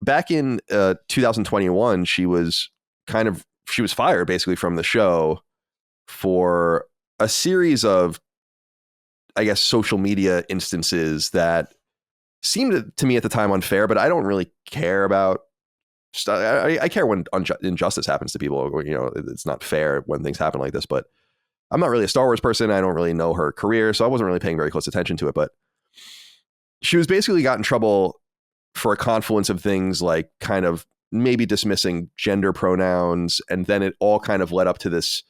back in 2021, she was fired basically from the show for a series of, I guess, social media instances that seemed to me at the time unfair, but I don't really care about stuff. I care when injustice happens to people. You know, it's not fair when things happen like this, but I'm not really a Star Wars person. I don't really know her career, so I wasn't really paying very close attention to it, but she was basically got in trouble for a confluence of things, like kind of maybe dismissing gender pronouns. And then it all kind of led up to this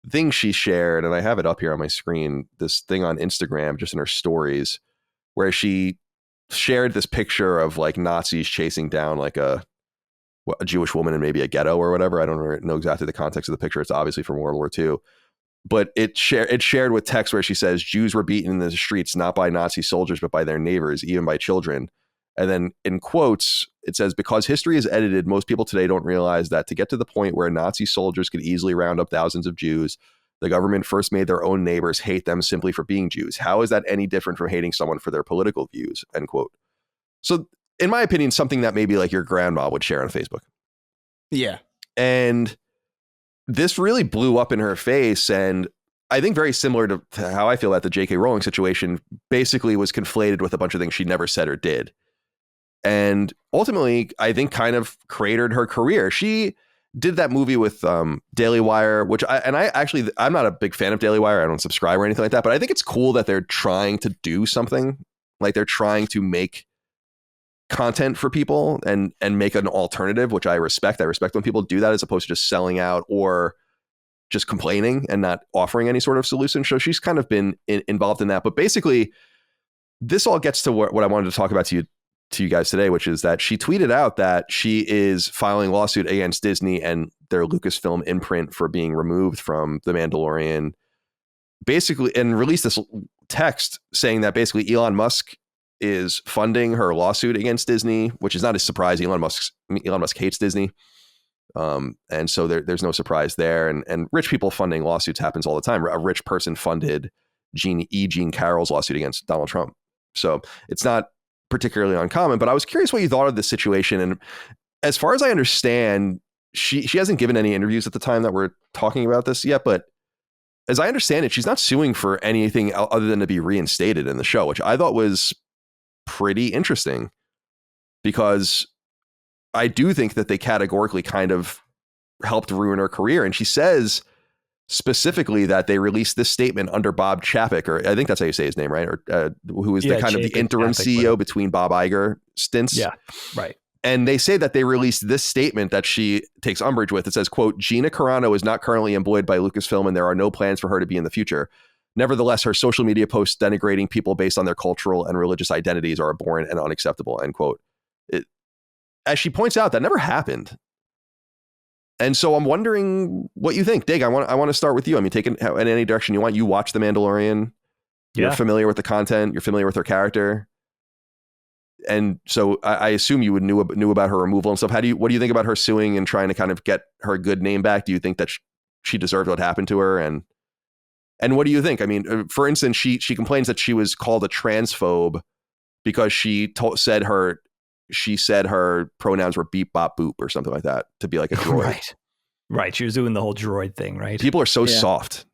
thing she shared. And I have it up here on my screen, this thing on Instagram, just in her stories, where she shared this picture of like Nazis chasing down like a Jewish woman in maybe a ghetto or whatever. I don't know exactly the context of the picture. It's obviously from World War II. But it shared with text where she says, Jews were beaten in the streets, not by Nazi soldiers, but by their neighbors, even by children. And then in quotes, it says, because history is edited, most people today don't realize that to get to the point where Nazi soldiers could easily round up thousands of Jews, the government first made their own neighbors hate them simply for being Jews. How is that any different from hating someone for their political views? End quote. So in my opinion, something that maybe like your grandma would share on Facebook. Yeah. And this really blew up in her face, and I think very similar to how I feel about the J.K. Rowling situation, basically was conflated with a bunch of things she never said or did. And ultimately, I think kind of cratered her career. She did that movie with Daily Wire, which I'm not a big fan of Daily Wire. I don't subscribe or anything like that, but I think it's cool that they're trying to do something. Like they're trying to make content for people and make an alternative, which I respect. I respect when people do that as opposed to just selling out or just complaining and not offering any sort of solution. So she's kind of been involved in that. But basically, this all gets to what I wanted to talk about to you guys today, which is that she tweeted out that she is filing lawsuit against Disney and their Lucasfilm imprint for being removed from The Mandalorian, basically, and released this text saying that basically Elon Musk is funding her lawsuit against Disney, which is not a surprise. Elon Musk hates Disney. And so there's no surprise there. And rich people funding lawsuits happens all the time. A rich person funded Gina Carano's lawsuit against Donald Trump. So it's not particularly uncommon, but I was curious what you thought of this situation. And as far as I understand, she hasn't given any interviews at the time that we're talking about this yet, but as I understand it, she's not suing for anything other than to be reinstated in the show, which I thought was pretty interesting, because I do think that they categorically kind of helped ruin her career. And she says specifically that they released this statement under Bob Chapek, or I think that's how you say his name, right? Or who is the kind of the interim CEO between Bob Iger stints. Yeah, right. And they say that they released this statement that she takes umbrage with. It says, quote, Gina Carano is not currently employed by Lucasfilm and there are no plans for her to be in the future. Nevertheless, her social media posts denigrating people based on their cultural and religious identities are abhorrent and unacceptable, end quote. As she points out, that never happened. And so I'm wondering what you think. Dig, I want to start with you. I mean, take it in any direction you want. You watch The Mandalorian. You're familiar with the content. You're familiar with her character. And so I assume you knew about her removal and stuff. What do you think about her suing and trying to kind of get her good name back? Do you think that she deserved what happened to her? And what do you think? I mean, for instance, she complains that she was called a transphobe because she said her pronouns were beep, bop, boop or something like that, to be like a droid. Right. She was doing the whole droid thing, right? People are so soft.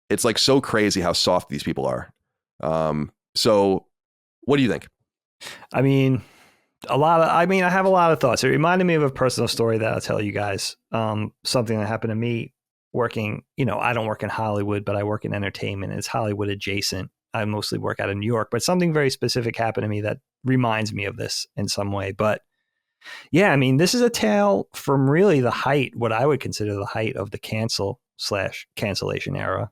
It's like so crazy how soft these people are. So what do you think? I mean, I have a lot of thoughts. It reminded me of a personal story that I'll tell you guys. Something that happened to me working, I don't work in Hollywood, but I work in entertainment. It's Hollywood adjacent. I mostly work out of New York, but something very specific happened to me that reminds me of this in some way. But yeah, this is a tale from really the height, what I would consider the height of the cancellation era.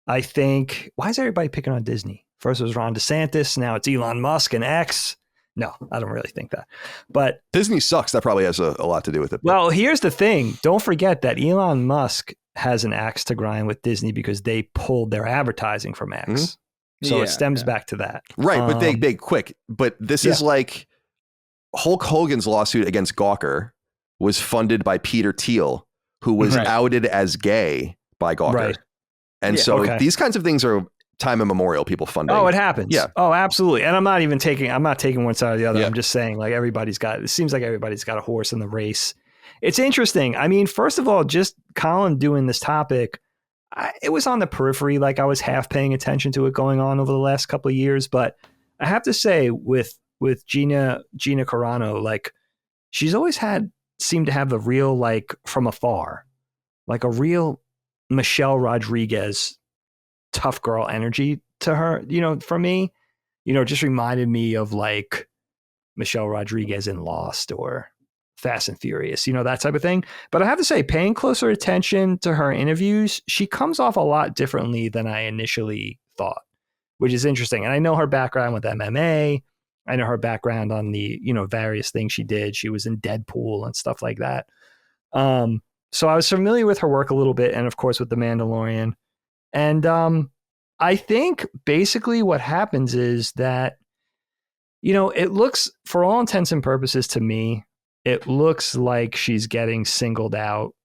I think, why is everybody picking on Disney? First it was Ron DeSantis. Now it's Elon Musk and X. No, I don't really think that. But Disney sucks. That probably has a lot to do with it. Well, here's the thing. Don't forget that Elon Musk has an axe to grind with Disney because they pulled their advertising from X. Mm-hmm. So it stems back to that. Right. But they quick. But this is like Hulk Hogan's lawsuit against Gawker was funded by Peter Thiel, who was outed as gay by Gawker. Right. And these kinds of things are time immemorial, people funding. Oh, it happens. Yeah. Oh, absolutely. And I'm not taking one side or the other. Yeah. I'm just saying like it seems like everybody's got a horse in the race. It's interesting. First of all, just Colin doing this topic, it was on the periphery. Like I was half paying attention to it going on over the last couple of years. But I have to say with Gina Carano, like she's always seemed to have the real, like from afar, like a real Michelle Rodriguez tough girl energy to her, for me, just reminded me of like Michelle Rodriguez in Lost or Fast and Furious, that type of thing. But I have to say, paying closer attention to her interviews, she comes off a lot differently than I initially thought, which is interesting. And I know her background with MMA. I know her background on the, various things she did. She was in Deadpool and stuff like that. So I was familiar with her work a little bit, and of course with The Mandalorian. And I think basically what happens is that, it looks, for all intents and purposes to me, it looks like she's getting singled out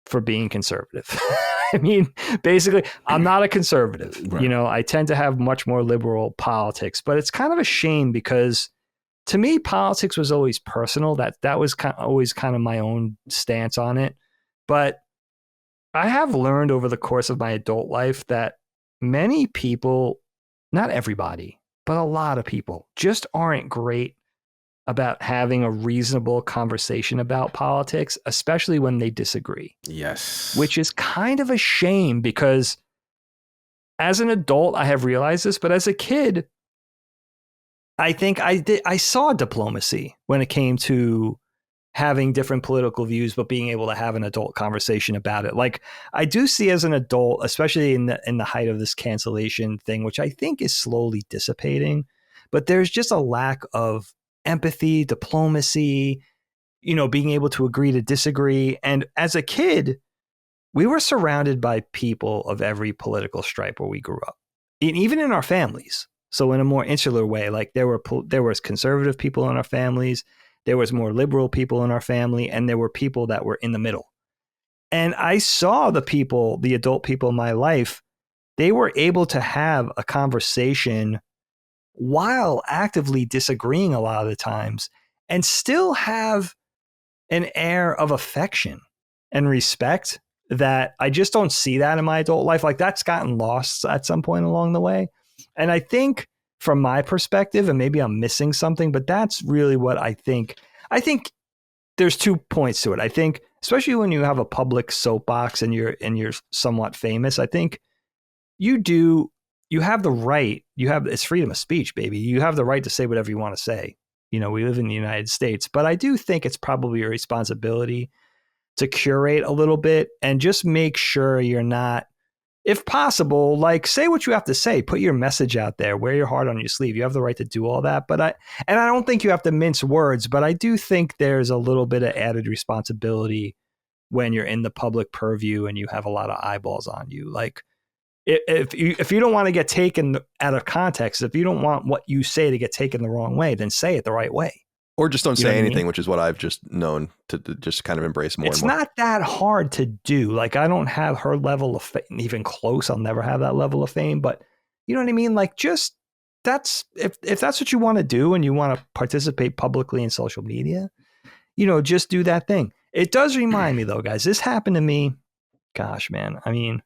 for being conservative. Basically, I'm not a conservative. Right. I tend to have much more liberal politics, but it's kind of a shame because to me, politics was always personal. That was always kind of my own stance on it. But I have learned over the course of my adult life that many people, not everybody, but a lot of people just aren't great about having a reasonable conversation about politics, especially when they disagree. Yes. Which is kind of a shame because as an adult, I have realized this, but as a kid, I think I saw diplomacy when it came to having different political views, but being able to have an adult conversation about it. Like I do see as an adult, especially in the height of this cancellation thing, which I think is slowly dissipating, but there's just a lack of empathy, diplomacy, being able to agree to disagree. And as a kid, we were surrounded by people of every political stripe where we grew up, and even in our families. So in a more insular way, like there was conservative people in our families, there was more liberal people in our family, and there were people that were in the middle. And I saw the adult people in my life, they were able to have a conversation while actively disagreeing a lot of the times and still have an air of affection and respect that I just don't see that in my adult life. Like that's gotten lost at some point along the way. And I think from my perspective, and maybe I'm missing something, but that's really what I think. I think there's 2 points to it. I think, especially when you have a public soapbox and you're somewhat famous, I think you have the right, it's freedom of speech, baby. You have the right to say whatever you want to say. We live in the United States, but I do think it's probably your responsibility to curate a little bit and just make sure you're not, if possible, like say what you have to say, put your message out there, wear your heart on your sleeve. You have the right to do all that. But I don't think you have to mince words, but I do think there's a little bit of added responsibility when you're in the public purview and you have a lot of eyeballs on you. Like if you don't want to get taken out of context, if you don't want what you say to get taken the wrong way, then say it the right way. Or just don't say anything, which is what I've just known to just kind of embrace more and more. It's not that hard to do. Like, I don't have her level of fame, even close. I'll never have that level of fame. But you know what I mean? Like, just if that's what you want to do and you want to participate publicly in social media, just do that thing. It does remind me, though, guys, this happened to me. Gosh, man.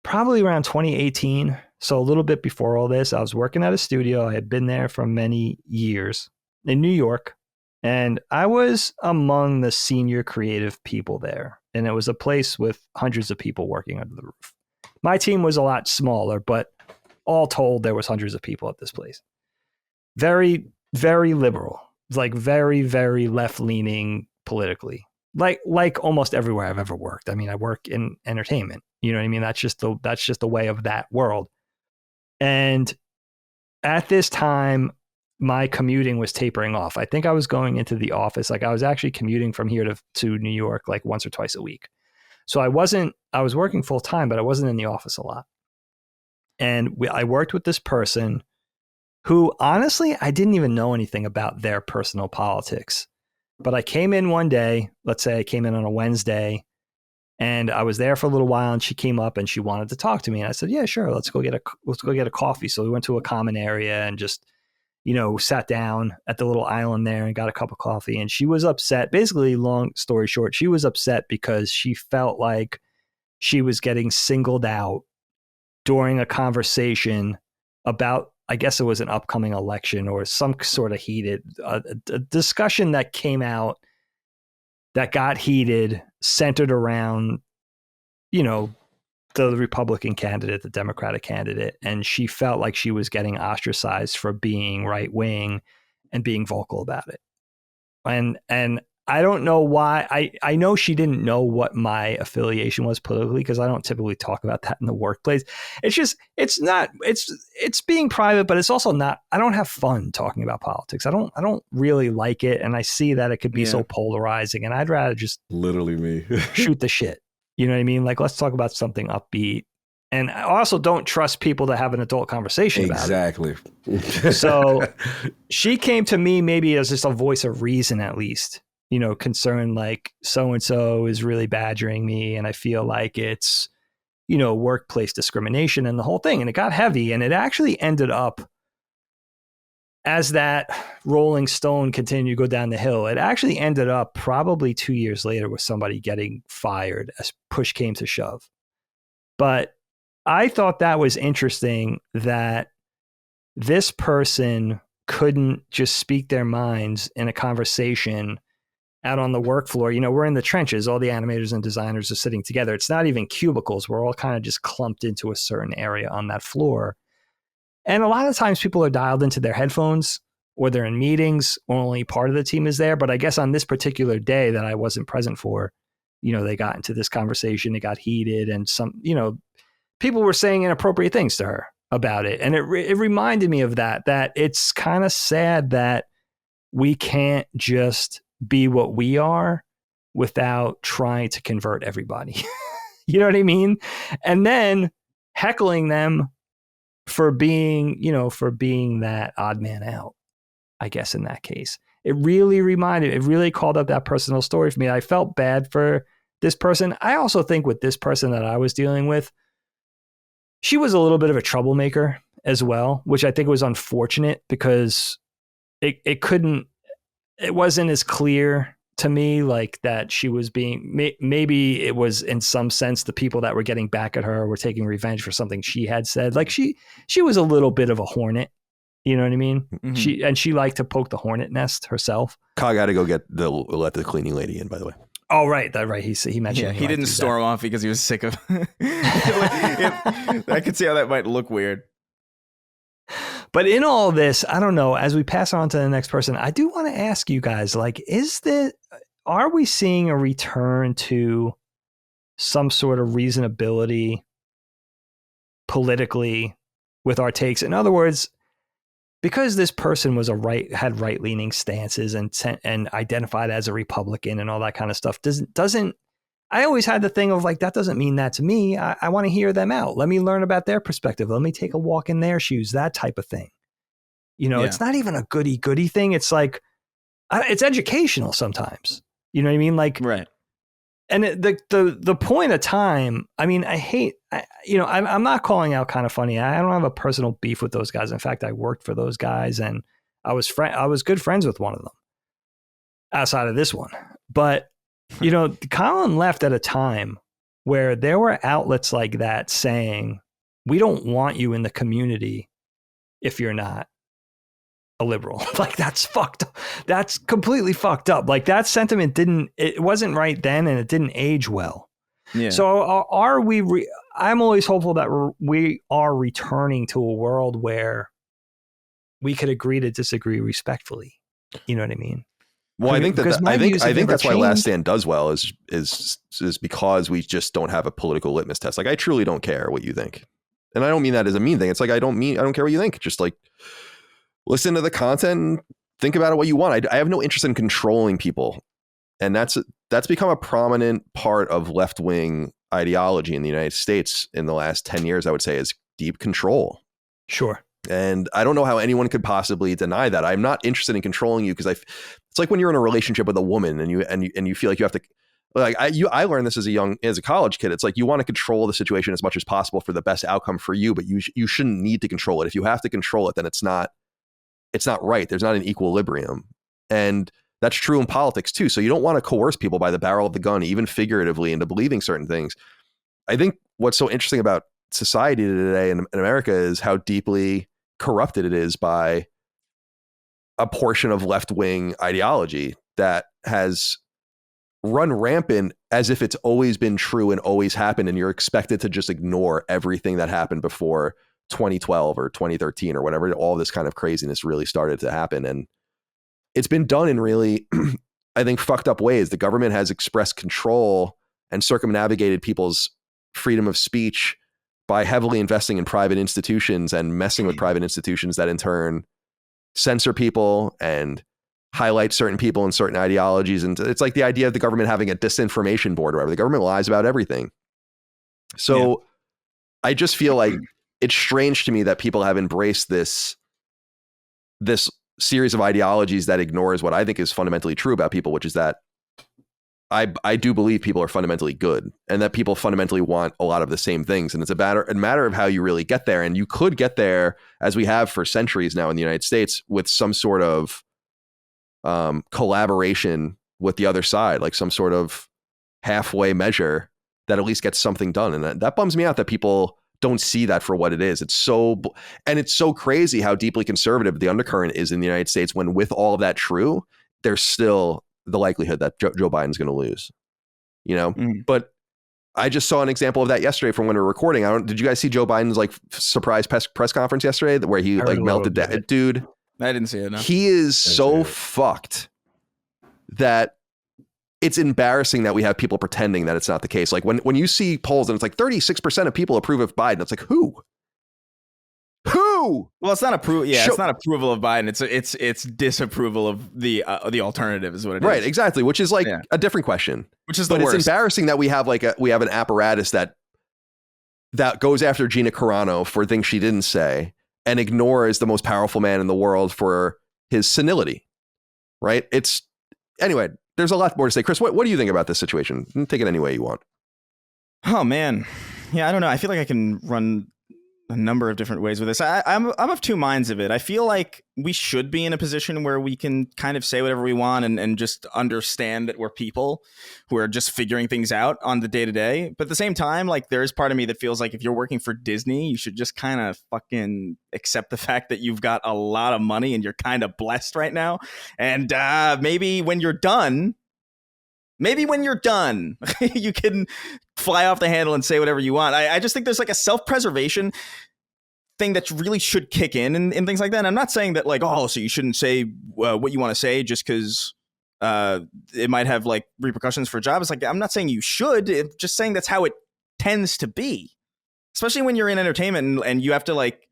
Probably around 2018, So a little bit before all this, I was working at a studio. I had been there for many years in New York, and I was among the senior creative people there. And it was a place with hundreds of people working under the roof. My team was a lot smaller, but all told, there was hundreds of people at this place. Very, very liberal. Like very, very left-leaning politically. Like almost everywhere I've ever worked. I mean, I work in entertainment. You know what I mean? That's just the way of that world. And at this time, my commuting was tapering off. I think I was going into the office. Like I was actually commuting from here to New York like once or twice a week. So I was working full time, but I wasn't in the office a lot. And I worked with this person who honestly, I didn't even know anything about their personal politics. But I came in one day, let's say I came in on a Wednesday, and I was there for a little while, and she came up and she wanted to talk to me. And I said, yeah, sure. Let's go get a coffee. So we went to a common area and just, sat down at the little island there and got a cup of coffee. And she was upset. Basically, long story short, she was upset because she felt like she was getting singled out during a conversation about, I guess it was an upcoming election or some sort of heated a discussion that came out that got heated, centered around, the Republican candidate, the Democratic candidate. And she felt like she was getting ostracized for being right wing and being vocal about it. And I don't know why. I know she didn't know what my affiliation was politically, because I don't typically talk about that in the workplace. It's being private, but it's also not, I don't have fun talking about politics. I don't really like it. And I see that it could be so polarizing, and I'd rather just literally me shoot the shit. You know what I mean? Like, let's talk about something upbeat. And I also don't trust people to have an adult conversation about it. Exactly. So she came to me maybe as just a voice of reason, at least, concerned like so-and-so is really badgering me. And I feel like it's, workplace discrimination and the whole thing. And it got heavy, and it actually ended up, as that rolling stone continued to go down the hill, it actually ended up probably 2 years later with somebody getting fired as push came to shove. But I thought that was interesting that this person couldn't just speak their minds in a conversation out on the work floor. We're in the trenches. All the animators and designers are sitting together. It's not even cubicles. We're all kind of just clumped into a certain area on that floor. And a lot of times people are dialed into their headphones, or they're in meetings, or only part of the team is there. But I guess on this particular day that I wasn't present for, they got into this conversation, it got heated, and some, people were saying inappropriate things to her about it. And it reminded me of that it's kind of sad that we can't just be what we are without trying to convert everybody. You know what I mean? And then heckling them for being that odd man out, I guess, in that case. It really called up that personal story for me. I felt bad for this person. I also think with this person that I was dealing with, she was a little bit of a troublemaker as well, which I think was unfortunate, because it wasn't as clear to me like that she was being, maybe it was in some sense the people that were getting back at her were taking revenge for something she had said. Like she was a little bit of a hornet, you know what I mean? Mm-hmm. She liked to poke the hornet nest herself. Cog had to go let the cleaning lady in, by the way. Oh, right. Right. He mentioned. Yeah, he didn't storm off because he was sick of. I could see how that might look weird. But in all this, I don't know, as we pass on to the next person, I do want to ask you guys, like, are we seeing a return to some sort of reasonability politically with our takes? In other words, because this person was had right-leaning stances and identified as a Republican and all that kind of stuff, doesn't I always had the thing of like, that doesn't mean that to me. I want to hear them out. Let me learn about their perspective. Let me take a walk in their shoes, that type of thing. It's not even a goody thing. It's like, it's educational sometimes. You know what I mean? Like, right. And the point of time, I mean, I'm not calling out Kind of Funny. I don't have a personal beef with those guys. In fact, I worked for those guys, and I was good friends with one of them outside of this one. But, Colin left at a time where there were outlets like that saying we don't want you in the community if you're not a liberal. Like, that's fucked up. That's completely fucked up. Like, that sentiment it wasn't right then, and it didn't age well. Yeah. So are we, I'm always hopeful that we are returning to a world where we could agree to disagree respectfully. You know what I mean? Well, I think that's why Last Stand does well is because we just don't have a political litmus test. Like, I truly don't care what you think. And I don't mean that as a mean thing. It's like, I don't care what you think. Just like, listen to the content and think about it what you want. I have no interest in controlling people. And that's become a prominent part of left-wing ideology in the United States in the last 10 years, I would say, is deep control. Sure. And I don't know how anyone could possibly deny that. I'm not interested in controlling you because it's like when you're in a relationship with a woman and you feel like you have to, like, I learned this as a college kid. It's like, you want to control the situation as much as possible for the best outcome for you, but you shouldn't need to control it. If you have to control it, then it's not right. There's not an equilibrium. And that's true in politics too. So you don't want to coerce people by the barrel of the gun, even figuratively, into believing certain things. I think what's so interesting about society today in America is how deeply corrupted it is by a portion of left-wing ideology that has run rampant as if it's always been true and always happened, and you're expected to just ignore everything that happened before 2012 or 2013 or whatever all this kind of craziness really started to happen. And it's been done in really, I think, fucked up ways. The government has expressed control and circumnavigated people's freedom of speech by heavily investing in private institutions and messing with private institutions that in turn censor people and highlight certain people and certain ideologies. And it's like the idea of the government having a disinformation board or whatever. The government lies about everything. So I just feel like it's strange to me that people have embraced this series of ideologies that ignores what I think is fundamentally true about people, which is that I do believe people are fundamentally good and that people fundamentally want a lot of the same things. And it's a matter of how you really get there. And you could get there, as we have for centuries now in the United States, with some sort of collaboration with the other side, like some sort of halfway measure that at least gets something done. And that bums me out that people don't see that for what it is. It's so crazy how deeply conservative the undercurrent is in the United States, when with all of that true, there's still the likelihood that Joe Biden's going to lose, But I just saw an example of that yesterday from when we were recording. Did you guys see Joe Biden's like surprise press conference yesterday where he like melted that dude? I didn't see it. No. He is so fucked that it's embarrassing that we have people pretending that it's not the case. Like when you see polls and it's like 36% of people approve of Biden, it's like, who? Well, it's not approval. Yeah, it's not approval of Biden. It's disapproval of the alternative is what it is. Right, exactly. Which is like a different question. Which is the worst. It's embarrassing that we have an apparatus that goes after Gina Carano for things she didn't say and ignores the most powerful man in the world for his senility. Right. Anyway. There's a lot more to say. Chris, what do you think about this situation? Take it any way you want. Oh, man. Yeah, I don't know. I feel like I can run a number of different ways with this. I'm of two minds of it. I feel like we should be in a position where we can kind of say whatever we want and just understand that we're people who are just figuring things out on the day to day. But at the same time, like, there's part of me that feels like if you're working for Disney, you should just kind of fucking accept the fact that you've got a lot of money and you're kind of blessed right now. And maybe when you're done, you can fly off the handle and say whatever you want. I just think there's like a self-preservation thing that really should kick in things like that. And I'm not saying that like, so you shouldn't say what you want to say just because it might have like repercussions for jobs. Like, I'm not saying you should. I'm just saying that's how it tends to be, especially when you're in entertainment and you have to like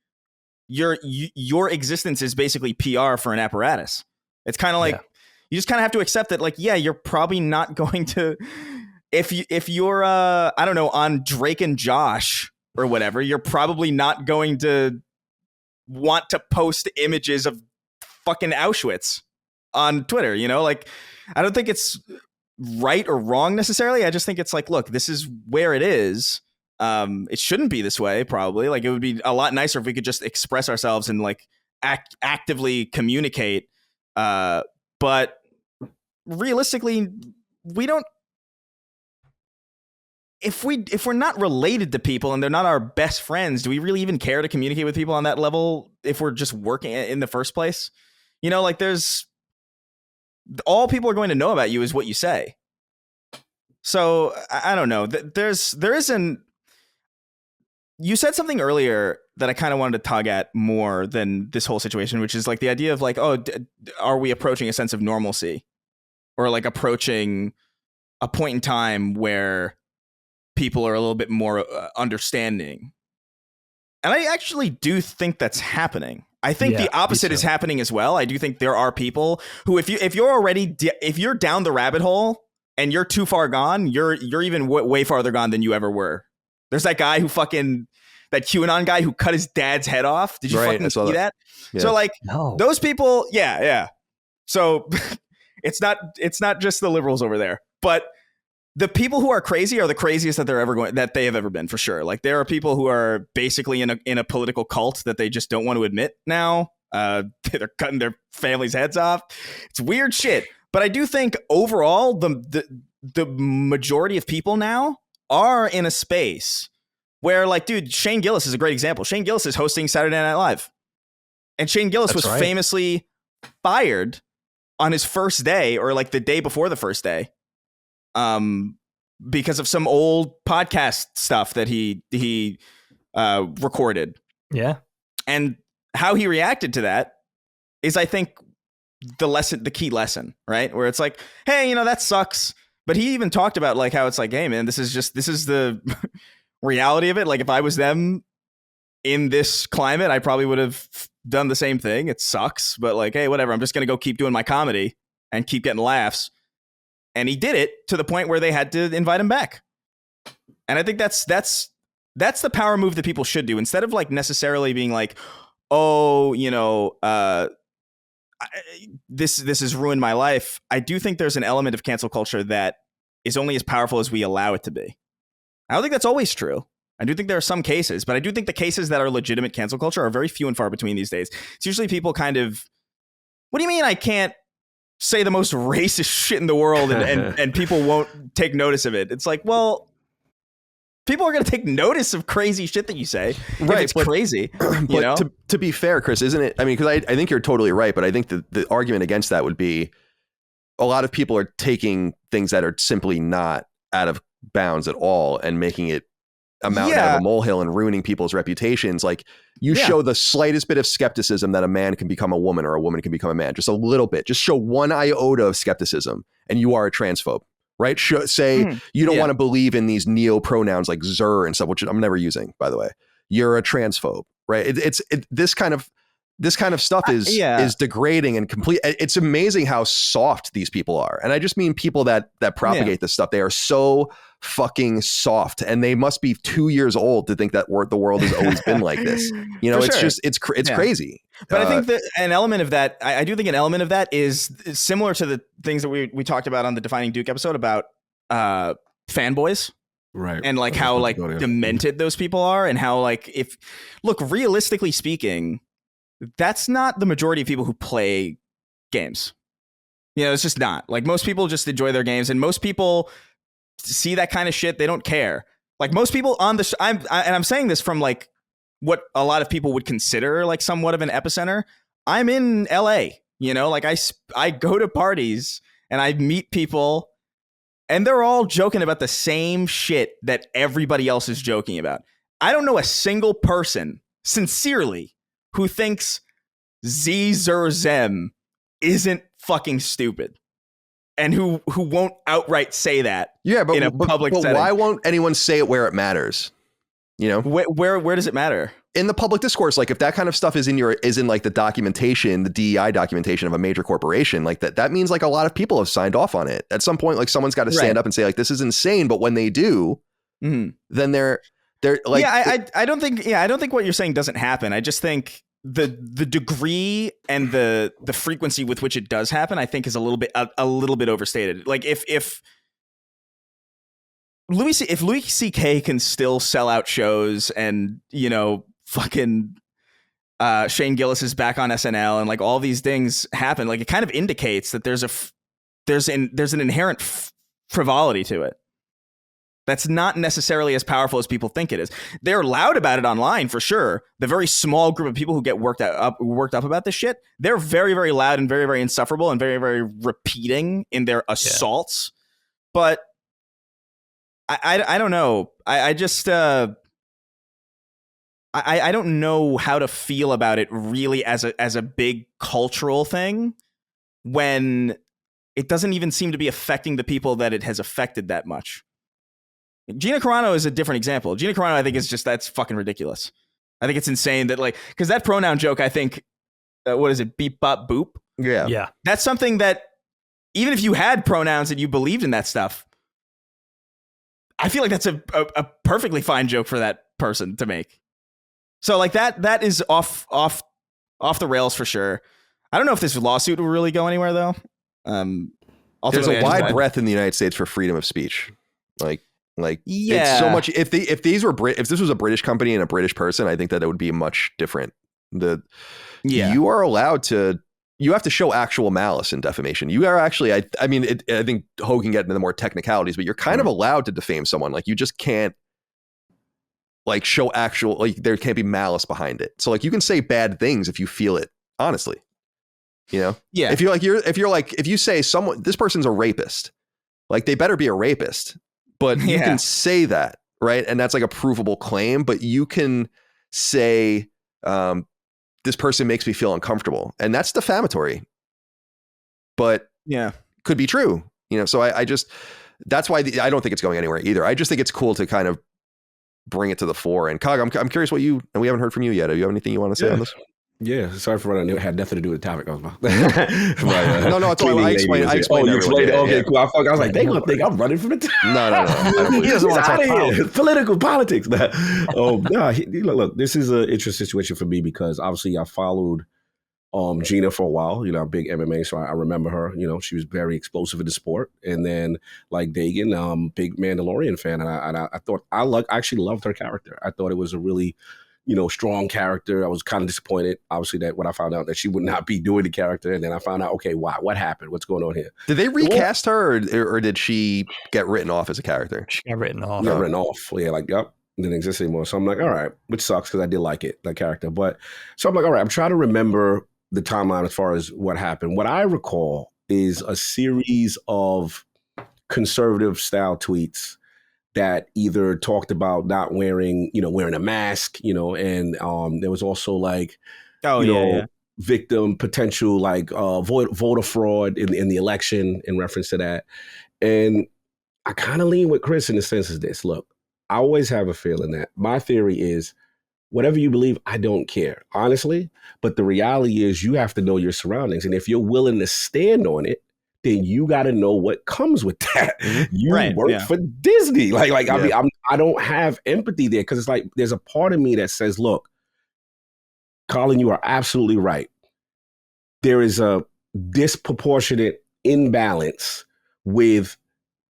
your existence is basically PR for an apparatus. It's kind of like. Yeah. You just kind of have to accept that, like, you're probably not going to, if you're, I don't know, on Drake and Josh or whatever, you're probably not going to want to post images of fucking Auschwitz on Twitter, Like, I don't think it's right or wrong necessarily. I just think it's like, look, this is where it is. It shouldn't be this way, probably. Like, it would be a lot nicer if we could just express ourselves and, like, actively communicate. But realistically, we don't. if we're not related to people and they're not our best friends, do we really even care to communicate with people on that level if we're just working in the first place? You know, like there's all people are going to know about you is what you say. So I don't know. You said something earlier that I kind of wanted to tug at more than this whole situation, which is like the idea of like, oh, are we approaching a sense of normalcy, or like approaching a point in time where people are a little bit more understanding? And I actually do think that's happening. I think the opposite is happening as well. I do think there are people who, if you're down the rabbit hole and you're too far gone, you're even way farther gone than you ever were. There's that guy who that QAnon guy who cut his dad's head off. Did you fucking see that? Yeah. So like those people, yeah. So it's not just the liberals over there, but the people who are crazy are the craziest that they have ever been, for sure. Like there are people who are basically in a political cult that they just don't want to admit now. They're cutting their families' heads off. It's weird shit. But I do think overall the majority of people now are in a space where, like, dude, Shane Gillis is a great example. Shane Gillis is hosting Saturday Night Live. And Shane Gillis was famously fired on his first day, or like the day before the first day, because of some old podcast stuff that he recorded. Yeah. And how he reacted to that is, I think, the key lesson, right? Where it's like, hey, that sucks. But he even talked about like how it's like, hey man, this is the reality of it. Like if I was them in this climate, I probably would have done the same thing. It sucks, but like, hey, whatever. I'm just going to go keep doing my comedy and keep getting laughs. And he did it to the point where they had to invite him back. And I think that's the power move that people should do, instead of like necessarily being like, oh, this has ruined my life. I do think there's an element of cancel culture that is only as powerful as we allow it to be. I don't think that's always true. I do think there are some cases, but I do think the cases that are legitimate cancel culture are very few and far between these days. It's usually people kind of, what do you mean I can't say the most racist shit in the world and people won't take notice of it? It's like, well, people are going to take notice of crazy shit that you say. Right. If it's crazy. But to be fair, Chris, isn't it? I mean, because I think you're totally right, but I think the argument against that would be a lot of people are taking things that are simply not out of bounds at all and making it a mountain out of a molehill and ruining people's reputations. Like you show the slightest bit of skepticism that a man can become a woman or a woman can become a man, just a little bit, just show one iota of skepticism and you are a transphobe. Right? Say you don't want to believe in these neo pronouns like "zer" and stuff, which I'm never using, by the way. You're a transphobe, right? This kind of stuff is degrading and complete. It's amazing how soft these people are, and I just mean people that propagate this stuff. They are so fucking soft, and they must be 2 years old to think that the world has always been like this. It's crazy. But I think that an element of that, I do think an element of that is similar to the things that we talked about on the Defining Duke episode about fanboys. Right. And like how like demented those people are, and how like realistically speaking, that's not the majority of people who play games. It's just not. Like most people just enjoy their games, and most people see that kind of shit. They don't care. Like most people on I'm saying this from like what a lot of people would consider like somewhat of an epicenter. I'm in LA, like I go to parties and I meet people and they're all joking about the same shit that everybody else is joking about. I don't know a single person sincerely who thinks Zem isn't fucking stupid and who won't outright say that in a public setting. Why won't anyone say it where it matters? Where does it matter? In the public discourse, like if that kind of stuff is in like the documentation, the DEI documentation of a major corporation, like that means like a lot of people have signed off on it. At some point, like someone's got to stand up and say like, this is insane. But when they do, then they're like, I don't think what you're saying doesn't happen. I just think the degree and the frequency with which it does happen, I think is a little bit overstated. Like if Louis C.K. can still sell out shows and, fucking Shane Gillis is back on SNL and like all these things happen, like it kind of indicates that there's an inherent frivolity to it. That's not necessarily as powerful as people think it is. They're loud about it online for sure. The very small group of people who get worked up about this shit, they're very, very loud and very, very insufferable and very, very repeating in their assaults. But I don't know. I just I don't know how to feel about it really as a big cultural thing when it doesn't even seem to be affecting the people that it has affected that much. Gina Carano is a different example. Gina Carano, I think, is just, that's fucking ridiculous. I think it's insane that, like, because that pronoun joke, I think, what is it? Beep, bop, boop. Yeah. Yeah. That's something that even if you had pronouns and you believed in that stuff, I feel like that's a perfectly fine joke for that person to make. So like that is off the rails for sure. I don't know if this lawsuit will really go anywhere though. There's a wide breadth in the United States for freedom of speech. Like it's so much. If this was a British company and a British person, I think that it would be much different. You are allowed to. You have to show actual malice in defamation. You are actually. I think Ho can get into the more technicalities, but you're kind of allowed to defame someone. Like you just can't. Like show actual. Like there can't be malice behind it. So like you can say bad things if you feel it honestly. You know. Yeah. If you say this person's a rapist, like they better be a rapist. But you can say that, right? And that's like a provable claim, but you can say, this person makes me feel uncomfortable. And that's defamatory. But could be true. You know, so I just, that's why I don't think it's going anywhere either. I just think it's cool to kind of bring it to the fore. And Cog, I'm curious and we haven't heard from you yet. Do you have anything you want to say on this? Yeah, sorry for running. It had nothing to do with the topic. No, it's all I explained. You explained it. Okay, cool. I was like, they gonna think I'm running from the topic. No. He doesn't want to talk politics. Political politics. Look, this is an interesting situation for me because obviously I followed Gina for a while. You know, I'm big MMA, so I remember her. You know, she was very explosive in the sport. And then like Dagan, big Mandalorian fan, and I thought I actually loved her character. I thought it was a really strong character. I was kind of disappointed, obviously, that when I found out that she would not be doing the character, and then I found out, okay, why? What happened? What's going on here? Did they recast her, or did she get written off as a character? She got written off. Got written off. Yeah, like, yep, didn't exist anymore. So I'm like, all right, which sucks because I did like it, that character. But so I'm like, all right, I'm trying to remember the timeline as far as what happened. What I recall is a series of conservative style tweets that either talked about not wearing a mask, and there was also like, victim potential, like voter fraud in the election in reference to that. And I kind of lean with Chris in the sense of this. Look, I always have a feeling that my theory is whatever you believe, I don't care, honestly. But the reality is you have to know your surroundings. And if you're willing to stand on it, then you got to know what comes with that. You work for Disney. I don't have empathy there because it's like there's a part of me that says, look, Colin, you are absolutely right. There is a disproportionate imbalance with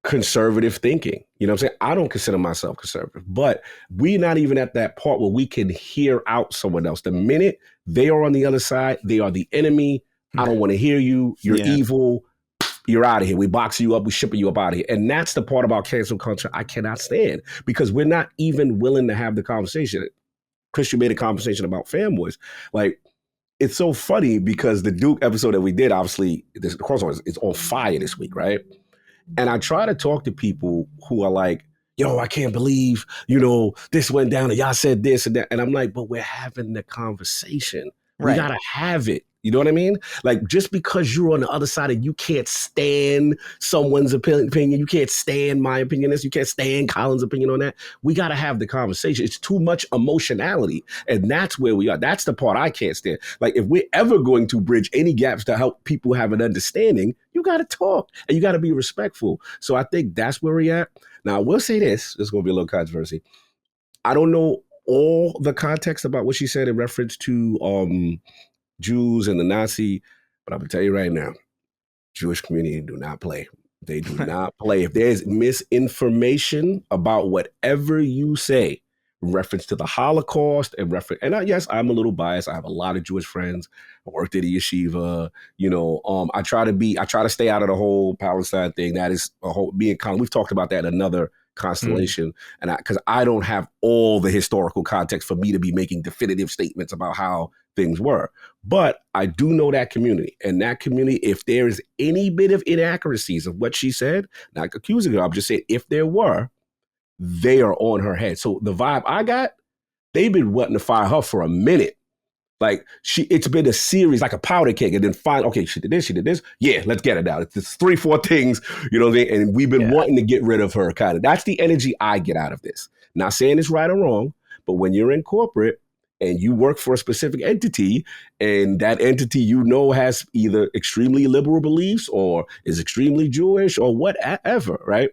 conservative thinking. You know what I'm saying? I don't consider myself conservative, but we're not even at that part where we can hear out someone else. The minute they are on the other side, they are the enemy. I don't want to hear you. You're evil. You're out of here. We box you up. We shipping you up out of here. And that's the part about cancel culture I cannot stand because we're not even willing to have the conversation. Chris, you made a conversation about fanboys. Like, it's so funny because the Duke episode that we did, obviously, the crossover is on fire this week, right? And I try to talk to people who are like, yo, I can't believe, this went down and y'all said this and that. And I'm like, but we're having the conversation. Right. We got to have it. You know what I mean? Like, just because you're on the other side and you can't stand someone's opinion, you can't stand my opinion, you can't stand Colin's opinion on that, we got to have the conversation. It's too much emotionality. And that's where we are. That's the part I can't stand. Like, if we're ever going to bridge any gaps to help people have an understanding, you got to talk and you got to be respectful. So I think that's where we're at. Now, I will say this. There's going to be a little controversy. I don't know all the context about what she said in reference to Jews and the Nazi, but I'm gonna tell you right now, Jewish community do not play. They do not play. If there's misinformation about whatever you say in reference to the Holocaust and yes, I'm a little biased. I have a lot of Jewish friends. I worked at a yeshiva. I try to stay out of the whole Palestine thing. That is a whole. Me and Colin, we've talked about that in another Constellation, and because I don't have all the historical context for me to be making definitive statements about how things were. But I do know that community, and that community, if there is any bit of inaccuracies of what she said, not accusing her, I'm just saying if there were, they are on her head. So the vibe I got, they've been wanting to fire her for a minute. Like it's been a series, like a powder keg, and then finally, okay, she did this. Yeah, let's get it out. It's 3-4 things, you know what I mean? And we've been wanting to get rid of her, kind of. That's the energy I get out of this. Not saying it's right or wrong, but when you're in corporate and you work for a specific entity, and that entity has either extremely liberal beliefs or is extremely Jewish or whatever, right?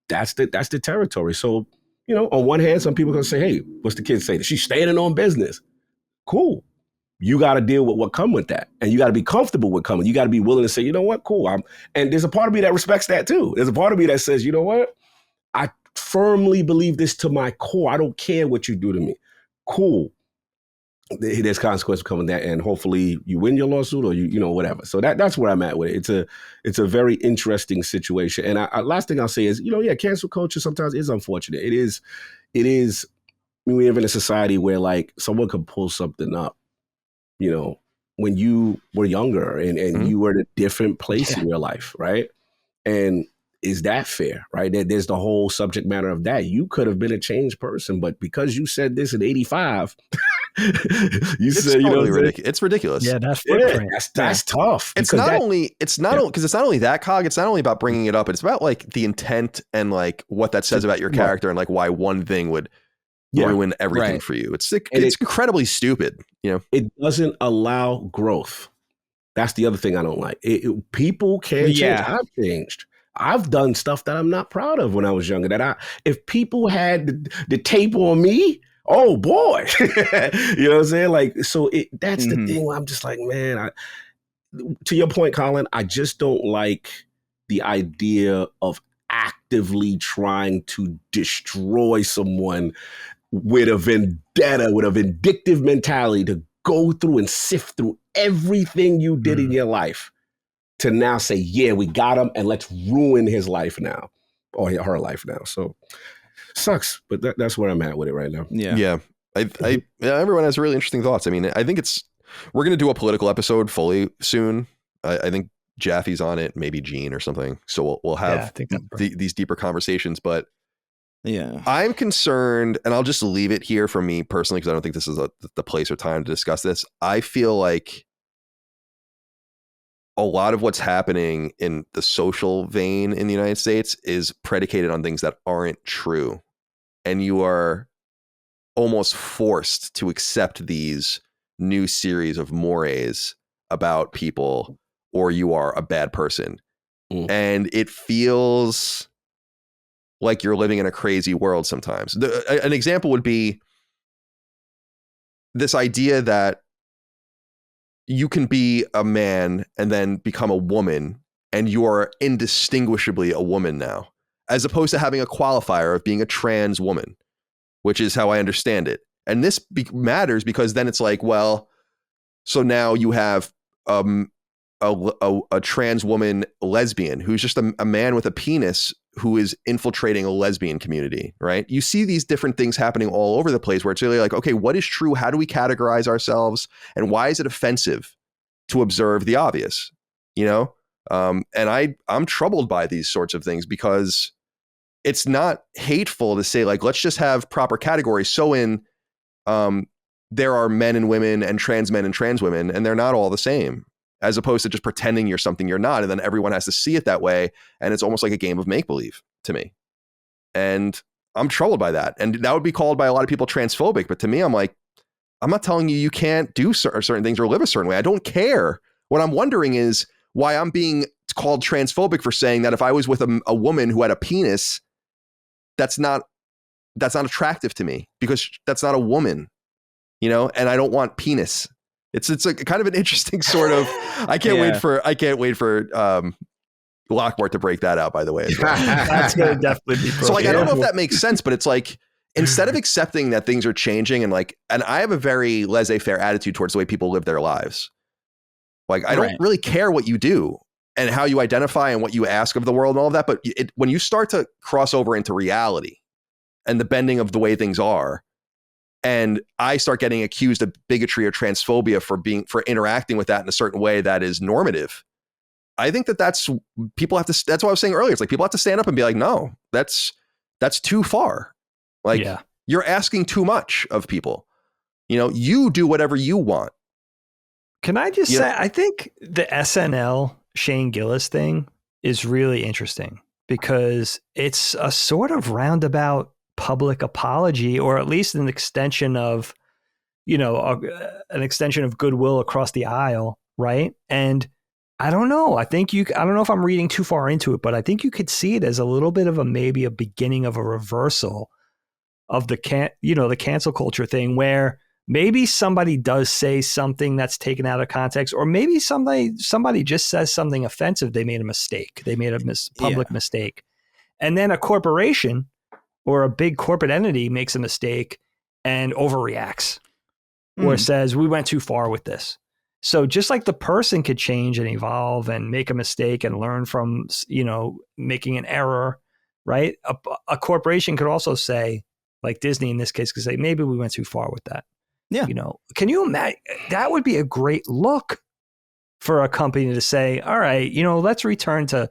That's the territory. So, on one hand, some people are gonna say, "Hey, what's the kid say? She's standing on business." Cool. You got to deal with what come with that, and you got to be comfortable with coming. You got to be willing to say, you know what, cool. And there's a part of me that respects that too. There's a part of me that says, you know what, I firmly believe this to my core. I don't care what you do to me. Cool. There's consequences coming that, and hopefully you win your lawsuit or whatever. So that's where I'm at with it. It's a very interesting situation. And last thing I'll say is, cancel culture sometimes is unfortunate. It is. I mean, we live in a society where like someone could pull something up, when you were younger and you were in a different place in your life, right? And is that fair, right? There's the whole subject matter of that. You could have been a changed person, but because you said this in 85, it's totally ridiculous. It's ridiculous. Yeah, that's tough. It's not only that, Cog. It's not only about bringing it up. It's about like the intent and like what that says about your character and like why one thing would ruin everything for you. It's incredibly stupid. It doesn't allow growth. That's the other thing I don't like. People can change. I've changed. I've done stuff that I'm not proud of when I was younger. If people had the tape on me, oh boy, you know what I'm saying? Like, so that's the thing where I'm just like, man, to your point, Colin, I just don't like the idea of actively trying to destroy someone with a vendetta, with a vindictive mentality to go through and sift through everything you did in your life to now say, yeah, we got him and let's ruin his life now or her life now. So sucks, but that's where I'm at with it right now. Yeah. Everyone has really interesting thoughts. I mean, I think we're going to do a political episode fully soon. I think Jaffe's on it, maybe Gene or something. So we'll have these deeper conversations, but yeah, I'm concerned, and I'll just leave it here for me personally, because I don't think this is the place or time to discuss this. I feel like a lot of what's happening in the social vein in the United States is predicated on things that aren't true. And you are almost forced to accept these new series of mores about people, or you are a bad person. And it feels like you're living in a crazy world sometimes. An example would be this idea that you can be a man and then become a woman, and you are indistinguishably a woman now, as opposed to having a qualifier of being a trans woman, which is how I understand it. And this matters because then it's like, well, so now you have a trans woman lesbian who's just a man with a penis who is infiltrating a lesbian community, right? You see these different things happening all over the place where it's really like, okay, what is true? How do we categorize ourselves? And why is it offensive to observe the obvious? And I'm troubled by these sorts of things because it's not hateful to say like, let's just have proper categories. So there are men and women and trans men and trans women, and they're not all the same, as opposed to just pretending you're something you're not. And then everyone has to see it that way. And it's almost like a game of make-believe to me. And I'm troubled by that. And that would be called by a lot of people transphobic. But to me, I'm like, I'm not telling you can't do certain things or live a certain way. I don't care. What I'm wondering is why I'm being called transphobic for saying that if I was with a woman who had a penis, that's not attractive to me because that's not a woman, and I don't want penis. It's a kind of an interesting sort of. I can't wait for Lockmore to break that out. By the way, as well. That's going to definitely be. So like, I don't know if that makes sense, but it's like instead of accepting that things are changing and I have a very laissez-faire attitude towards the way people live their lives. Like I don't really care what you do. and how you identify and what you ask of the world and all of that. But when you start to cross over into reality and the bending of the way things are, and I start getting accused of bigotry or transphobia for interacting with that in a certain way that is normative, I think that's people have to. That's what I was saying earlier. It's like people have to stand up and be like, no, that's too far. Like you're asking too much of people. You do whatever you want. Can I just say, I think the SNL Shane Gillis thing is really interesting because it's a sort of roundabout public apology, or at least an extension of, an extension of goodwill across the aisle. Right. And I don't know. I don't know if I'm reading too far into it, but I think you could see it as a little bit of maybe a beginning of a reversal of the cancel culture thing, where maybe somebody does say something that's taken out of context, or maybe somebody just says something offensive. They made a mistake. They made a public mistake. And then a corporation or a big corporate entity makes a mistake and overreacts or says, we went too far with this. So just like the person could change and evolve and make a mistake and learn from, making an error, right? A corporation could also say, like Disney in this case, could say, maybe we went too far with that. Yeah. Can you imagine? That would be a great look for a company to say, all right, let's return to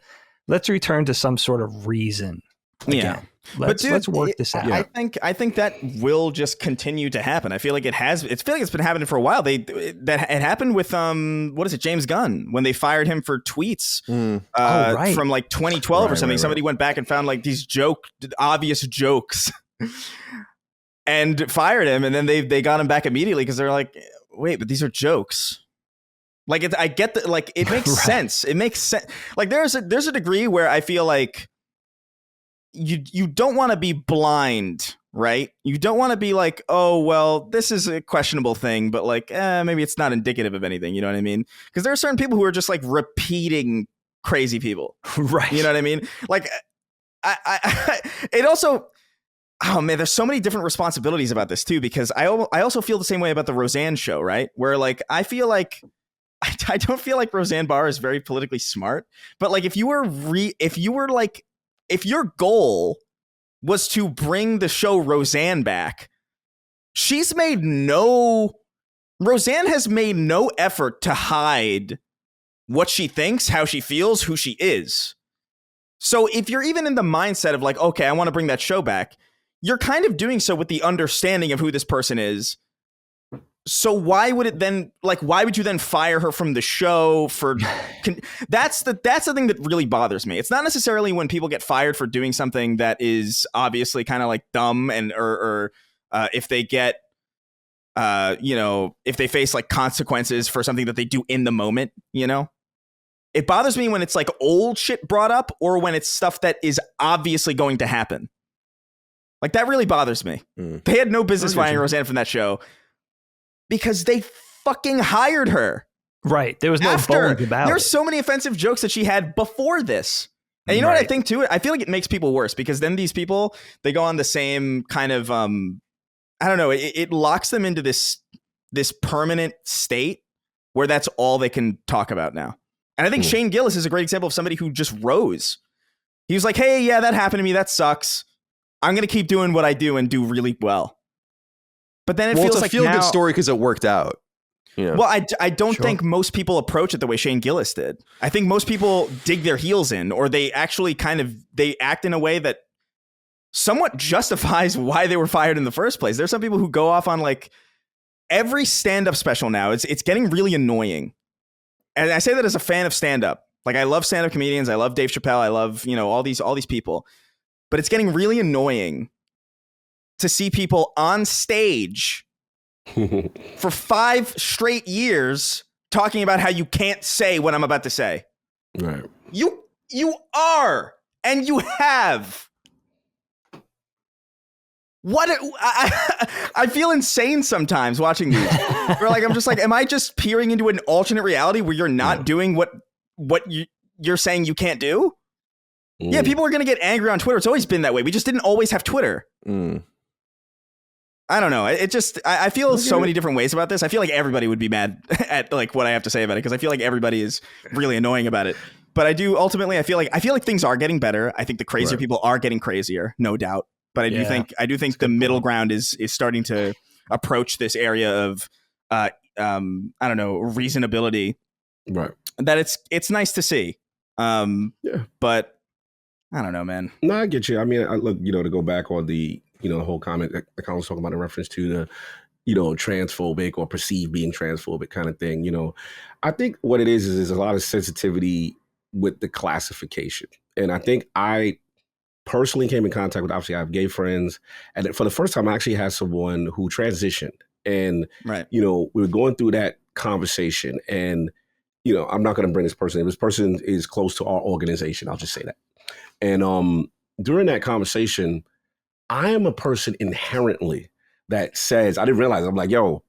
some sort of reason. Again. Yeah. Let's work this out. I think that will just continue to happen. I feel like it's been happening for a while. It happened with James Gunn, when they fired him for tweets from like 2012 or something. Somebody went back and found like these obvious jokes and fired him, and then they got him back immediately because they're like, wait, but these are jokes. Like I get that, like it makes sense. It makes sense. Like there's a degree where I feel like you don't want to be blind, right? You don't want to be like, oh, well, this is a questionable thing, but like, maybe it's not indicative of anything. You know what I mean? Because there are certain people who are just like repeating crazy people. Right. You know what I mean? Like, it also, oh man, there's so many different responsibilities about this too, because I also feel the same way about the Roseanne show, right? Where like, I feel like, I don't feel like Roseanne Barr is very politically smart, but like if your goal was to bring the show Roseanne back, Roseanne has made no effort to hide what she thinks, how she feels, who she is. So if you're even in the mindset of like, okay, I want to bring that show back, you're kind of doing so with the understanding of who this person is. So why would you then fire her from the show for that's the thing that really bothers me. It's not necessarily when people get fired for doing something that is obviously kind of like dumb and or if they get if they face like consequences for something that they do in the moment, It bothers me when it's like old shit brought up or when it's stuff that is obviously going to happen. Like that really bothers me. They had no business firing Roseanne from that show. Because they fucking hired her. Right. There was no bones about it. There's so many offensive jokes that she had before this. And you know what I think too? I feel like it makes people worse because then these people, they go on the same kind of, I don't know, it locks them into this permanent state where that's all they can talk about now. And I think Shane Gillis is a great example of somebody who just rose. He was like, hey, yeah, that happened to me. That sucks. I'm going to keep doing what I do and do really well. But then it feels like it's a feel-good story because it worked out. Well, I don't think most people approach it the way Shane Gillis did. I think most people dig their heels in, or they actually they act in a way that somewhat justifies why they were fired in the first place. There's some people who go off on like every stand-up special now. It's getting really annoying. And I say that as a fan of stand-up. Like I love stand-up comedians. I love Dave Chappelle. I love, all these people. But it's getting really annoying to see people on stage for 5 straight years talking about how you can't say what I'm about to say. Right. You are, and you have. What I feel insane sometimes watching these. Where like I'm just like, am I just peering into an alternate reality where you're not doing what you're saying you can't do? Yeah, people are gonna get angry on Twitter. It's always been that way. We just didn't always have Twitter. I don't know. It just, I feel so many different ways about this. I feel like everybody would be mad at like what I have to say about it because I feel like everybody is really annoying about it. But I do ultimately, I feel like things are getting better. I think the crazier people are getting crazier, no doubt. But I do think the middle ground is starting to approach this area of I don't know, reasonability. Right. That it's nice to see. But I don't know, man. No, I get you. I mean, look, to go back on the, the whole comment that Colin was talking about in reference to the, transphobic or perceived being transphobic kind of thing. I think what it is a lot of sensitivity with the classification. And I think I personally came in contact with, obviously I have gay friends. And for the first time, I actually had someone who transitioned. And, we were going through that conversation. And, I'm not going to bring this person in. This person is close to our organization. I'll just say that. And during that conversation, I am a person inherently that says, I didn't realize, I'm like, yo, all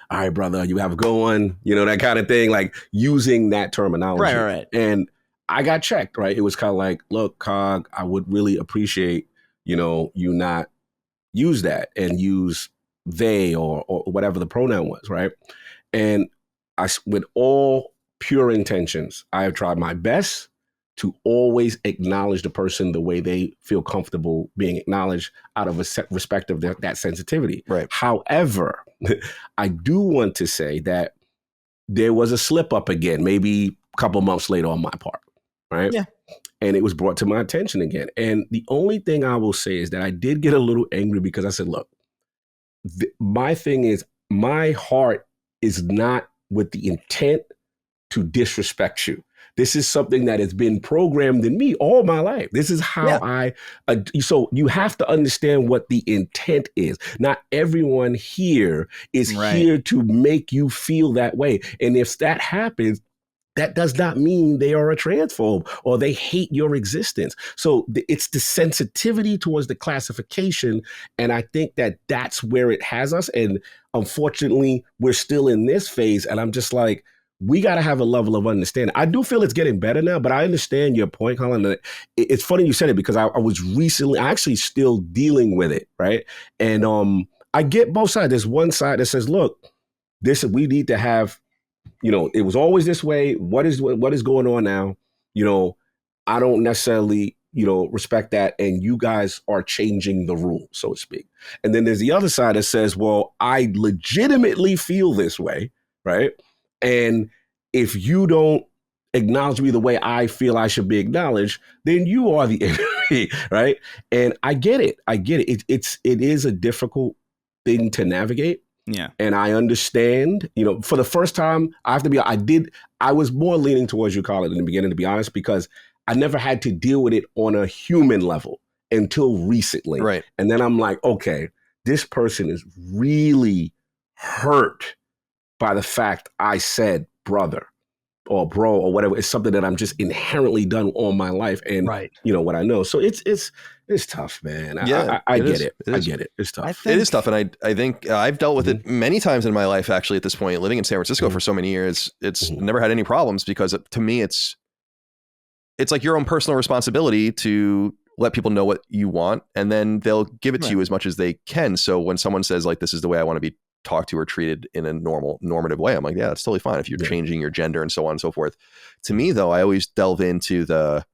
right, brother, you have a good one, that kind of thing, like using that terminology. Right. And I got checked, right? It was kind of like, look, Cog, I would really appreciate, you not use that and use they or whatever the pronoun was, right? And with all pure intentions, I have tried my best to always acknowledge the person the way they feel comfortable being acknowledged out of respect of that sensitivity. Right. However, I do want to say that there was a slip up again, maybe a couple months later on my part, right? Yeah. And it was brought to my attention again. And the only thing I will say is that I did get a little angry because I said, look, my thing is my heart is not with the intent to disrespect you. This is something that has been programmed in me all my life. This is how so you have to understand what the intent is. Not everyone here is here to make you feel that way. And if that happens, that does not mean they are a transphobe or they hate your existence. So it's the sensitivity towards the classification. And I think that that's where it has us. And unfortunately, we're still in this phase. And I'm just like, we got to have a level of understanding. I do feel it's getting better now, but I understand your point, Colin. It's funny you said it because I was recently actually still dealing with it, right? And I get both sides. There's one side that says, look, we need to have, it was always this way. What is going on now? I don't necessarily, respect that. And you guys are changing the rule, so to speak. And then there's the other side that says, well, I legitimately feel this way, right? And if you don't acknowledge me the way I feel I should be acknowledged, then you are the enemy, right? And I get it. It is a difficult thing to navigate. Yeah. And I understand, for the first time, I have to be, I was more leaning towards you, Colin, in the beginning, to be honest, because I never had to deal with it on a human level until recently. Right. And then I'm like, okay, this person is really hurt by the fact I said brother or bro or whatever. It's something that I'm just inherently done all my life. And what I know. So it's tough, man. Yeah, I get it. I get it. It's tough. It is tough. And I think I've dealt with it many times in my life, actually, at this point, living in San Francisco for so many years. It's never had any problems because to me, it's like your own personal responsibility to let people know what you want, and then they'll give it to you as much as they can. So when someone says like, this is the way I want to be talked to or treated in a normative way, I'm like, yeah, that's totally fine if you're changing your gender and so on and so forth. To me, though, I always delve into the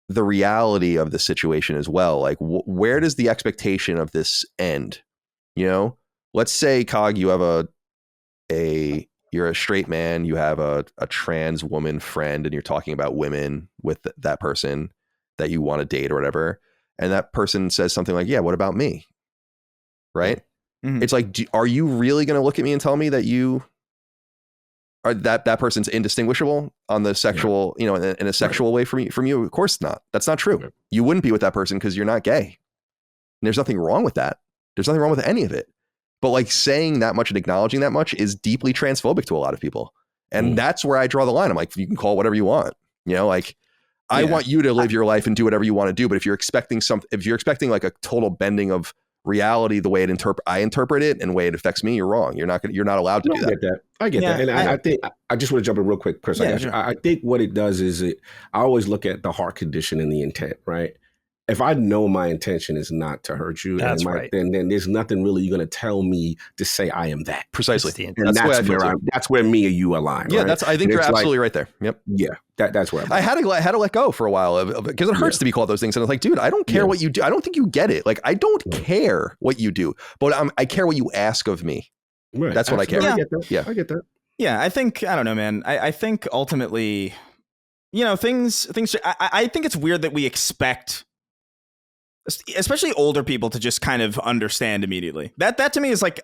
reality of the situation as well. Like, where does the expectation of this end? Let's say, Cog, you have you're a straight man, you have a trans woman friend, and you're talking about women with that person that you want to date or whatever. And that person says something like, yeah, what about me? Right? Mm-hmm. It's like, are you really going to look at me and tell me that you are that person's indistinguishable on the sexual, in a sexual way from you? Of course not. That's not true. You wouldn't be with that person because you're not gay. And there's nothing wrong with that. There's nothing wrong with any of it. But like saying that much and acknowledging that much is deeply transphobic to a lot of people. And that's where I draw the line. I'm like, you can call it whatever you want, I want you to live your life and do whatever you want to do. But if you're expecting like a total bending of reality, the way I interpret it and the way it affects me, you're wrong. You're not allowed to do that. I get that. And I think I just want to jump in real quick, Chris. I think what it does is I always look at the heart condition and the intent, right? if I know my intention is not to hurt you, That's and right. then there's nothing really you're going to tell me to say I am that. Precisely. And that's where me and you align. Yeah, right? I think you're absolutely right there. Yep. Yeah, that's where I had to let go for a while because it hurts to be called those things. And I was like, dude, I don't care what you do. I don't think you get it. Like, I don't care what you do, but I care what you ask of me. Right. That's what I care. I get that. Yeah, I get that. Yeah, I don't know, man. I think ultimately, things. I think it's weird that we expect, especially older people, to just kind of understand immediately. That to me is like,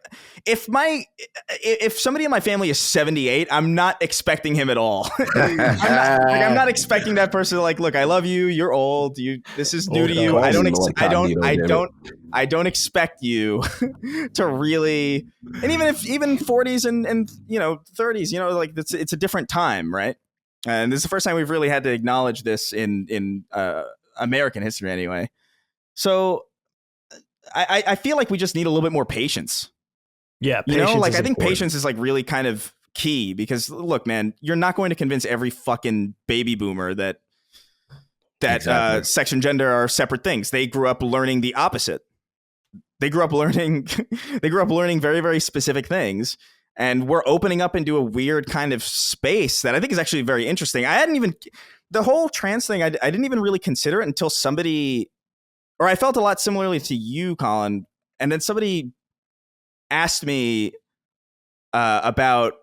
if somebody in my family is 78, I'm not expecting him at all. I'm not expecting that person to, like, look, I love you. You're old. This is new to you. I don't expect you to really, and even 40s and 30s, like it's a different time, right? And this is the first time we've really had to acknowledge this in American history, anyway. So I feel like we just need a little bit more patience. Yeah, patience I think patience is like really kind of key, because look, man, you're not going to convince every fucking baby boomer that exactly. Sex and gender are separate things. They grew up learning the opposite. They grew up learning very, very specific things. And we're opening up into a weird kind of space that I think is actually very interesting. The whole trans thing, I didn't even really consider it until somebody, or I felt a lot similarly to you, Colin. And then somebody asked me about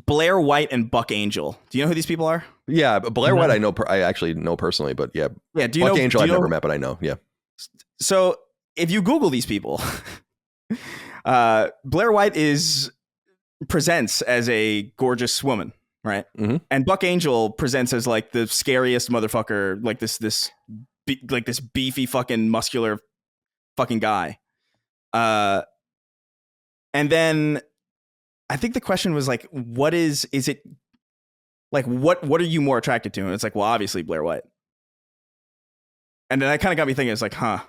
Blair White and Buck Angel. Do you know who these people are? Yeah, Blair White, I actually know personally, but yeah. Yeah, Buck Angel I've never met, but I know, yeah. So if you Google these people, Blair White presents as a gorgeous woman, right? Mm-hmm. And Buck Angel presents as like the scariest motherfucker, like this beefy fucking muscular fucking guy. And then I think the question was like, what is it like, what are you more attracted to? And it's like, well, obviously Blair White. And then that kind of got me thinking, it's like, huh.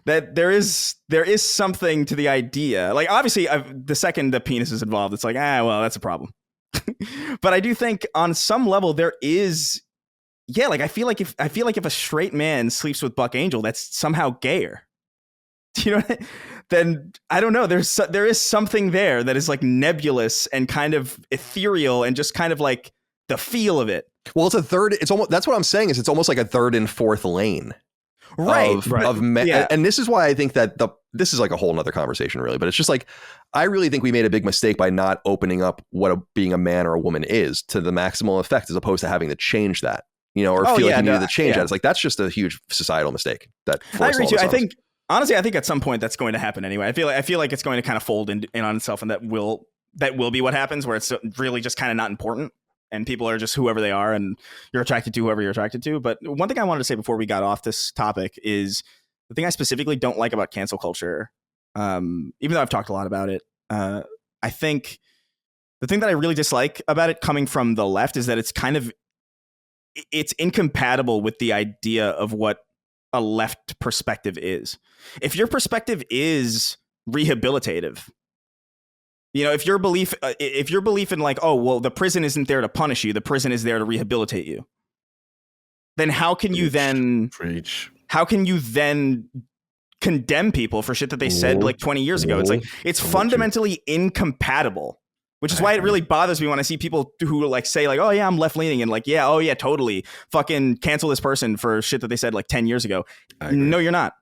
That there is something to the idea. Like, obviously, the second the penis is involved, it's like, well, that's a problem. But I do think on some level there is, like I feel like if a straight man sleeps with Buck Angel, that's somehow gayer. Do you know? Then I don't know. There is something there that is like nebulous and kind of ethereal and just kind of like the feel of it. Well, it's a third. It's almost, that's what I'm saying, is it's almost like a third and fourth lane. Right. Of men. Yeah. And this is why I think that this is like a whole nother conversation, really. But it's just like, I really think we made a big mistake by not opening up what being a man or a woman is to the maximal effect, as opposed to having to change that, or feel like you needed to change that. It's like, that's just a huge societal mistake. I agree too. I think at some point that's going to happen anyway. I feel like it's going to kind of fold in on itself, and that will be what happens, where it's really just kind of not important. And people are just whoever they are, and you're attracted to whoever you're attracted to. But one thing I wanted to say before we got off this topic is the thing I specifically don't like about cancel culture, even though I've talked a lot about it. I think the thing that I really dislike about it coming from the left is that it's incompatible with the idea of what a left perspective is. If your perspective is rehabilitative, if your belief in like, oh, well, the prison isn't there to punish you, the prison is there to rehabilitate you, then how can you then condemn people for shit that they said like 20 years ago? It's like, it's fundamentally incompatible, which is why it really bothers me when I see people who like say like, oh yeah, I'm left leaning, and like, yeah, oh yeah, totally fucking cancel this person for shit that they said like 10 years ago. No, you're not.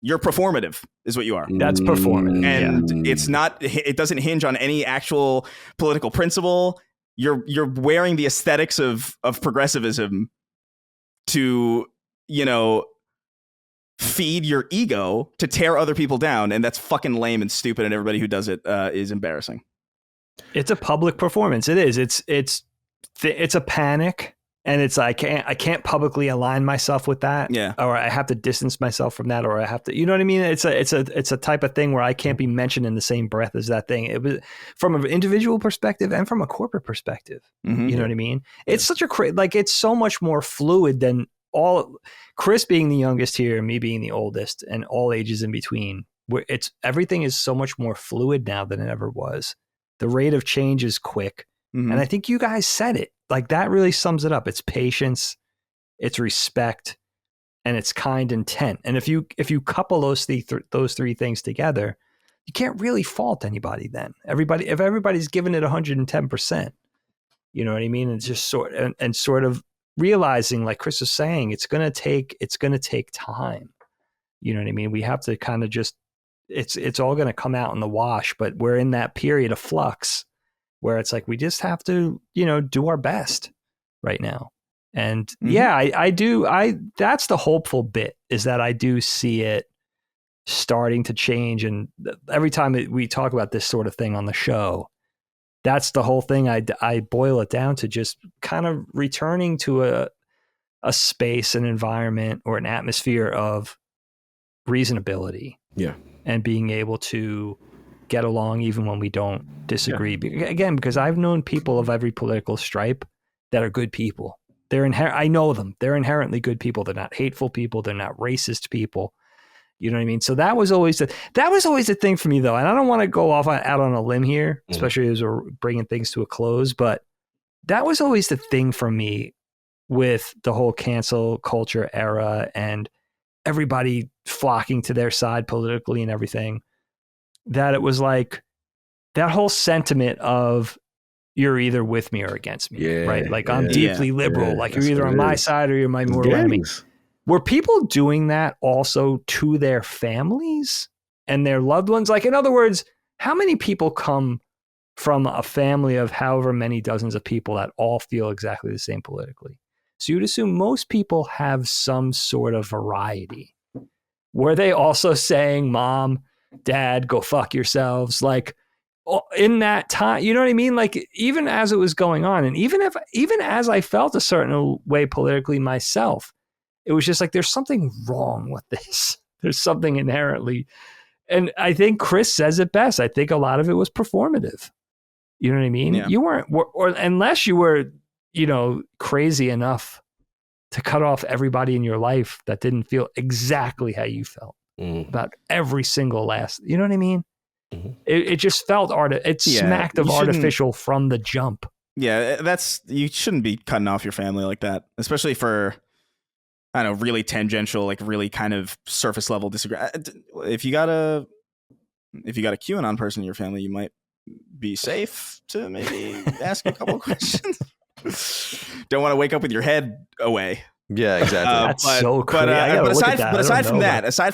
You're performative is what you are. That's performative. And it's not, it doesn't hinge on any actual political principle. You're wearing the aesthetics of progressivism to, feed your ego to tear other people down. And that's fucking lame and stupid. And everybody who does it is embarrassing. It's a public performance. It is. It's a panic. And it's I can't publicly align myself with that, or I have to distance myself from that, or I have to, you know what I mean? It's a type of thing where I can't be mentioned in the same breath as that thing. It was from an individual perspective and from a corporate perspective. Mm-hmm. You know what I mean? It's such a it's so much more fluid than Chris being the youngest here, and me being the oldest, and all ages in between. Where everything is so much more fluid now than it ever was. The rate of change is quick, and I think you guys said it. Like, that really sums it up. It's patience, it's respect, and it's kind intent. And if you couple those three things together, you can't really fault anybody then. If everybody's giving it 110%, you know what I mean? It's just sort of realizing, like Chris was saying, it's going to take time. You know what I mean? We have to kind of just, it's all going to come out in the wash, but we're in that period of flux where it's like, we just have to, do our best right now. And I do. That's the hopeful bit, is that I do see it starting to change. And every time we talk about this sort of thing on the show, that's the whole thing. I boil it down to just kind of returning to a space, an environment, or an atmosphere of reasonability. Yeah. And being able to get along even when we don't disagree. Yeah. Again, because I've known people of every political stripe that are good people. I know them. They're inherently good people. They're not hateful people. They're not racist people. You know what I mean? So that was always the thing for me, though. And I don't want to go out on a limb here, especially as we're bringing things to a close. But that was always the thing for me with the whole cancel culture era and everybody flocking to their side politically and everything. That it was like that whole sentiment of, you're either with me or against me, right? Like I'm deeply liberal. Like you're either on my side or you're my mortal enemy. Were people doing that also to their families and their loved ones? Like, in other words, how many people come from a family of however many dozens of people that all feel exactly the same politically? So you'd assume most people have some sort of variety. Were they also saying, Mom, Dad, go fuck yourselves? Like, in that time, you know what I mean? Like, even as it was going on, and even as I felt a certain way politically myself, it was just like, there's something wrong with this. There's something inherently, and I think Chris says it best. I think a lot of it was performative. You know what I mean? Yeah. You weren't, or unless you were, crazy enough to cut off everybody in your life that didn't feel exactly how you felt about every single last, you know what I mean? It just felt smacked of artificial from the jump. Yeah, you shouldn't be cutting off your family like that, especially for, I don't know, really tangential, like really kind of surface level disagreement. If you got a QAnon person in your family, you might be safe to maybe ask a couple questions. Don't want to wake up with your head away. Yeah, exactly. That's so crazy. But aside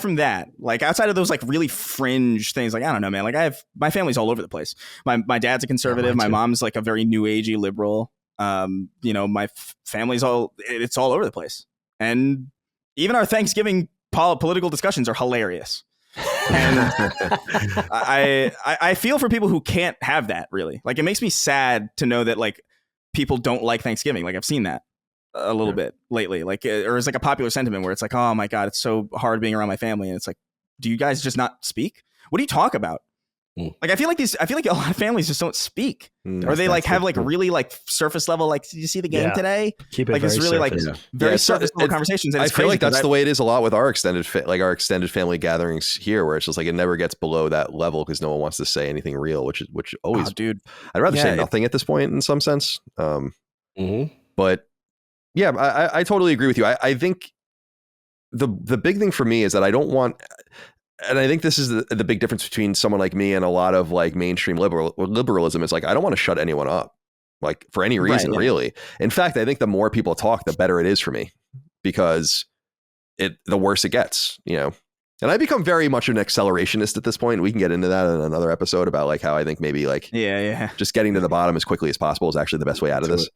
from that, like outside of those like really fringe things, like I don't know, man. Like my family's all over the place. My dad's a conservative. My mom's like a very new agey liberal. My family's it's all over the place. And even our Thanksgiving political discussions are hilarious. And I feel for people who can't have that, really. Like, it makes me sad to know that like people don't like Thanksgiving. Like, I've seen that a little bit lately, like, or it's like a popular sentiment where it's like, oh my God, it's so hard being around my family. And it's like, do you guys just not speak? What do you talk about? Like, I feel like a lot of families just don't speak, or they like have like really like surface level, like, did you see the game today? Keep it like it's really surface. like very surface level conversations. And I feel like that's the way it is a lot with our extended family gatherings here, where it's just like it never gets below that level because no one wants to say anything real, which always, dude, I'd rather say nothing at this point in some sense. But yeah, I totally agree with you. I think the big thing for me is that I don't want. And I think this is the big difference between someone like me and a lot of like mainstream liberalism. Is like, I don't want to shut anyone up, like for any reason, really. In fact, I think the more people talk, the better it is for me, because the worse it gets, And I become very much an accelerationist at this point. We can get into that in another episode about like how I think maybe like just getting to the bottom as quickly as possible is actually the best way out of this.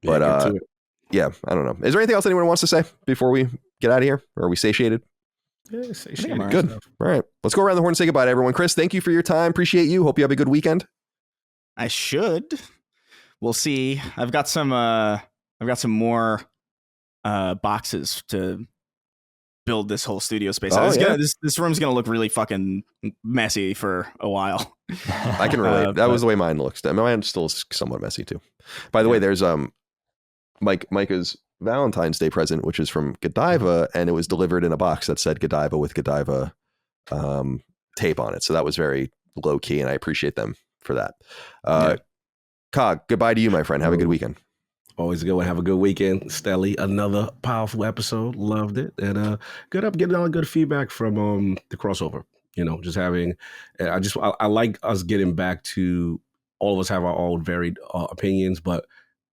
But I don't know. Is there anything else anyone wants to say before we get out of here? Or are we satiated? Yeah, good. All right, let's go around the horn and say goodbye to everyone. Chris, thank you for your time. Appreciate you. Hope you have a good weekend. I should. We'll see. I've got some more boxes to build this whole studio space. This room's gonna look really fucking messy for a while. I can relate. That was the way mine looks. Mine still is somewhat messy too. By the way, there's Micah's Valentine's Day present, which is from Godiva, and it was delivered in a box that said Godiva with Godiva tape on it. So that was very low key, and I appreciate them for that. Cog, goodbye to you, my friend. Have a good weekend. Always a good one. Have a good weekend, Stelly. Another powerful episode. Loved it. And getting all good feedback from the crossover. Just having, I like us getting back to all of us have our own varied opinions, but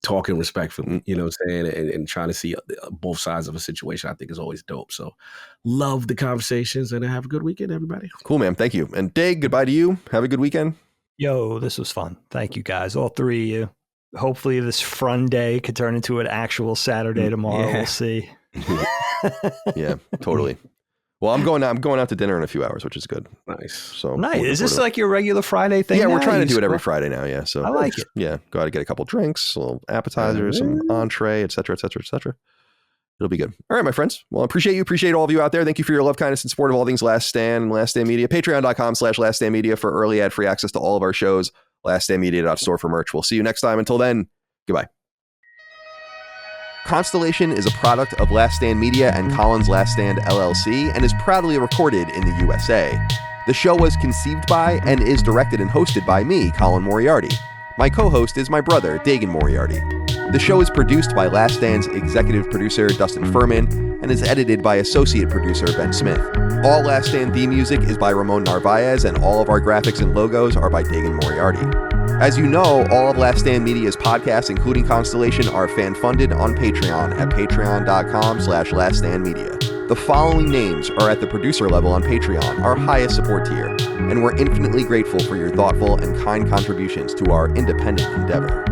talking respectfully, you know what I'm saying? And trying to see both sides of a situation, I think is always dope. So love the conversations and have a good weekend, everybody. Cool, man. Thank you. And Dag, goodbye to you. Have a good weekend. Yo, this was fun. Thank you guys, all three of you. Hopefully this fun day could turn into an actual Saturday tomorrow. Yeah. We'll see. Yeah, totally. Well, I'm going out to dinner in a few hours, which is good. Nice. So nice. Is this like your regular Friday thing? Yeah, we're trying to do it every Friday now. Yeah. So I like it. Yeah. Go out and get a couple drinks, a little appetizers, some entree, et cetera, et cetera, et cetera. It'll be good. All right, my friends. Well, I appreciate you. Appreciate all of you out there. Thank you for your love, kindness, and support of all things Last Stand and Last Stand Media. Patreon.com/Last Stand Media for early ad-free access to all of our shows. LastStandMedia.store for merch. We'll see you next time. Until then, goodbye. Constellation is a product of Last Stand Media and Colin's Last Stand LLC and is proudly recorded in the USA. The show was conceived by and is directed and hosted by me, Colin Moriarty. My co-host is my brother, Dagan Moriarty. The show is produced by Last Stand's executive producer, Dustin Furman, and is edited by associate producer, Ben Smith. All Last Stand theme music is by Ramon Narvaez, and all of our graphics and logos are by Dagan Moriarty. As you know, all of Last Stand Media's podcasts, including Constellation, are fan-funded on Patreon at patreon.com/laststandmedia. The following names are at the producer level on Patreon, our highest support tier, and we're infinitely grateful for your thoughtful and kind contributions to our independent endeavor.